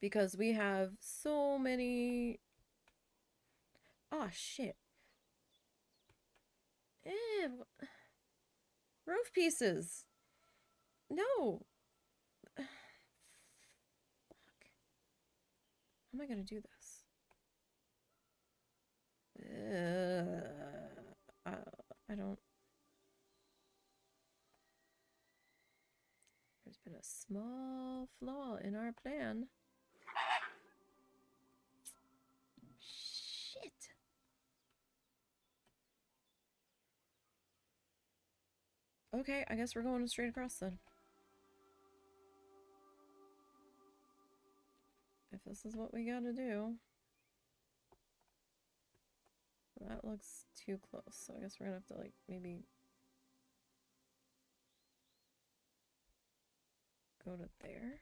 because we have so many... Ah, shit. Roof pieces. No. Fuck. How am I gonna do this? I don't... There's been a small flaw in our plan. Shit. Okay, I guess we're going straight across then. If this is what we gotta do. That looks too close, so I guess we're gonna have to, like, maybe go to there.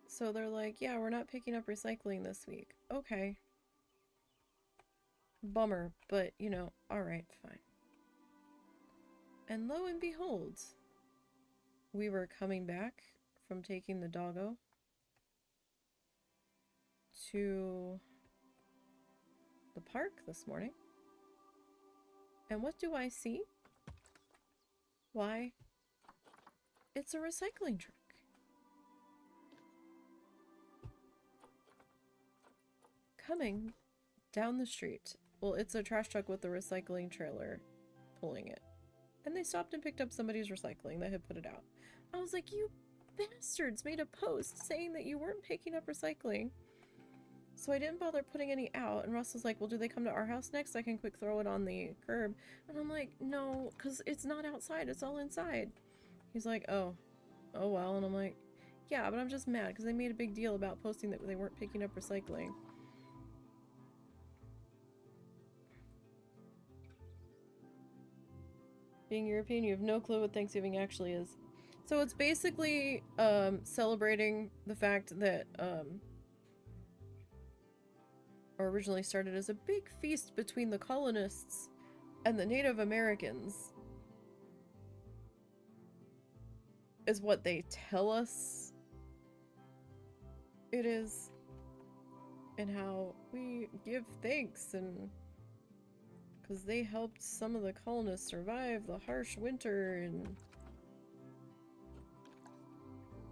So they're like, yeah, we're not picking up recycling this week. Okay. Bummer, but, you know, alright, fine. And lo and behold, we were coming back from taking the doggo to the park this morning. And what do I see? Why, it's a recycling truck. Coming down the street. Well, it's a trash truck with a recycling trailer pulling it. And they stopped and picked up somebody's recycling that had put it out. I was like, you bastards made a post saying that you weren't picking up recycling. So I didn't bother putting any out. And Russ was like, well, do they come to our house next? I can quick throw it on the curb. And I'm like, no, because it's not outside. It's all inside. He's like, oh well. And I'm like, yeah, but I'm just mad because they made a big deal about posting that they weren't picking up recycling. Being European, you have no clue what Thanksgiving actually is. So it's basically celebrating the fact that or originally started as a big feast between the colonists and the Native Americans, is what they tell us it is, and how we give thanks, and because they helped some of the colonists survive the harsh winter, and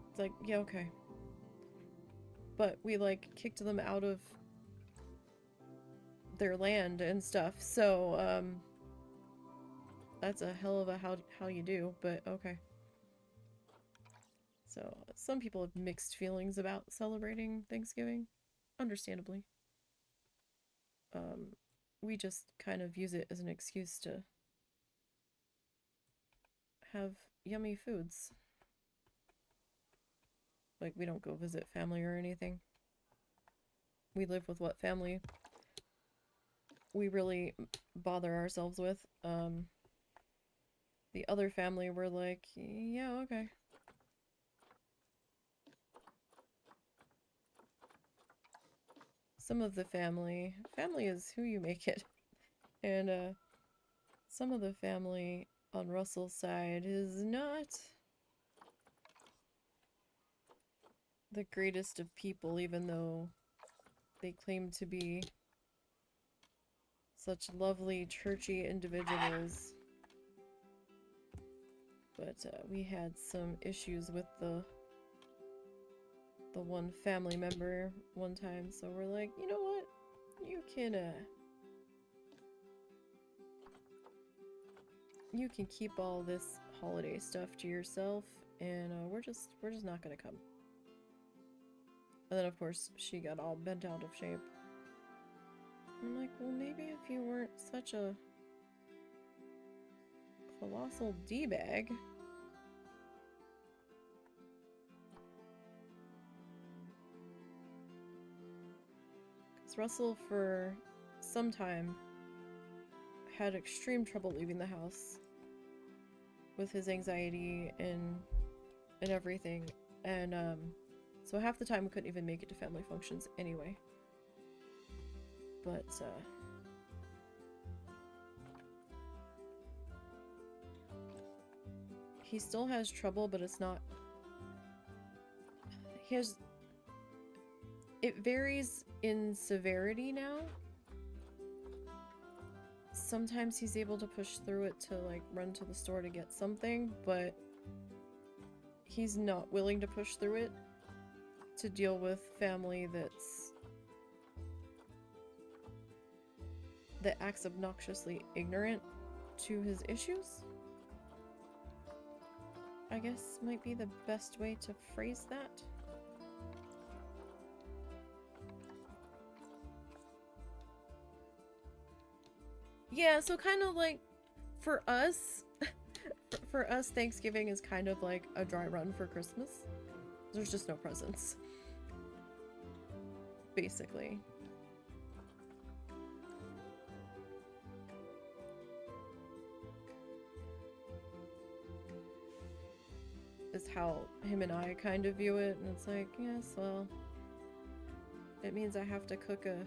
it's like, yeah, okay. But we, like, kicked them out of their land and stuff, so, that's a hell of a how you do, but okay. So, some people have mixed feelings about celebrating Thanksgiving, understandably. We just kind of use it as an excuse to have yummy foods. Like, we don't go visit family or anything. We live with what family we really bother ourselves with. The other family, we're like, yeah, okay. Some of the family is who you make it. And, some of the family on Russell's side is not the greatest of people, even though they claim to be such lovely, churchy individuals. But we had some issues with the one family member one time, so we're like, you know what? You can keep all this holiday stuff to yourself, and we're just not gonna come. And then of course she got all bent out of shape. I'm like, well, maybe if you weren't such a colossal D-bag. Because Russell, for some time, had extreme trouble leaving the house with his anxiety and everything. And, so half the time we couldn't even make it to family functions anyway. But, he still has trouble, but it's not... It varies in severity now. Sometimes he's able to push through it to, like, run to the store to get something, but he's not willing to push through it to deal with family that acts obnoxiously ignorant to his issues, I guess might be the best way to phrase that. Yeah, so kind of like, for us, Thanksgiving is kind of like a dry run for Christmas. There's just no presents. Basically. Is how him and I kind of view it, and it's like, yes, well, it means I have to cook a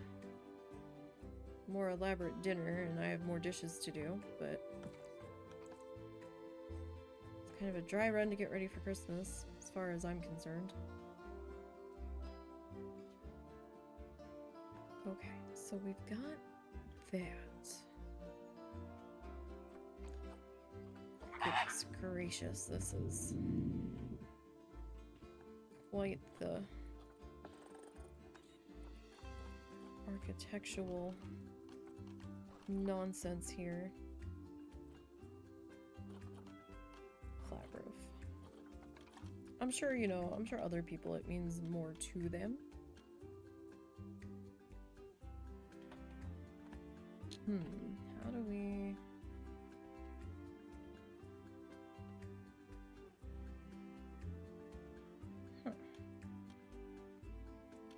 more elaborate dinner and I have more dishes to do, but it's kind of a dry run to get ready for Christmas, as far as I'm concerned. Okay, so we've got that. Goodness gracious, this is quite the architectural nonsense here. Flat roof. I'm sure, you know, I'm sure other people it means more to them. How do we...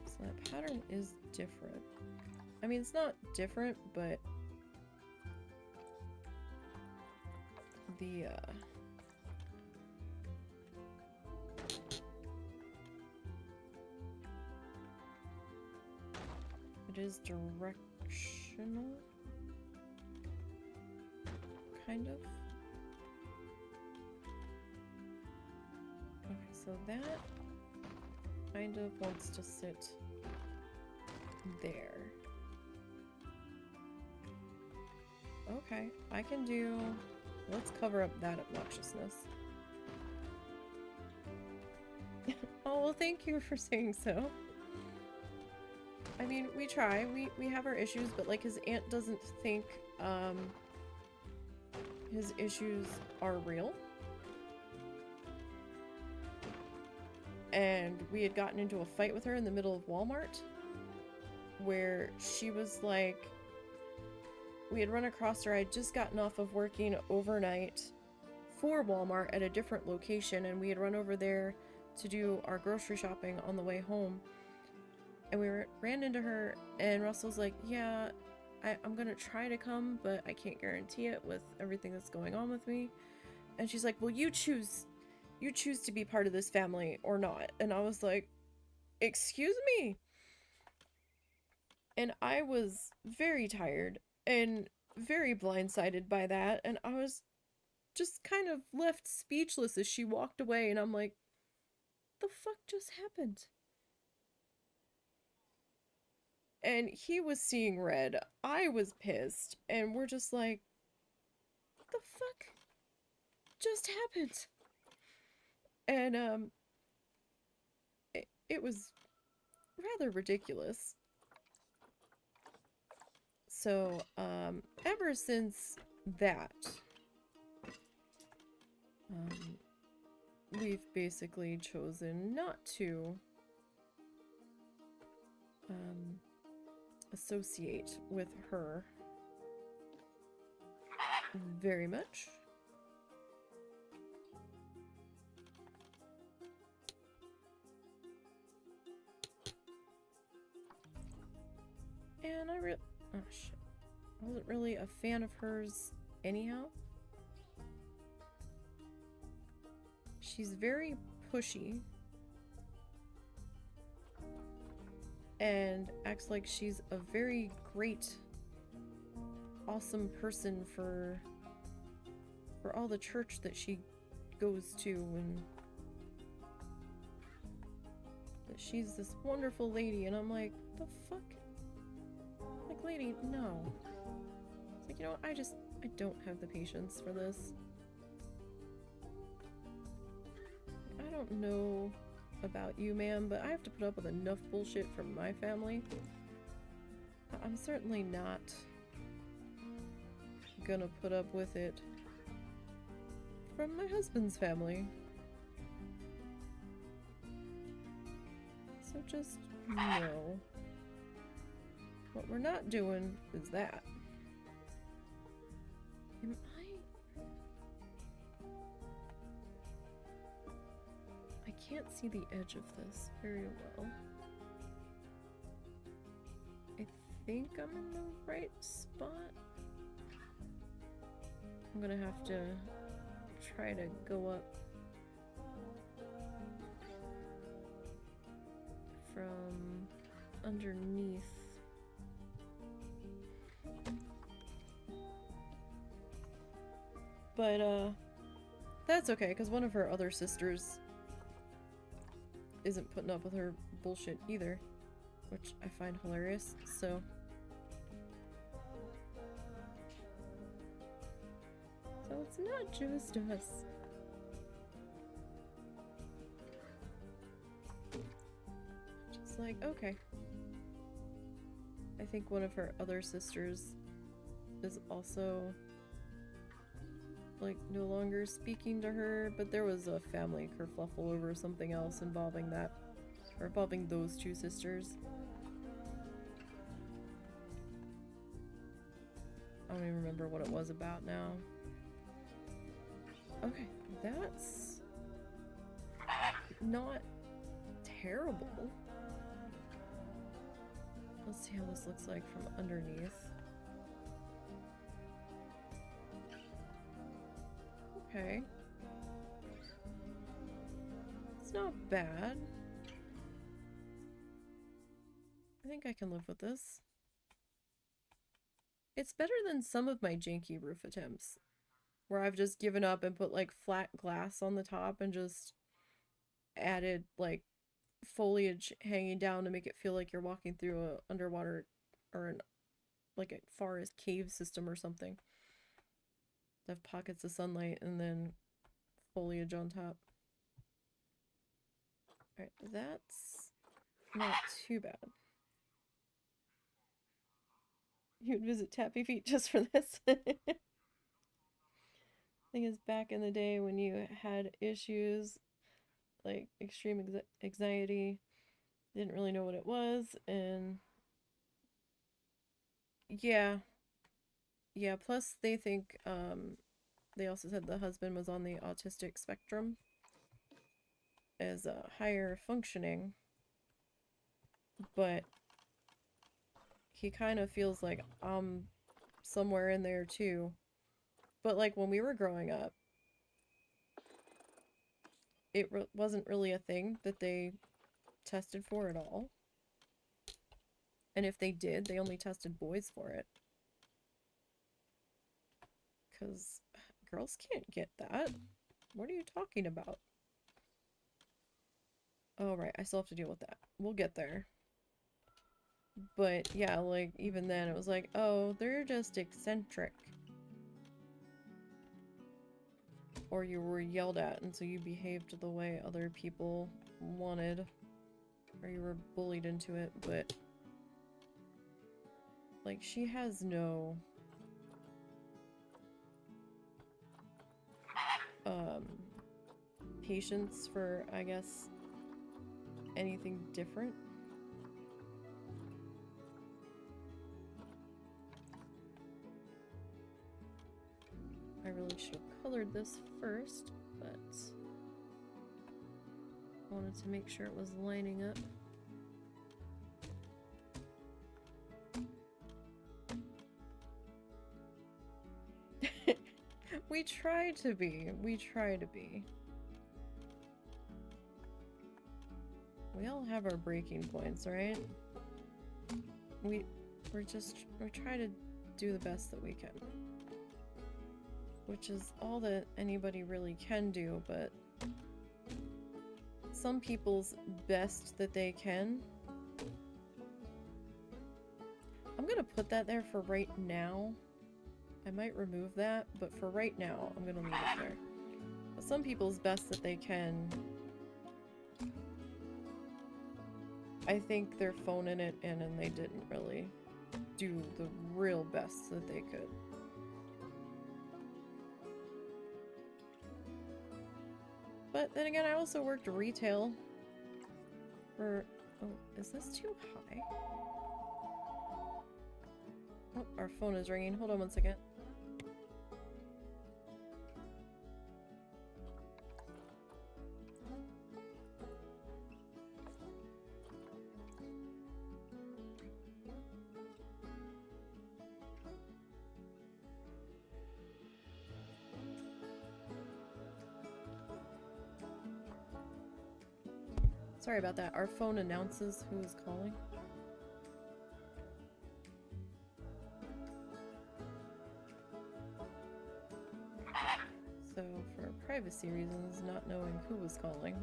So that pattern is different. I mean, it's not different, but the it is directional, kind of. Okay, so that kind of wants to sit there. Okay, I can do... Let's cover up that obnoxiousness. Oh, well, thank you for saying so. I mean, we try. We have our issues, but, like, his aunt doesn't think, his issues are real. And we had gotten into a fight with her in the middle of Walmart, where she was like... We had run across her. I had just gotten off of working overnight for Walmart at a different location, and we had run over there to do our grocery shopping on the way home. And we ran into her, and Russell's like, yeah, I'm gonna try to come, but I can't guarantee it with everything that's going on with me. And she's like, well, you choose to be part of this family or not. And I was like, excuse me? And I was very tired and very blindsided by that, and I was just kind of left speechless as she walked away, and I'm like, the fuck just happened? And he was seeing red, I was pissed, and we're just like, what the fuck just happened? And it was rather ridiculous. So, ever since that, we've basically chosen not to, associate with her very much. And oh shit. I wasn't really a fan of hers anyhow. She's very pushy. And acts like she's a very great, awesome person for all the church that she goes to, and that she's this wonderful lady, and I'm like, the fuck? Like, lady, no. It's like, you know what, I don't have the patience for this. I don't know about you, ma'am, but I have to put up with enough bullshit from my family. I'm certainly not gonna put up with it from my husband's family. So just no. What we're not doing is that. Am I can't see the edge of this very well. I think I'm in the right spot. I'm gonna have to try to go up from underneath. But, that's okay, because one of her other sisters isn't putting up with her bullshit either, which I find hilarious, so... So it's not just us. Just like, okay. I think one of her other sisters is also, like, no longer speaking to her, but there was a family kerfluffle over something else involving that, or involving those two sisters. I don't even remember what it was about now. Okay, that's not terrible. Let's see how this looks like from underneath. Okay. It's not bad. I think I can live with this. It's better than some of my janky roof attempts, where I've just given up and put like flat glass on the top and just added like foliage hanging down to make it feel like you're walking through a underwater or an like a forest cave system or something. Have pockets of sunlight and then foliage on top. Alright, that's not too bad. You would visit Tappy Feet just for this. Thing is, back in the day when you had issues like extreme anxiety, didn't really know what it was, and yeah, plus they think they also said the husband was on the autistic spectrum as higher functioning, but he kind of feels like I'm somewhere in there too. But like when we were growing up, it wasn't really a thing that they tested for at all. And if they did, they only tested boys for it. Because girls can't get that. What are you talking about? Oh, right. I still have to deal with that. We'll get there. But yeah, like even then it was like, oh, they're just eccentric. Or you were yelled at and so you behaved the way other people wanted. Or you were bullied into it, but like she has no patience for, I guess, anything different. I really should have colored this first, but wanted to make sure it was lining up. We try to be. We try to be. We all have our breaking points, right? We try to do the best that we can. Which is all that anybody really can do, but some people's best that they can. I'm gonna put that there for right now. I might remove that, but for right now, I'm gonna leave it there. But some people's best that they can, I think they're phoning it in and they didn't really do the real best that they could. But then again, I also worked retail for... Oh, is this too high? Oh, our phone is ringing. Hold on one second. Sorry about that. Our phone announces who is calling. So, for privacy reasons, not knowing who was calling.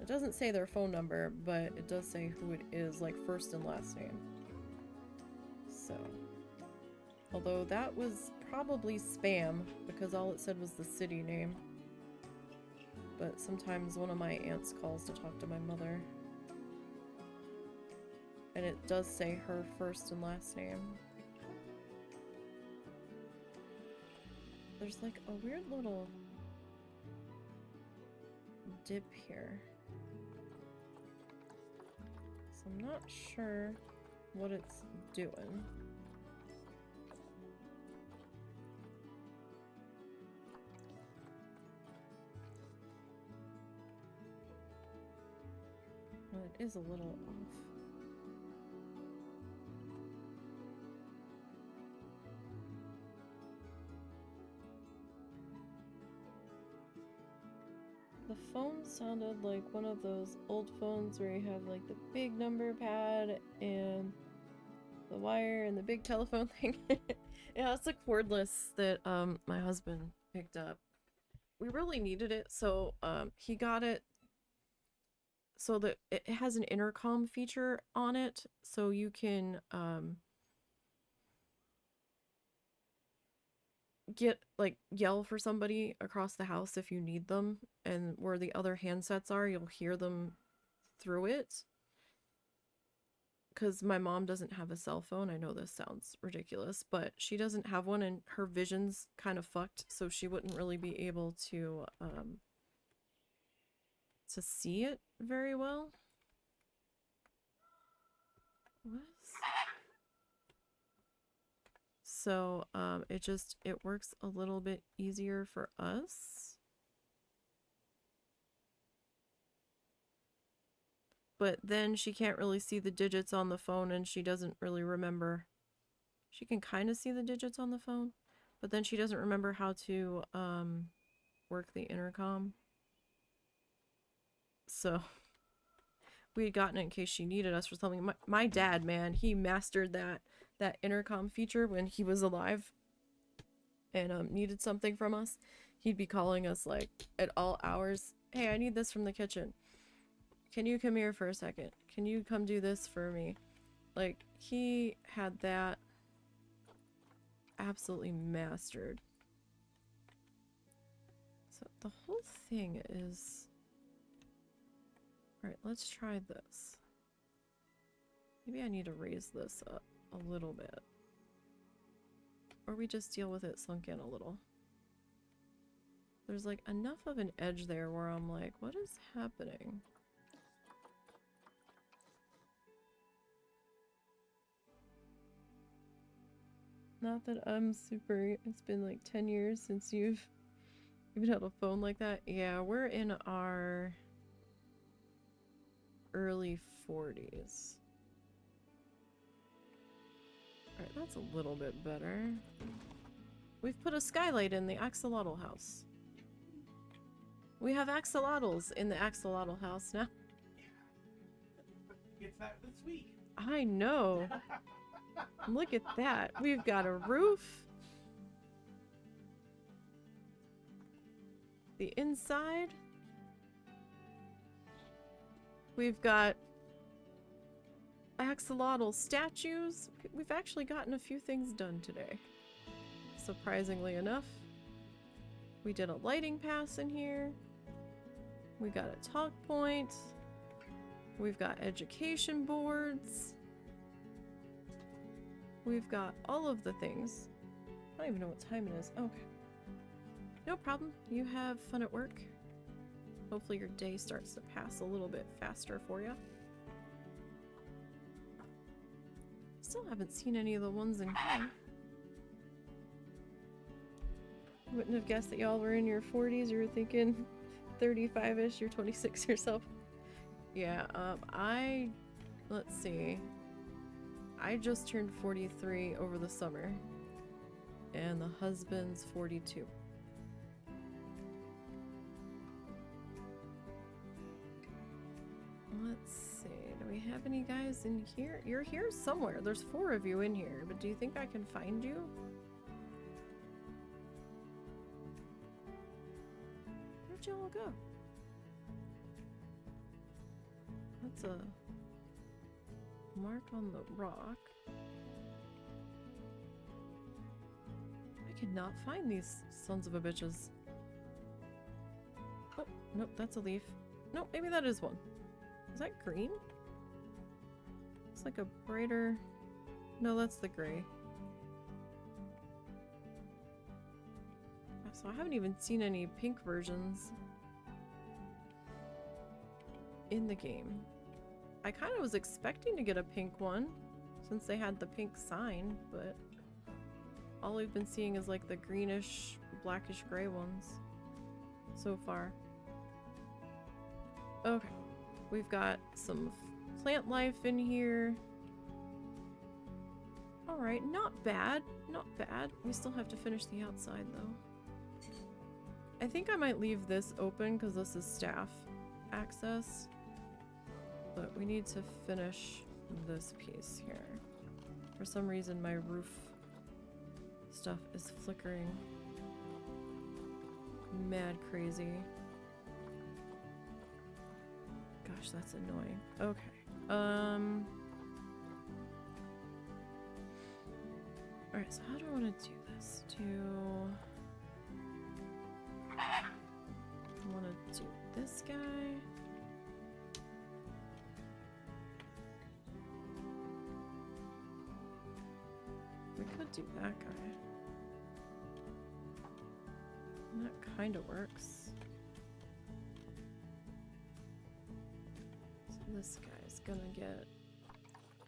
It doesn't say their phone number, but it does say who it is, like first and last name. So, although that was probably spam, because all it said was the city name. But sometimes one of my aunts calls to talk to my mother. And it does say her first and last name. There's like a weird little dip here. So I'm not sure what it's doing. Well, it is a little off. phone sounded like one of those old phones where you have like the big number pad and the wire and the big telephone thing. Yeah, it's a cordless that my husband picked up. We really needed it, so he got it so that it has an intercom feature on it, so you can get like yell for somebody across the house if you need them, and where the other handsets are, you'll hear them through it. Because my mom doesn't have a cell phone. I know this sounds ridiculous, but she doesn't have one, and her vision's kind of fucked, so she wouldn't really be able to see it very well. What? So it works a little bit easier for us. But then she can't really see the digits on the phone, and she doesn't really remember. She can kind of see the digits on the phone, but then she doesn't remember how to work the intercom. So we had gotten it in case she needed us for something. My dad, man, he mastered that intercom feature when he was alive and needed something from us. He'd be calling us like at all hours. Hey, I need this from the kitchen. Can you come here for a second? Can you come do this for me? Like, he had that absolutely mastered. So the whole thing is... Alright, let's try this. Maybe I need to raise this up a little bit. Or we just deal with it sunk in a little. There's like enough of an edge there where I'm like, what is happening? Not that I'm super... It's been like 10 years since you've had a phone like that. Yeah, we're in our early 40s. Alright, that's a little bit better. We've put a skylight in the axolotl house. We have axolotls in the axolotl house now. It's that this week. I know. Look at that. We've got a roof. The inside. We've got axolotl statues. We've actually gotten a few things done today. Surprisingly enough. We did a lighting pass in here. We got a talk point. We've got education boards. We've got all of the things. I don't even know what time it is. Okay. No problem. You have fun at work. Hopefully your day starts to pass a little bit faster for you. Still haven't seen any of the ones in here. Wouldn't have guessed that y'all were in your 40s. You were thinking 35-ish. You're 26 yourself. Yeah, let's see. I just turned 43 over the summer. And the husband's 42. Let's see. Do we have any guys in here? You're here somewhere. There's 4 of you in here, but do you think I can find you? Where'd y'all go? That's a mark on the rock. I could not find these sons of a bitches. Oh, nope, that's a leaf. Nope, maybe that is one. Is that green? It's like a brighter... No, that's the gray. So I haven't even seen any pink versions in the game. I kind of was expecting to get a pink one since they had the pink sign, but all we've been seeing is like the greenish, blackish gray ones so far. Okay, we've got some plant life in here. Alright, not bad, not bad. We still have to finish the outside though. I think I might leave this open because this is staff access. But we need to finish this piece here. For some reason my roof stuff is flickering mad crazy. Gosh, that's annoying. Okay. Alright, so how do I want to do this? I want to do this guy. We could do that guy. And that kind of works. So this guy's gonna get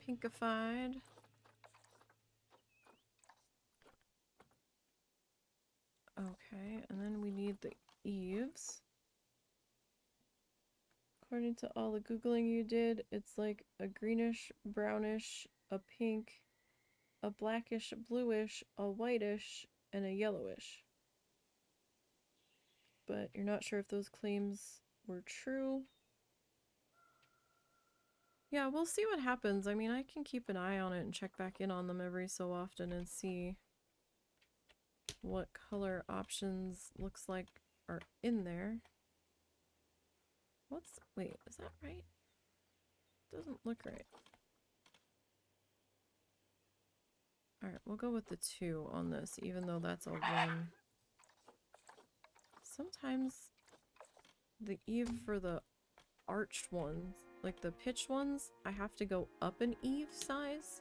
pinkified. Okay, and then we need the eaves. According to all the Googling you did, it's like a greenish, brownish, a pink, a blackish, bluish, a whitish, and a yellowish. But you're not sure if those claims were true. Yeah, we'll see what happens. I mean, I can keep an eye on it and check back in on them every so often and see what color options looks like are in there. Wait, is that right? Doesn't look right. Alright, we'll go with the 2 on this, even though that's a 1. Sometimes the eave for the arched ones, like the pitched ones, I have to go up an eave size.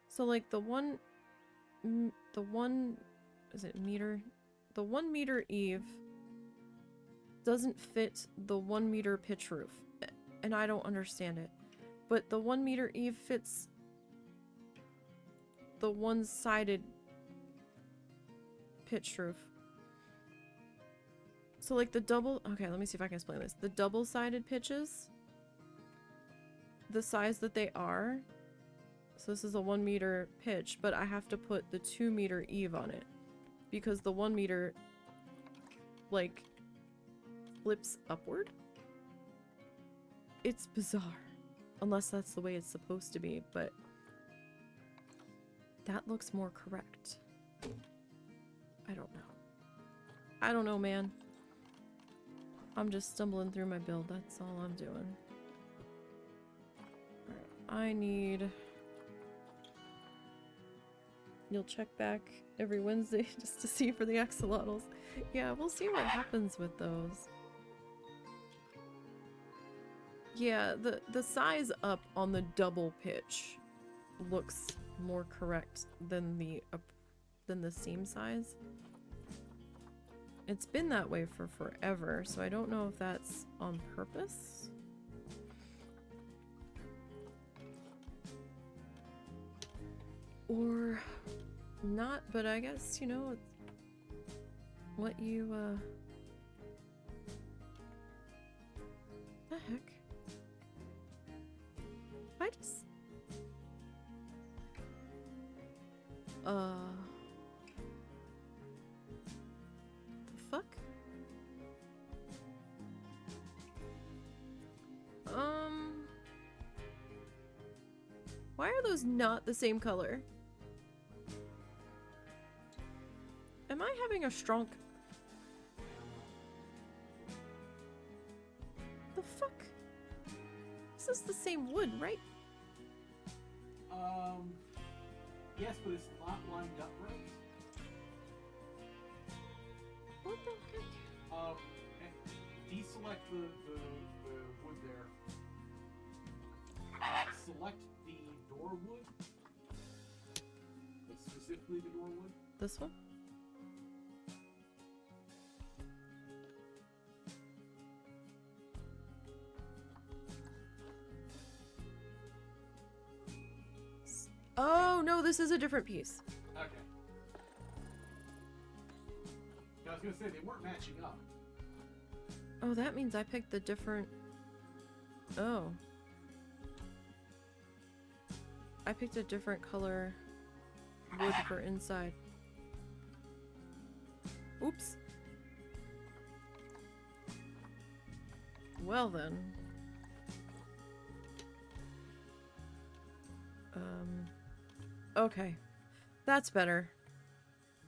So like the one, is it meter? The 1 meter eave doesn't fit the 1 meter pitch roof, and I don't understand it. But the 1 meter eave fits the one-sided pitch roof. So like the double, okay, let me see if I can explain this. The double-sided pitches, the size that they are, so this is a 1 meter pitch, but I have to put the 2 meter eave on it because the 1 meter like flips upward. It's bizarre, unless that's the way it's supposed to be, but that looks more correct. I don't know. I don't know, man. I'm just stumbling through my build, that's all I'm doing. Alright, I need... You'll check back every Wednesday just to see for the axolotls. Yeah, we'll see what happens with those. Yeah, the size up on the double pitch looks more correct than the seam size. It's been that way for forever, so I don't know if that's on purpose. Or not, but I guess, you know, it's what you, the heck? I just... The fuck? Why are those not the same color? Am I having a strong... The fuck? This is the same wood, right? Yes, but it's not lined up right. What the heck? Deselect the wood there. Select the door wood. Specifically the door wood. This one? Oh, no, this is a different piece. Okay. I was gonna say they weren't matching up. Oh, that means I picked the different... Oh. I picked a different color wood for inside. Oops. Well then. Okay. That's better.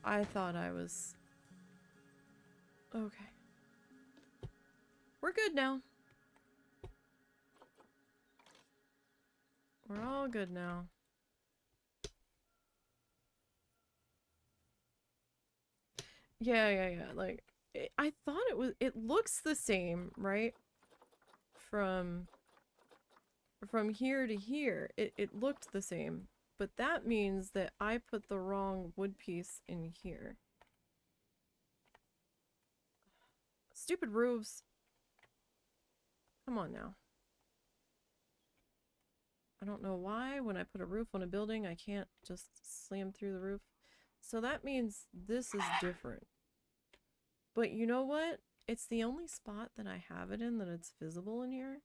I thought I was... Okay. We're good now. We're all good now. Yeah. Like, I thought it looks the same, right? From here to here, it looked the same. But that means that I put the wrong wood piece in here. Stupid roofs. Come on now. I don't know why when I put a roof on a building, I can't just slam through the roof. So that means this is different. But you know what? It's the only spot that I have it in that it's visible in here.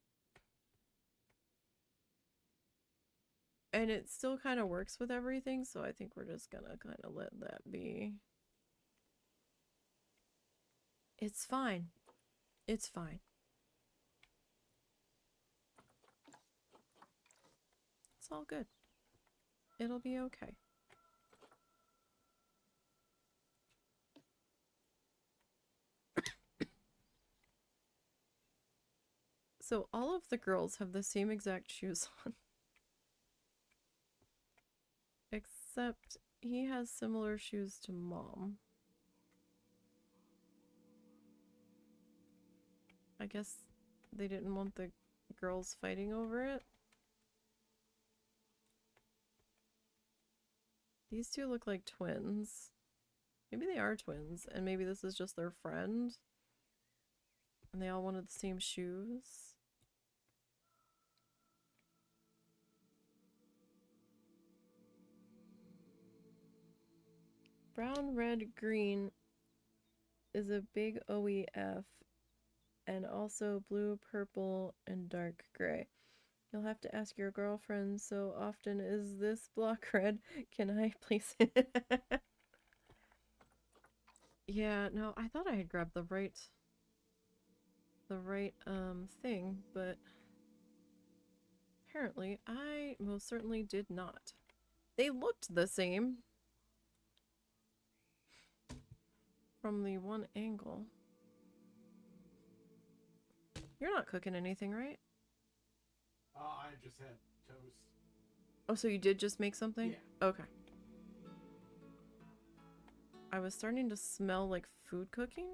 And it still kind of works with everything, so I think we're just gonna kind of let that be. It's fine. It's fine. It's all good. It'll be okay. So all of the girls have the same exact shoes on. Except he has similar shoes to Mom. I guess they didn't want the girls fighting over it. These two look like twins. Maybe they are twins, and maybe this is just their friend. And they all wanted the same shoes. Brown, red, green is a big OEF, and also blue, purple, and dark gray. You'll have to ask your girlfriend so often. Is this block red? Can I please? Yeah, no, I thought I had grabbed the right thing, but apparently I most certainly did not. They looked the same from the one angle. You're not cooking anything, right? I just had toast. Oh, so you did just make something? Yeah. Okay. I was starting to smell like food cooking.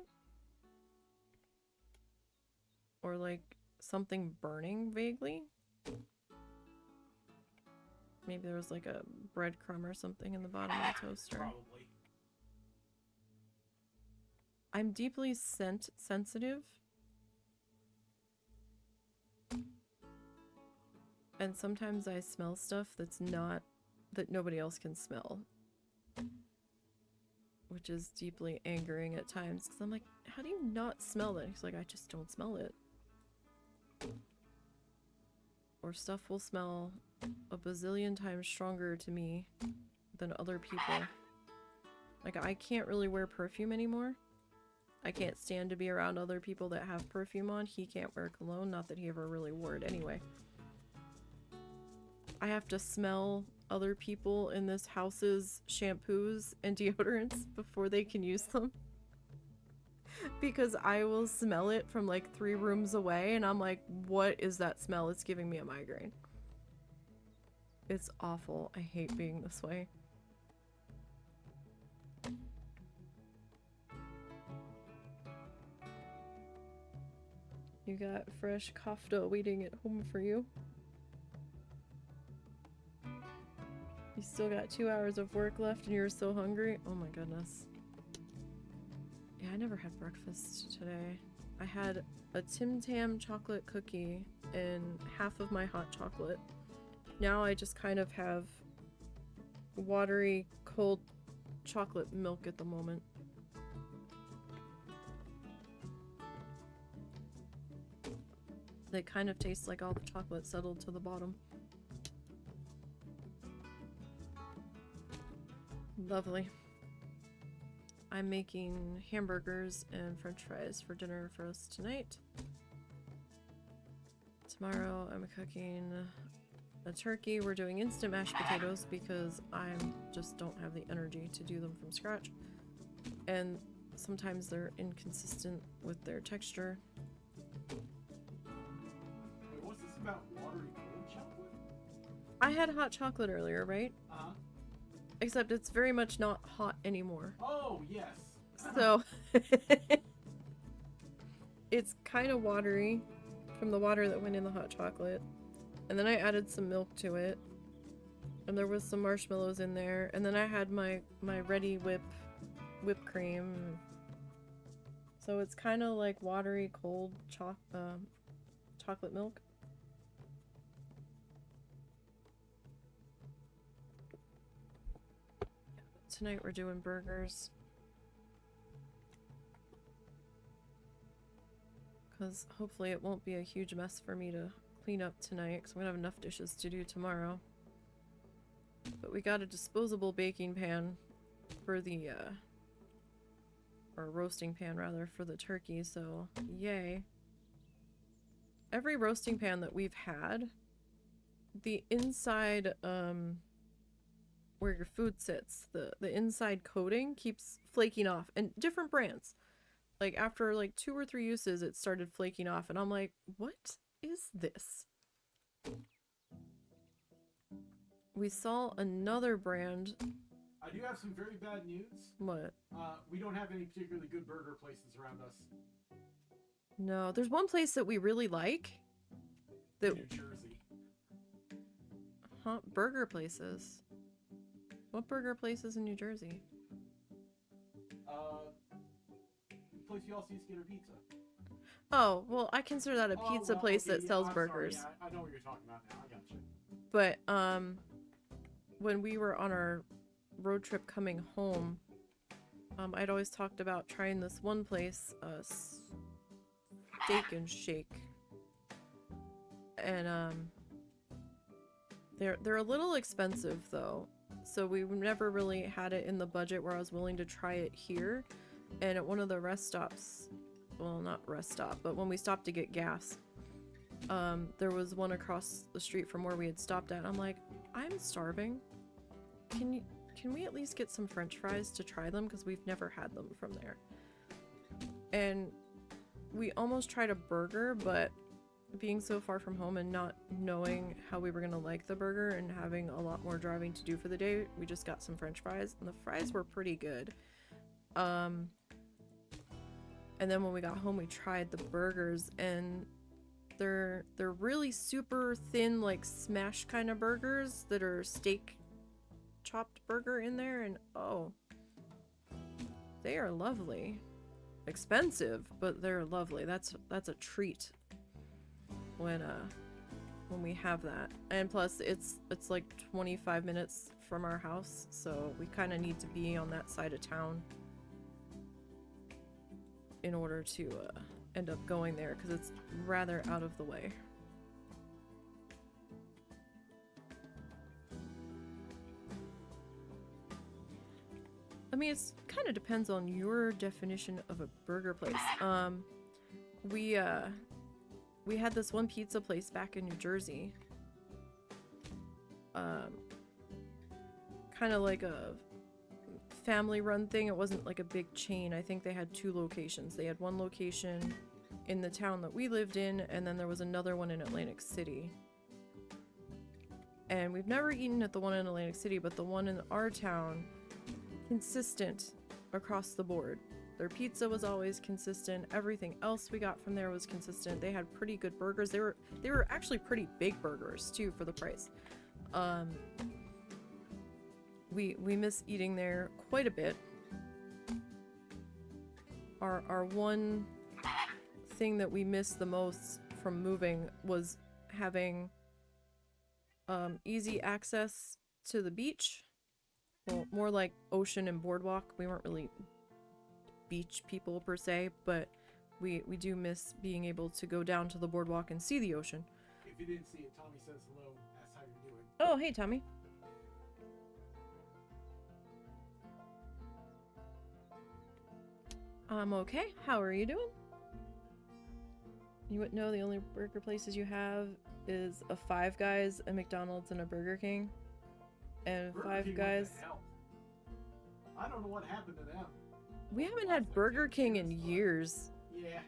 Or like something burning vaguely. Maybe there was like a breadcrumb or something in the bottom of the toaster. Probably. I'm deeply scent sensitive. And sometimes I smell stuff that nobody else can smell. Which is deeply angering at times. Because I'm like, how do you not smell that? He's like, I just don't smell it. Or stuff will smell a bazillion times stronger to me than other people. Like, I can't really wear perfume anymore. I can't stand to be around other people that have perfume on. He can't wear cologne. Not that he ever really wore it anyway. I have to smell other people in this house's shampoos and deodorants before they can use them. Because I will smell it from like 3 rooms away and I'm like, what is that smell? It's giving me a migraine. It's awful. I hate being this way. You got fresh kofta waiting at home for you. You still got 2 hours of work left and you're so hungry? Oh my goodness. Yeah, I never had breakfast today. I had a Tim Tam chocolate cookie and half of my hot chocolate. Now I just kind of have watery, cold chocolate milk at the moment. They kind of taste like all the chocolate settled to the bottom. Lovely. I'm making hamburgers and french fries for dinner for us tonight. Tomorrow I'm cooking a turkey. We're doing instant mashed potatoes because I just don't have the energy to do them from scratch. And sometimes they're inconsistent with their texture. Wait, what's this about watery cold chocolate? I had hot chocolate earlier, right? Uh-huh. Except it's very much not hot anymore. Oh, yes. So it's kind of watery from the water that went in the hot chocolate. And then I added some milk to it. And there was some marshmallows in there. And then I had my ready whipped cream. So it's kind of like watery cold chocolate milk. Tonight we're doing burgers. Because hopefully it won't be a huge mess for me to clean up tonight, because I'm going to have enough dishes to do tomorrow. But we got a disposable baking pan for the, or roasting pan rather, for the turkey, so yay. Every roasting pan that we've had, the inside, where your food sits, the inside coating keeps flaking off, and different brands. Like, after, like, 2 or 3 uses, it started flaking off, and I'm like, what is this? We saw another brand. I do have some very bad news. What? We don't have any particularly good burger places around us. No, there's one place that we really like. That... New Jersey. Huh? Burger places? What burger places in New Jersey? The place you all see is Skinner Pizza. Oh, well, I consider that a pizza place that sells burgers. Sorry, yeah, I know what you're talking about now. I gotcha. But, when we were on our road trip coming home, I'd always talked about trying this one place, Steak and Shake. And, they're a little expensive, though. So we never really had it in the budget where I was willing to try it here. And at one of the rest stops, well, not rest stop, but when we stopped to get gas, there was one across the street from where we had stopped at. I'm like, I'm starving. Can we at least get some French fries to try them? Because we've never had them from there. And we almost tried a burger, but being so far from home and not knowing how we were going to like the burger and having a lot more driving to do for the day, we just got some French fries, and the fries were pretty good. And then when we got home, we tried the burgers, and they're really super thin, like smash kind of burgers that are steak chopped burger in there, and oh, they are lovely. Expensive, but they're lovely. That's a treat when we have that. And plus it's like 25 minutes from our house, so we kind of need to be on that side of town in order to end up going there, because it's rather out of the way. I mean, it's kind of depends on your definition of a burger place. We had this one pizza place back in New Jersey. Kind of like a family-run thing. It wasn't like a big chain. I think they had 2 locations. They had one location in the town that we lived in, and then there was another one in Atlantic City. And we've never eaten at the one in Atlantic City, but the one in our town, consistent across the board. Their pizza was always consistent. Everything else we got from there was consistent. They had pretty good burgers. They were actually pretty big burgers too for the price. We miss eating there quite a bit. Our one thing that we missed the most from moving was having easy access to the beach. Well, more like ocean and boardwalk. We weren't really beach people per se, but we do miss being able to go down to the boardwalk and see the ocean. If you didn't see it, Tommy says hello, asks how you're doing. Oh, hey Tommy. I'm okay. How are you doing? You wouldn't know the only burger places you have is a Five Guys, a McDonald's, and a Burger King. And Burger Five King Guys... went to hell. I don't know what happened to them. We haven't had Burger King in years. Yeah.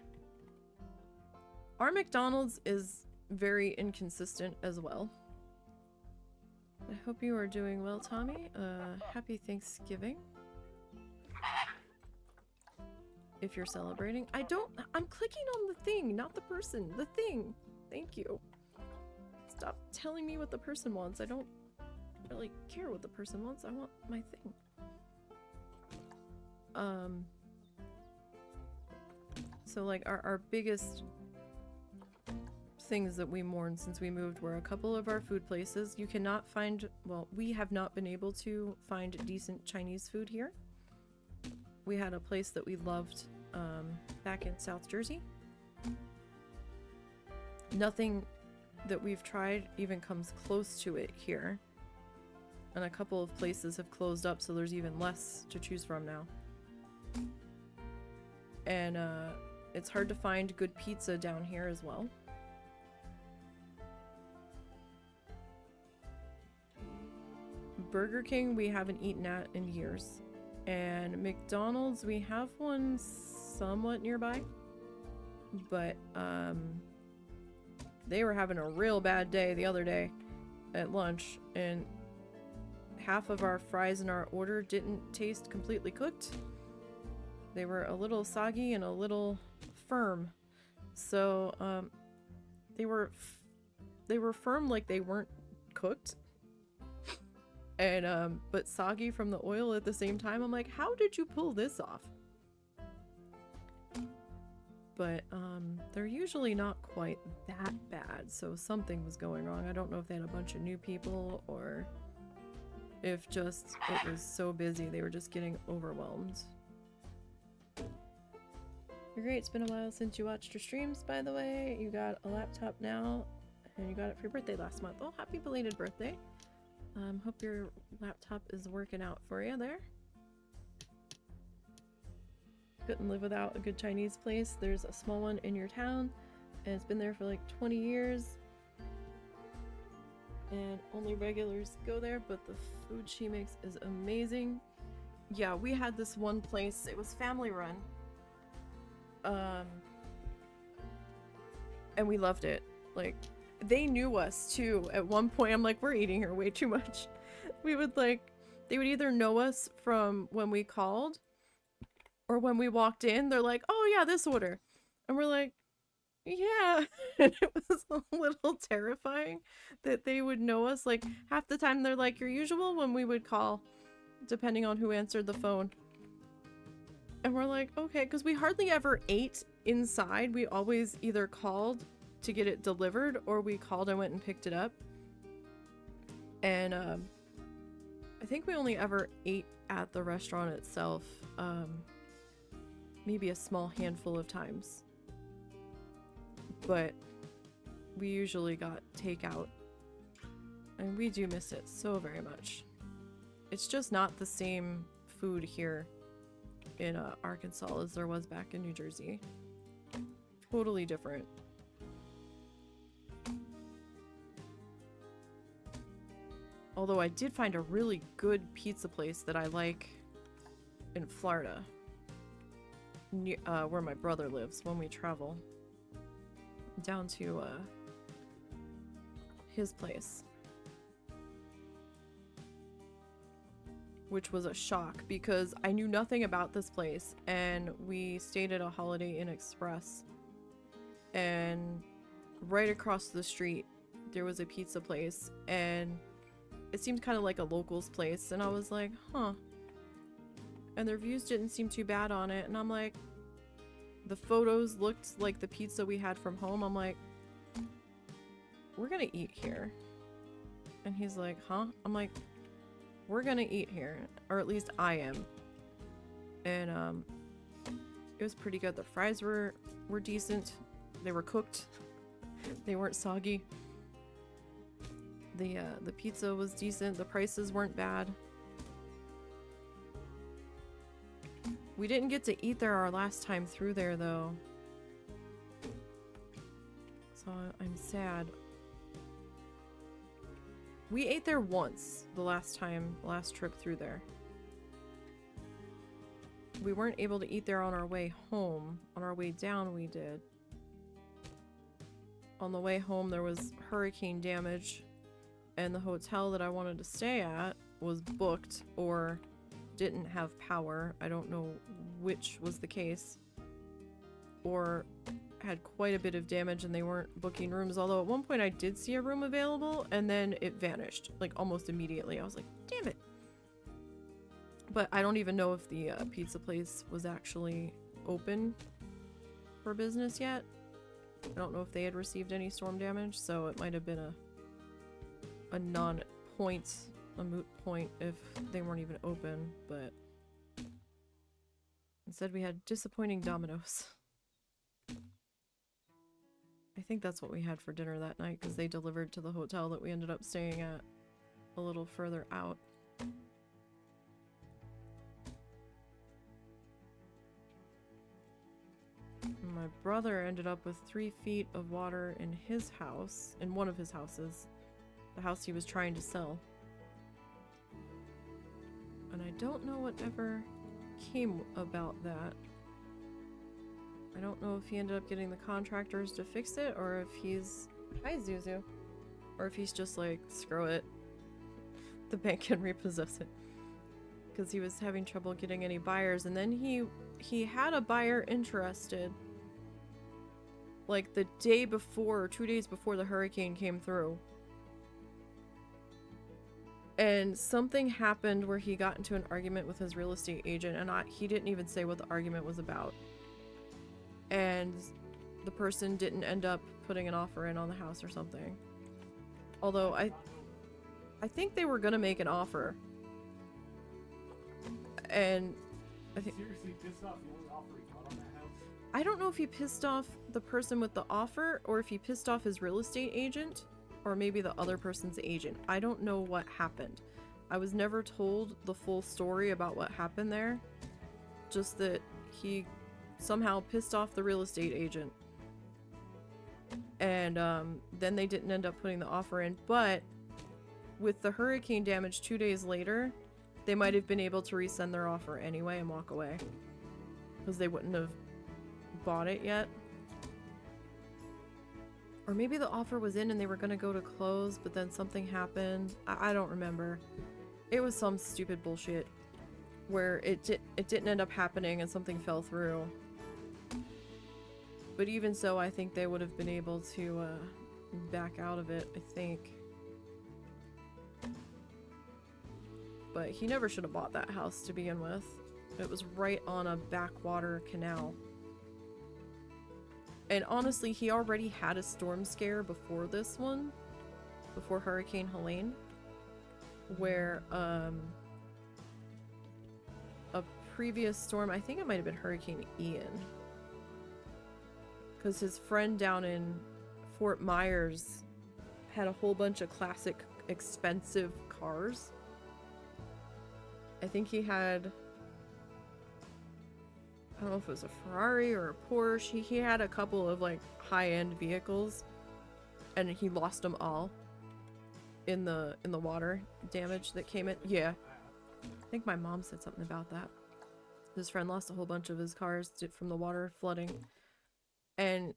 Our McDonald's is very inconsistent as well. I hope you are doing well, Tommy. Happy Thanksgiving. If you're celebrating. I'm clicking on the thing, not the person. The thing. Thank you. Stop telling me what the person wants. I don't really care what the person wants. I want my thing. So like our biggest things that we mourned since we moved were a couple of our food places. You cannot find, well, we have not been able to find decent Chinese food here. We had a place that we loved back in South Jersey. Nothing that we've tried even comes close to it here. And a couple of places have closed up, so there's even less to choose from now. And it's hard to find good pizza down here as well. Burger King we haven't eaten at in years. And McDonald's, we have one somewhat nearby. But they were having a real bad day the other day at lunch, and half of our fries in our order didn't taste completely cooked. They were a little soggy and a little firm. So they were firm, like they weren't cooked. And but soggy from the oil at the same time. I'm like, how did you pull this off? But they're usually not quite that bad, so something was going wrong. I don't know if they had a bunch of new people or if just it was so busy they were just getting overwhelmed. You're great. It's been a while since you watched your streams, by the way. You got a laptop now, and you got it for your birthday last month. Oh, happy belated birthday. Hope your laptop is working out for you there. Couldn't live without a good Chinese place. There's a small one in your town, and it's been there for like 20 years. And only regulars go there, but the food she makes is amazing. Yeah, we had this one place. It was family run. And we loved it. Like, they knew us too. At one point, I'm like, we're eating here way too much. We would like, they would either know us from when we called, or when we walked in, they're like, oh yeah, this order. And we're like, yeah. And it was a little terrifying that they would know us. Like, half the time they're like your usual when we would call, depending on who answered the phone. And we're like, okay, because we hardly ever ate inside. We always either called to get it delivered, or we called and went and picked it up. And I think we only ever ate at the restaurant itself, maybe a small handful of times. But we usually got takeout, and we do miss it so very much. It's just not the same food here in Arkansas as there was back in New Jersey. Totally different. Although I did find a really good pizza place that I like in Florida, near, where my brother lives when we travel down to his place. Which was a shock because I knew nothing about this place, and we stayed at a Holiday Inn Express, and right across the street there was a pizza place, and it seemed kind of like a locals place, and I was like, huh. And the reviews didn't seem too bad on it, and I'm like, the photos looked like the pizza we had from home. I'm like, we're gonna eat here. And he's like, huh? I'm like, we're gonna eat here, or at least I am. And it was pretty good. The fries were decent. They were cooked. They weren't soggy. The pizza was decent. The prices weren't bad. We didn't get to eat there our last time through there, though. So I'm sad. We ate there once the last trip through there. We weren't able to eat there on our way home. On our way down, we did. On the way home, there was hurricane damage, and the hotel that I wanted to stay at was booked or didn't have power. I don't know which was the case. Or had quite a bit of damage and they weren't booking rooms, although at one point I did see a room available and then it vanished, like almost immediately. I was like, damn it. But I don't even know if the pizza place was actually open for business yet. I don't know if they had received any storm damage, so it might have been a non-point, a moot point if they weren't even open, but instead we had disappointing Domino's. I think that's what we had for dinner that night because they delivered to the hotel that we ended up staying at a little further out. My brother ended up with 3 feet of water in his house, in one of his houses, the house he was trying to sell. And I don't know what ever came about that. I don't know if he ended up getting the contractors to fix it, or if he's... Hi, Zuzu. Or if he's just like, screw it. The bank can repossess it. Because he was having trouble getting any buyers, and then he had a buyer interested. Like the day before, or 2 days before the hurricane came through. And something happened where he got into an argument with his real estate agent, and he didn't even say what the argument was about. And the person didn't end up putting an offer in on the house or something. Although I think they were gonna make an offer. And I think... Seriously pissed off the only offer he got on that house? I don't know if he pissed off the person with the offer, or if he pissed off his real estate agent, or maybe the other person's agent. I don't know what happened. I was never told the full story about what happened there. Just that he somehow pissed off the real estate agent. And then they didn't end up putting the offer in. But with the hurricane damage 2 days later, they might have been able to resend their offer anyway and walk away. Because they wouldn't have bought it yet. Or maybe the offer was in and they were going to go to close, but then something happened. I don't remember. It was some stupid bullshit where it didn't end up happening and something fell through. But even so, I think they would have been able to back out of it, I think. But he never should have bought that house to begin with. It was right on a backwater canal. And honestly, he already had a storm scare before this one. Before Hurricane Helene. Where, a previous storm, I think it might have been Hurricane Ian. Because his friend down in Fort Myers had a whole bunch of classic, expensive cars. I think he had... I don't know if it was a Ferrari or a Porsche. He had a couple of like high-end vehicles, and he lost them all in the water damage that came in. Yeah, I think my mom said something about that. His friend lost a whole bunch of his cars from the water flooding, and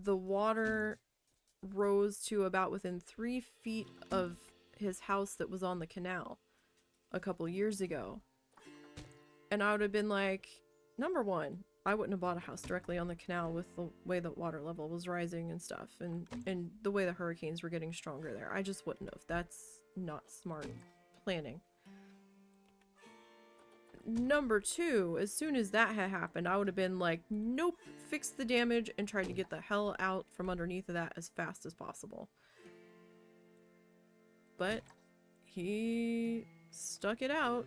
the water rose to about within 3 feet of his house that was on the canal a couple years ago. And I would have been like, number one, I wouldn't have bought a house directly on the canal with the way the water level was rising and stuff, and the way the hurricanes were getting stronger there. I just wouldn't have. That's not smart planning. Number two, as soon as that had happened, I would have been like, nope, fix the damage and tried to get the hell out from underneath of that as fast as possible. But he stuck it out.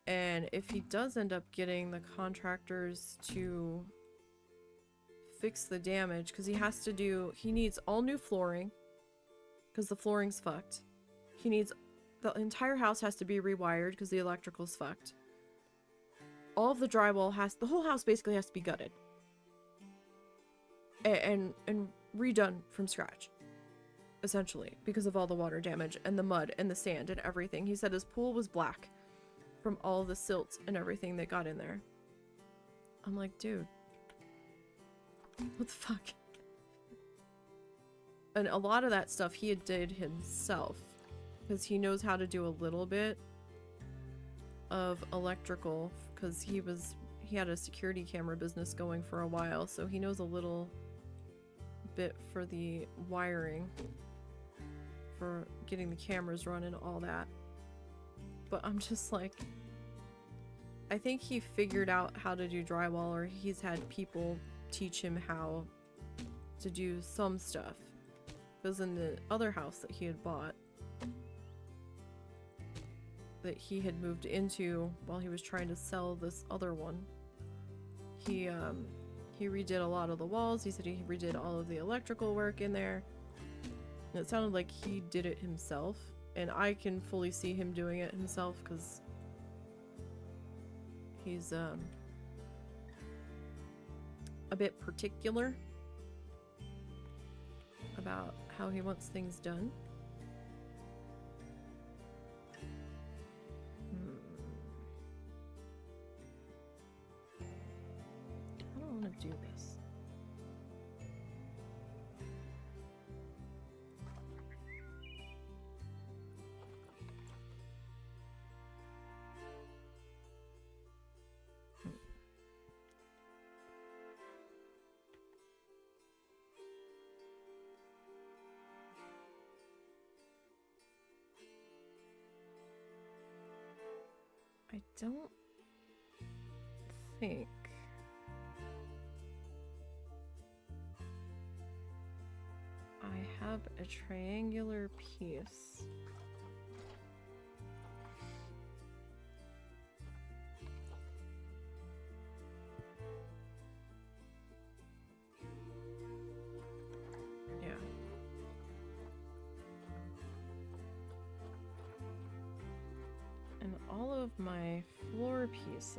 And if he does end up getting the contractors to fix the damage, because he needs all new flooring, because the flooring's fucked. The entire house has to be rewired because the electrical's fucked. All of the drywall the whole house basically has to be gutted. and redone from scratch, essentially, because of all the water damage and the mud and the sand and everything. He said his pool was black from all the silt and everything that got in there. I'm like, dude, what the fuck? And a lot of that stuff he did himself, because he knows how to do a little bit of electrical, because he had a security camera business going for a while, so he knows a little bit for the wiring for getting the cameras running, all that. But I'm just like, I think he figured out how to do drywall, or he's had people teach him how to do some stuff. Because in the other house that he had bought, that he had moved into while he was trying to sell this other one, he redid a lot of the walls. He said he redid all of the electrical work in there. And it sounded like he did it himself. And I can fully see him doing it himself, because he's a bit particular about how he wants things done. I don't want to do this. I don't think I have a triangular piece. Yeah. And all of my floor pieces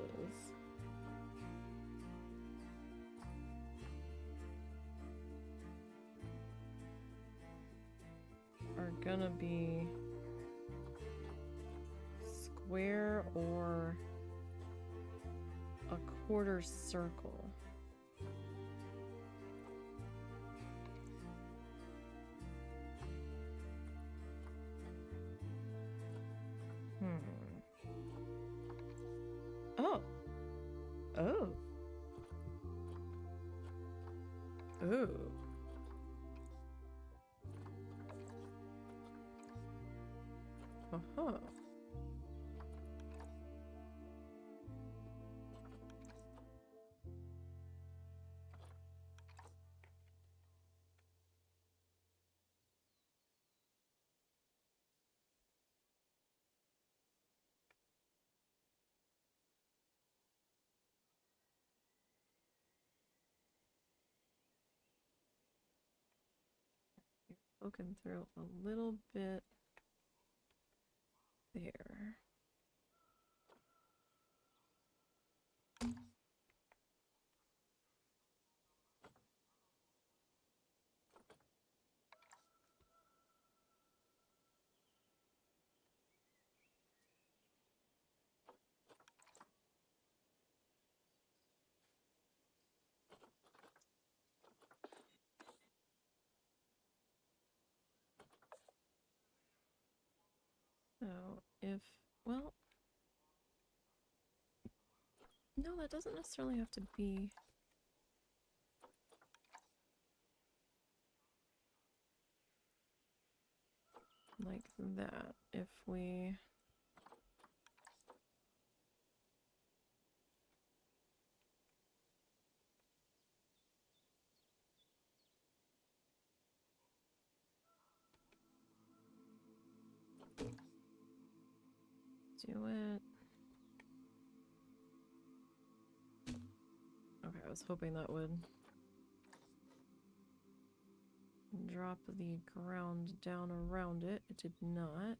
are gonna be square or a quarter circle. Oh. Oh. Oh. Uh-huh. Poking through a little bit there. So if, well, no, that doesn't necessarily have to be like that. If we do it. Okay, I was hoping that would drop the ground down around it. It did not.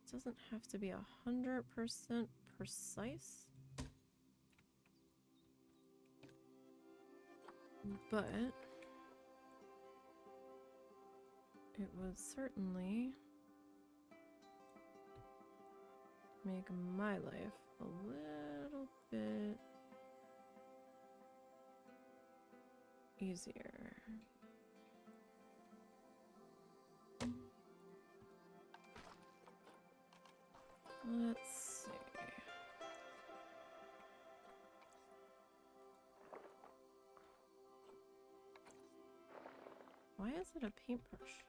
This doesn't have to be 100% precise. But it would certainly make my life a little bit easier. Let's see. Why is it a paintbrush?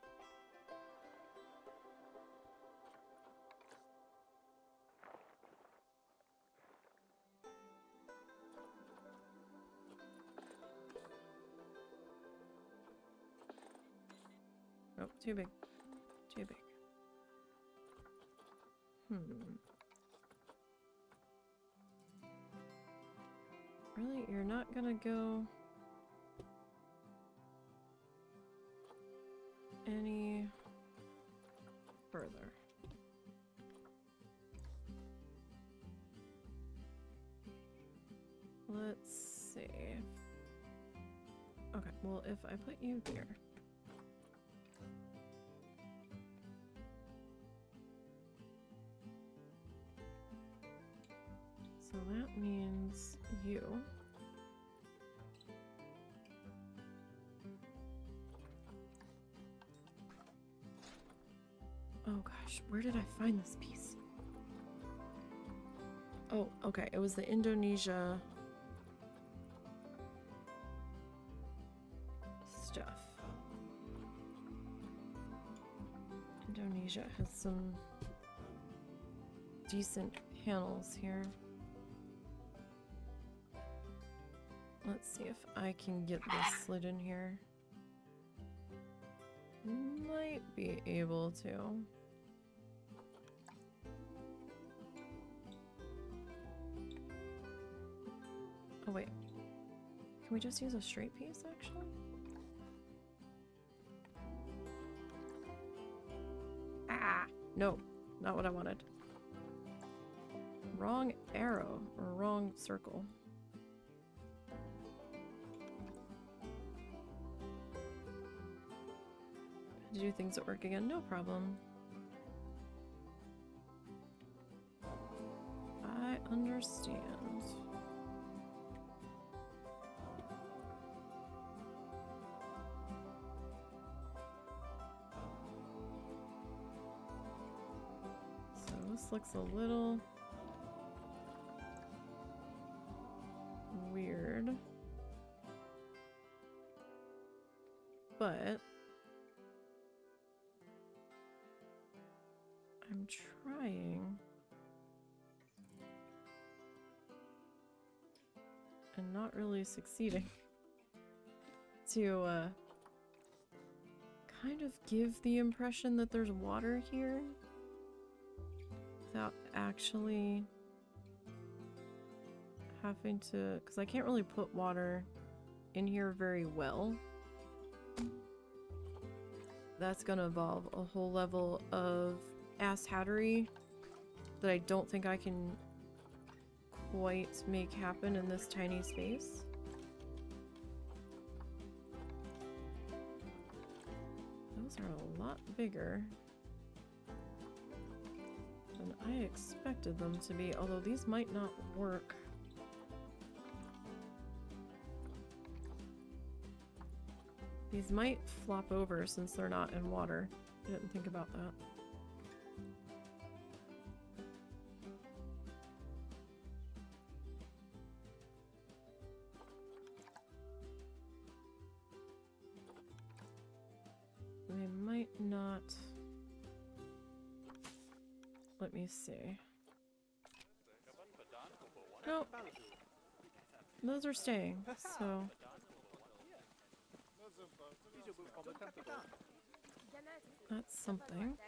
Oh, too big. Too big. Really? You're not gonna go any further? Let's see. Okay, well, if I put you there. So that means you. Oh gosh, where did I find this piece? Oh, okay, it was the Indonesia stuff. Indonesia has some decent panels here. Let's see if I can get this slid in here. Might be able to. Oh wait. Can we just use a straight piece actually? Ah! No, not what I wanted. Wrong arrow, or wrong circle. To do things at work again, no problem. I understand. So this looks a little weird, but I'm trying and not really succeeding to kind of give the impression that there's water here without actually having to, because I can't really put water in here very well. That's gonna involve a whole level of ass-hattery that I don't think I can quite make happen in this tiny space. Those are a lot bigger than I expected them to be, although these might not work. These might flop over since they're not in water. I didn't think about that. They might not. Let me see. Nope. Those are staying, so. That's something.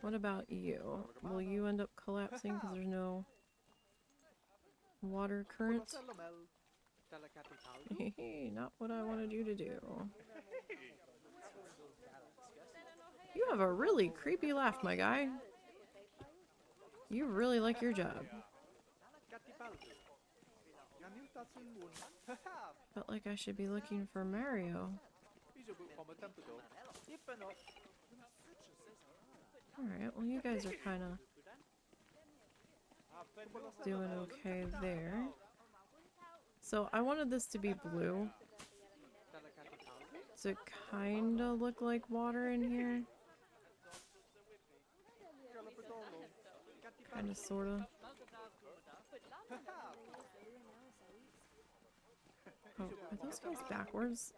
What about you? Will you end up collapsing because there's no water current? Not what I wanted you to do. You have a really creepy laugh, my guy. You really like your job. Felt like I should be looking for Mario. Alright, well you guys are kinda doing okay there. So I wanted this to be blue. To kinda look like water in here. Kinda sorta. Oh, are those guys backwards?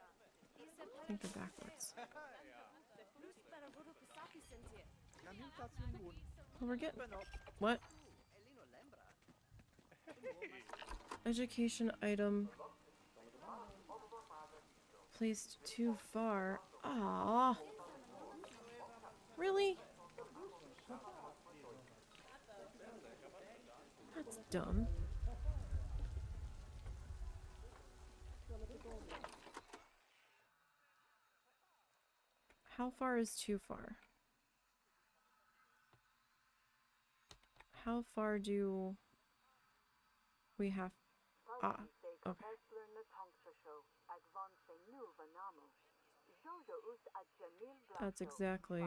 I think they're backwards. Oh, we're getting... What? Education item. Placed too far. Ah, really? That's dumb. How far is too far? How far do we have... Ah, okay. That's exactly...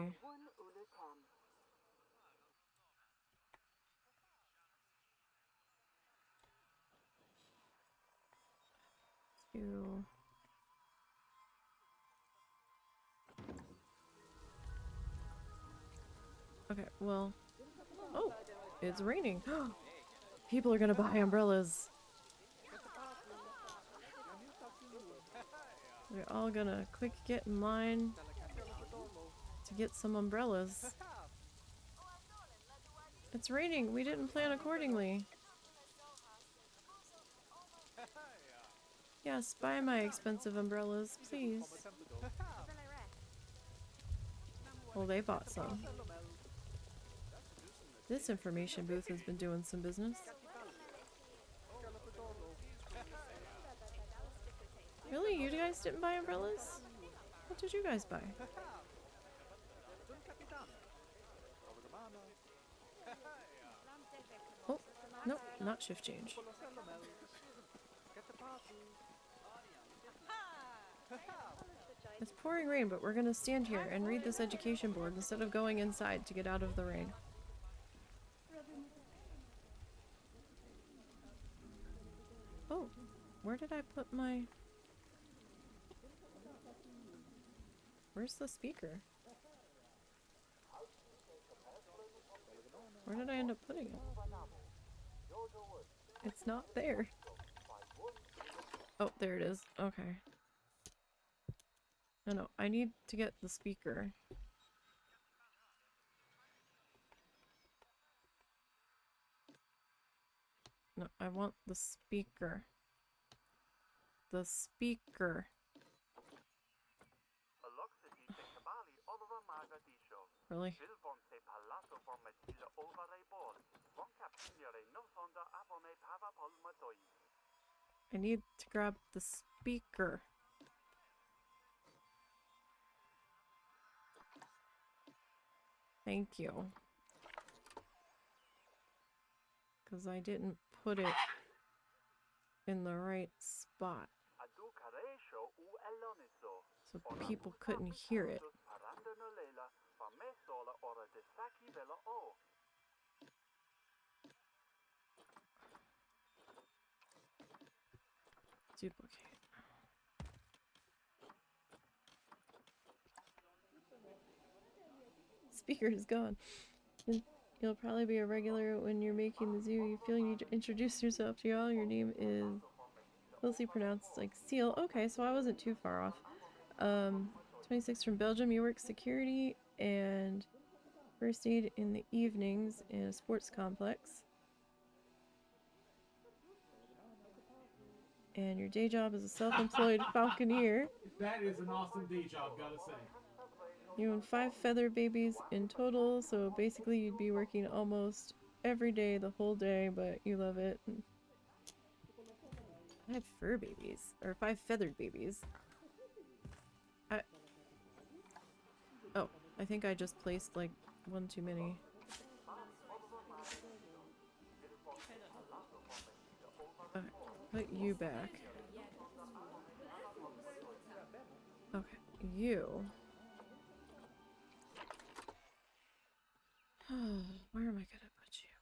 Two... Okay, well... Oh, it's raining. People are gonna buy umbrellas. We're all gonna quick get in line to get some umbrellas. It's raining. We didn't plan accordingly. Yes, buy my expensive umbrellas, please. Well, they bought some. This information booth has been doing some business. Really? You guys didn't buy umbrellas? What did you guys buy? Oh, nope, not shift change. It's pouring rain, but we're gonna stand here and read this education board instead of going inside to get out of the rain. Oh, where did I put my... Where's the speaker? Where did I end up putting it? It's not there. Oh, there it is. Okay. No, I need to get the speaker. No, I want the speaker. The speaker. Really? I need to grab the speaker. Thank you. Because I didn't put it in the right spot. So people couldn't hear it. Duplicate. Speaker is gone. You'll probably be a regular when you're making the zoo. You feel you need to introduce yourself to y'all. Your name is closely pronounced like Seal. Okay, so I wasn't too far off. 26 from Belgium. You work security and first aid in the evenings in a sports complex. And your day job is a self-employed falconer. That is an awesome day job, gotta say. You own 5 feather babies in total, so basically you'd be working almost every day, the whole day, but you love it. 5 fur babies, or 5 feathered babies. Oh, I think I just placed like one too many. Okay. put you back. Okay, you. Where am I gonna put you?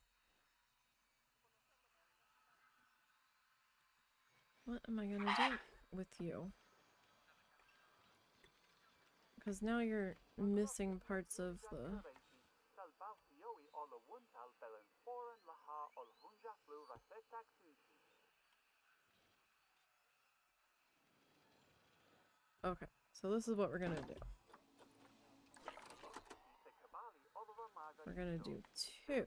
What am I gonna do with you? Because now you're missing parts of the... Okay, so this is what we're gonna do. We're gonna do 2.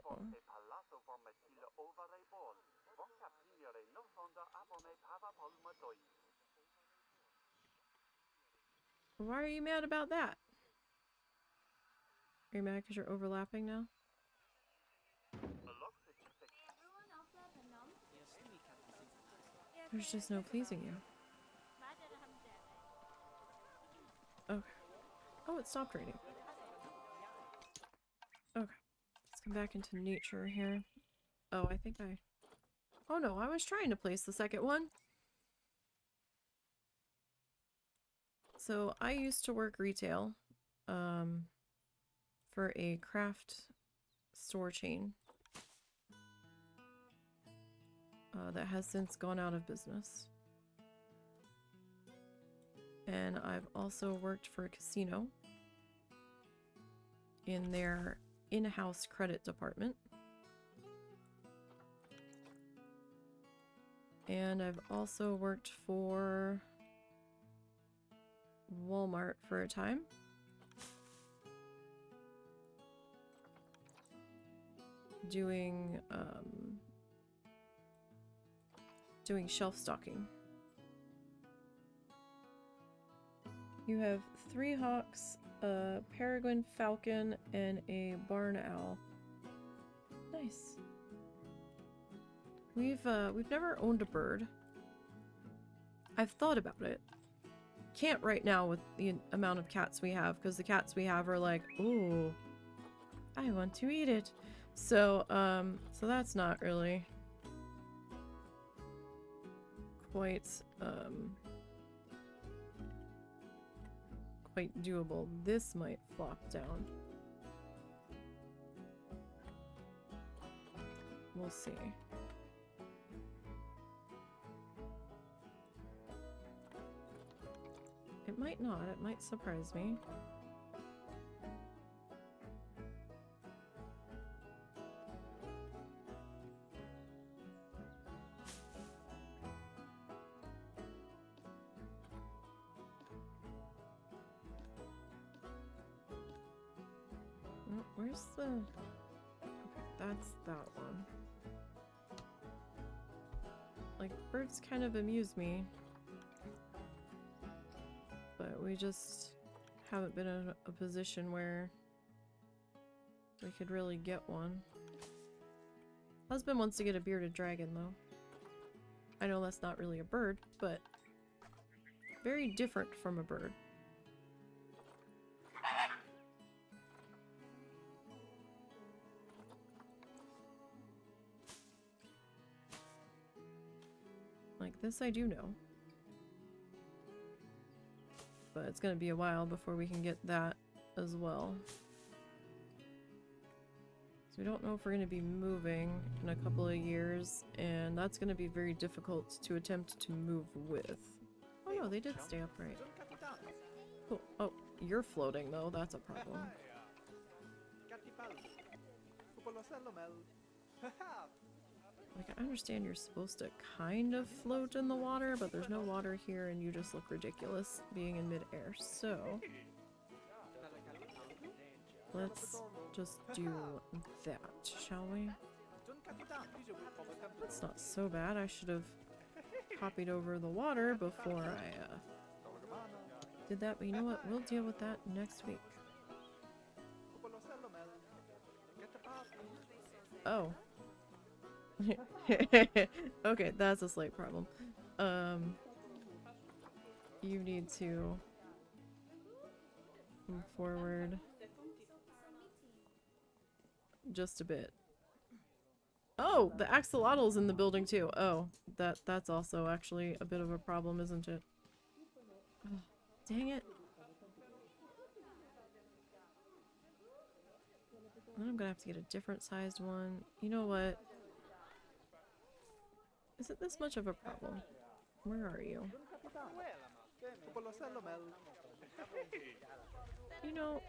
Why are you mad about that? Are you mad because you're overlapping now? There's just no pleasing you. Okay. Oh, it stopped raining. Okay. Let's come back into nature here. Oh, I think I... Oh no, I was trying to place the second one. So I used to work retail for a craft store chain that has since gone out of business. And I've also worked for a casino in their in-house credit department. And I've also worked for Walmart for a time. Doing shelf stocking. You have 3 hawks, a peregrine falcon, and a barn owl. Nice. We've never owned a bird. I've thought about it. Can't right now with the amount of cats we have, because the cats we have are like, ooh, I want to eat it. So, so that's not really quite doable. This might flop down. We'll see. It might not. It might surprise me. Where's the... Okay, that's that one. Like, birds kind of amuse me. But we just haven't been in a position where we could really get one. Husband wants to get a bearded dragon, though. I know that's not really a bird, but very different from a bird. Like, this I do know. But it's gonna be a while before we can get that as well. So we don't know if we're gonna be moving in a couple of years, and that's gonna be very difficult to attempt to move with. Oh no, they did stay upright. Cool. Oh, you're floating though, that's a problem. Like, I understand you're supposed to kind of float in the water, but there's no water here and you just look ridiculous being in midair. So, let's just do that, shall we? That's not so bad. I should have copied over the water before I did that, but you know what? We'll deal with that next week. Oh. Okay, that's a slight problem. You need to move forward just a bit. Oh, the axolotl's in the building too. Oh, that's also actually a bit of a problem, isn't it? Oh, dang it. Then I'm gonna have to get a different sized one. You know what? Isn't this much of a problem? Where are you? You know,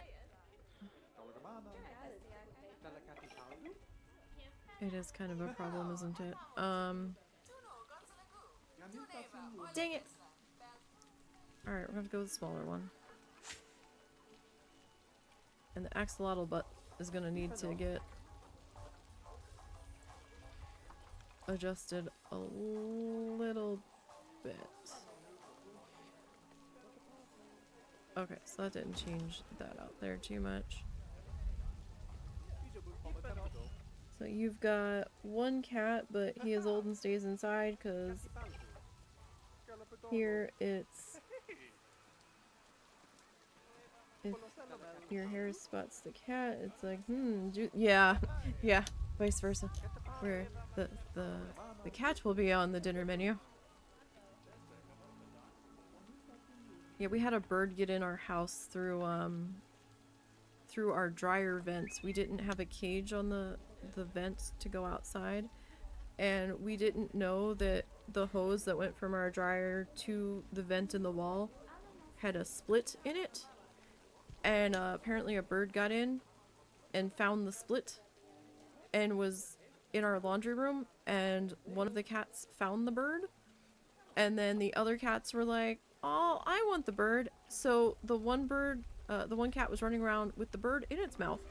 it is kind of a problem, isn't it? Dang it! Alright, we're gonna go with the smaller one. And the axolotl butt is gonna need to get adjusted a little bit. Okay, so that didn't change that out there too much. So you've got one cat, but he is old and stays inside because here it's... If your hair spots the cat, it's like, yeah, yeah, vice versa. Where the cat will be on the dinner menu. Yeah, we had a bird get in our house through our dryer vents. We didn't have a cage on the vent to go outside, and we didn't know that the hose that went from our dryer to the vent in the wall had a split in it. And apparently a bird got in and found the split and was in our laundry room, and one of the cats found the bird, and then the other cats were like, "Oh, I want the bird." So the one cat was running around with the bird in its mouth,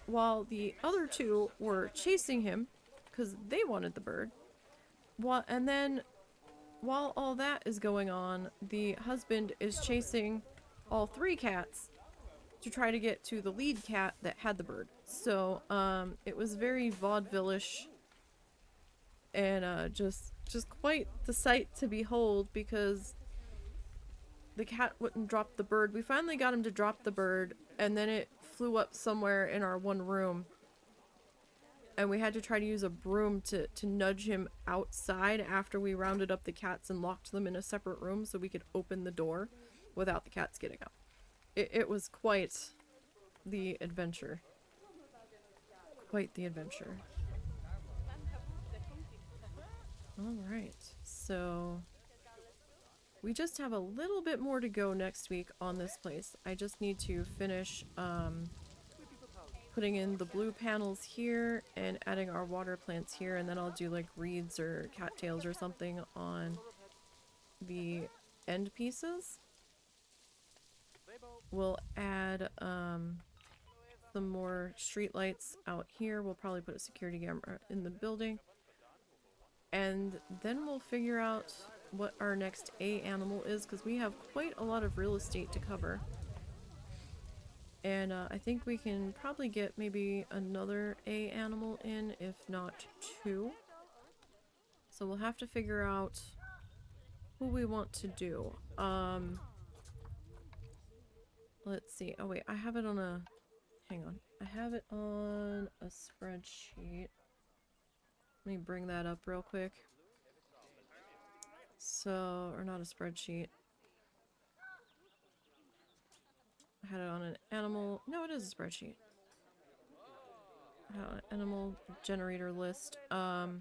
while the other two were chasing him because they wanted the bird. And then while all that is going on, the husband is chasing all three cats to try to get to the lead cat that had the bird. So, it was very vaudeville-ish and just quite the sight to behold because the cat wouldn't drop the bird. We finally got him to drop the bird, and then it flew up somewhere in our one room. And we had to try to use a broom to nudge him outside after we rounded up the cats and locked them in a separate room so we could open the door without the cats getting out. It was quite the adventure. Quite the adventure. Alright, so we just have a little bit more to go next week on this place. I just need to finish putting in the blue panels here and adding our water plants here, and then I'll do like reeds or cattails or something on the end pieces. We'll add some more street lights out here. We'll probably put a security camera in the building. And then we'll figure out what our next A animal is, because we have quite a lot of real estate to cover. And I think we can probably get maybe another A animal in, if not two. So we'll have to figure out who we want to do. Let's see. Oh wait, I have it on a... Hang on. I have it on a spreadsheet. Let me bring that up real quick. So, or not a spreadsheet. I had it on an animal... No, it is a spreadsheet. I had it on an animal generator list. Oh,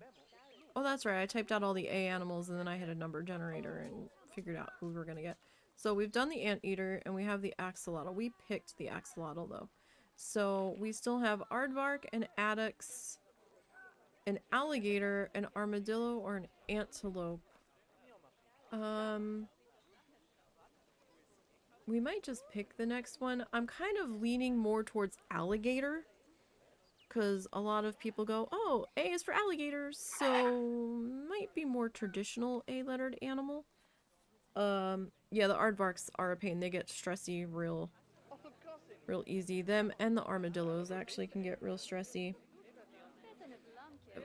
that's right. I typed out all the A animals and then I had a number generator and figured out who we were gonna get. So we've done the anteater and we have the axolotl. We picked the axolotl though. So we still have aardvark, an addax, an alligator, an armadillo, or an antelope. We might just pick the next one. I'm kind of leaning more towards alligator, because a lot of people go, oh, A is for alligators, so might be more traditional A-lettered animal. Yeah, the aardvarks are a pain. They get stressy real easy. Them and the armadillos actually can get real stressy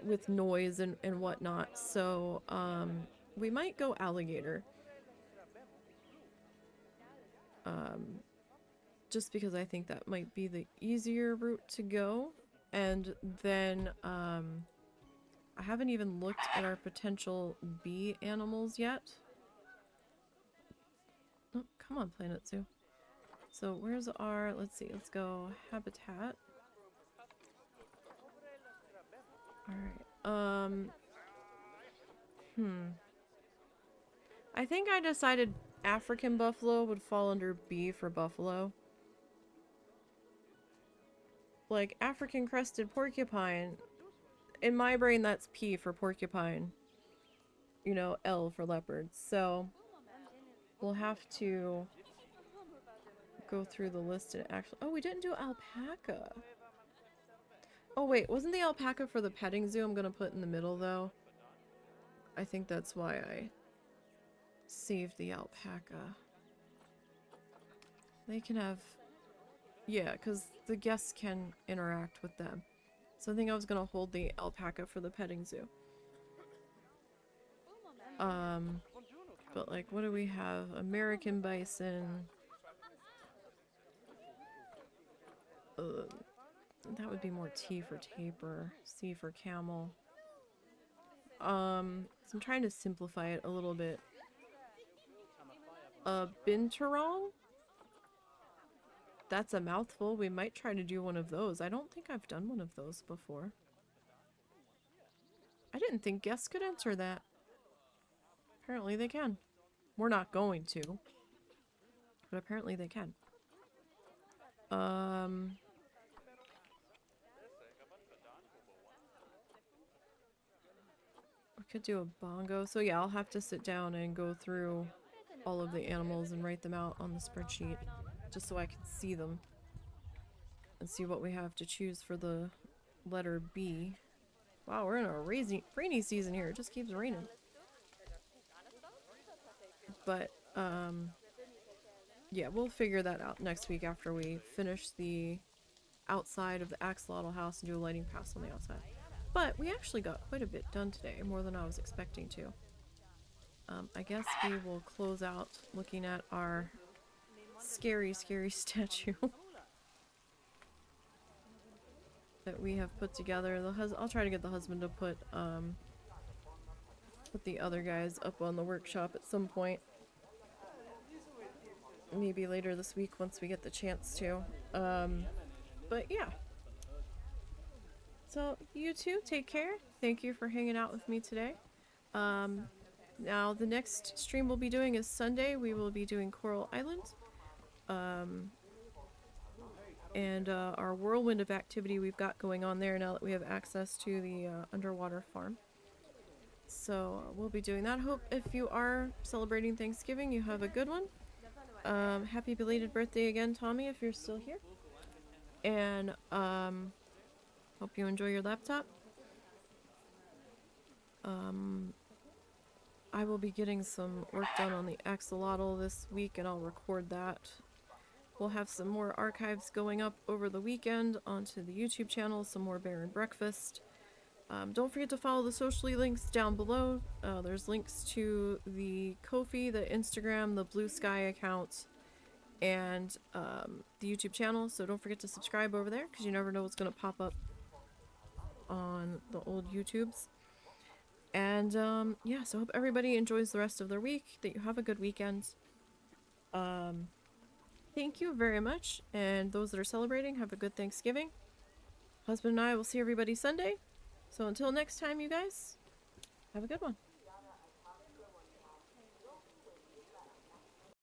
with noise and whatnot. So, we might go alligator. Just because I think that might be the easier route to go. And then, I haven't even looked at our potential bee animals yet. Oh, come on, Planet Zoo. So where's our, let's see, let's go habitat. Alright, I think I decided African buffalo would fall under B for buffalo. Like, African crested porcupine, in my brain that's P for porcupine. You know, L for leopard. So, we'll have to go through the list and actually... Oh, we didn't do alpaca. Oh wait, wasn't the alpaca for the petting zoo I'm gonna put in the middle though? I think that's why I saved the alpaca. They can have... Yeah, because the guests can interact with them. So I think I was gonna hold the alpaca for the petting zoo. But like, what do we have? American bison. That would be more T for tapir, C for camel. So I'm trying to simplify it a little bit. Binturong? That's a mouthful. We might try to do one of those. I don't think I've done one of those before. I didn't think guests could answer that. Apparently they can. We're not going to. But apparently they can. I could do a bongo. So yeah, I'll have to sit down and go through all of the animals and write them out on the spreadsheet. Just so I can see them. And see what we have to choose for the letter B. Wow, we're in a rainy season here. It just keeps raining. But, yeah, we'll figure that out next week after we finish the outside of the axolotl house and do a lighting pass on the outside. But we actually got quite a bit done today, more than I was expecting to. I guess we will close out looking at our scary, scary statue that we have put together. I'll try to get the husband to put the other guys up on the workshop at some point. Maybe later this week once we get the chance to. But yeah. So you two, take care. Thank you for hanging out with me today. Now the next stream we'll be doing is Sunday. We will be doing Coral Island. And our whirlwind of activity we've got going on there now that we have access to the underwater farm. So we'll be doing that. Hope if you are celebrating Thanksgiving, you have a good one. Happy belated birthday again, Tommy, if you're still here. And hope you enjoy your laptop. I will be getting some work done on the axolotl this week, and I'll record that. We'll have some more archives going up over the weekend onto the YouTube channel, some more Bear and Breakfast. Don't forget to follow the socially links down below. There's links to the Ko-fi, the Instagram, the Blue Sky account, and the YouTube channel. So don't forget to subscribe over there, because you never know what's going to pop up on the old YouTubes. And yeah, so hope everybody enjoys the rest of their week, that you have a good weekend. Thank you very much, and those that are celebrating, have a good Thanksgiving. Husband and I will see everybody Sunday. So until next time, you guys, have a good one.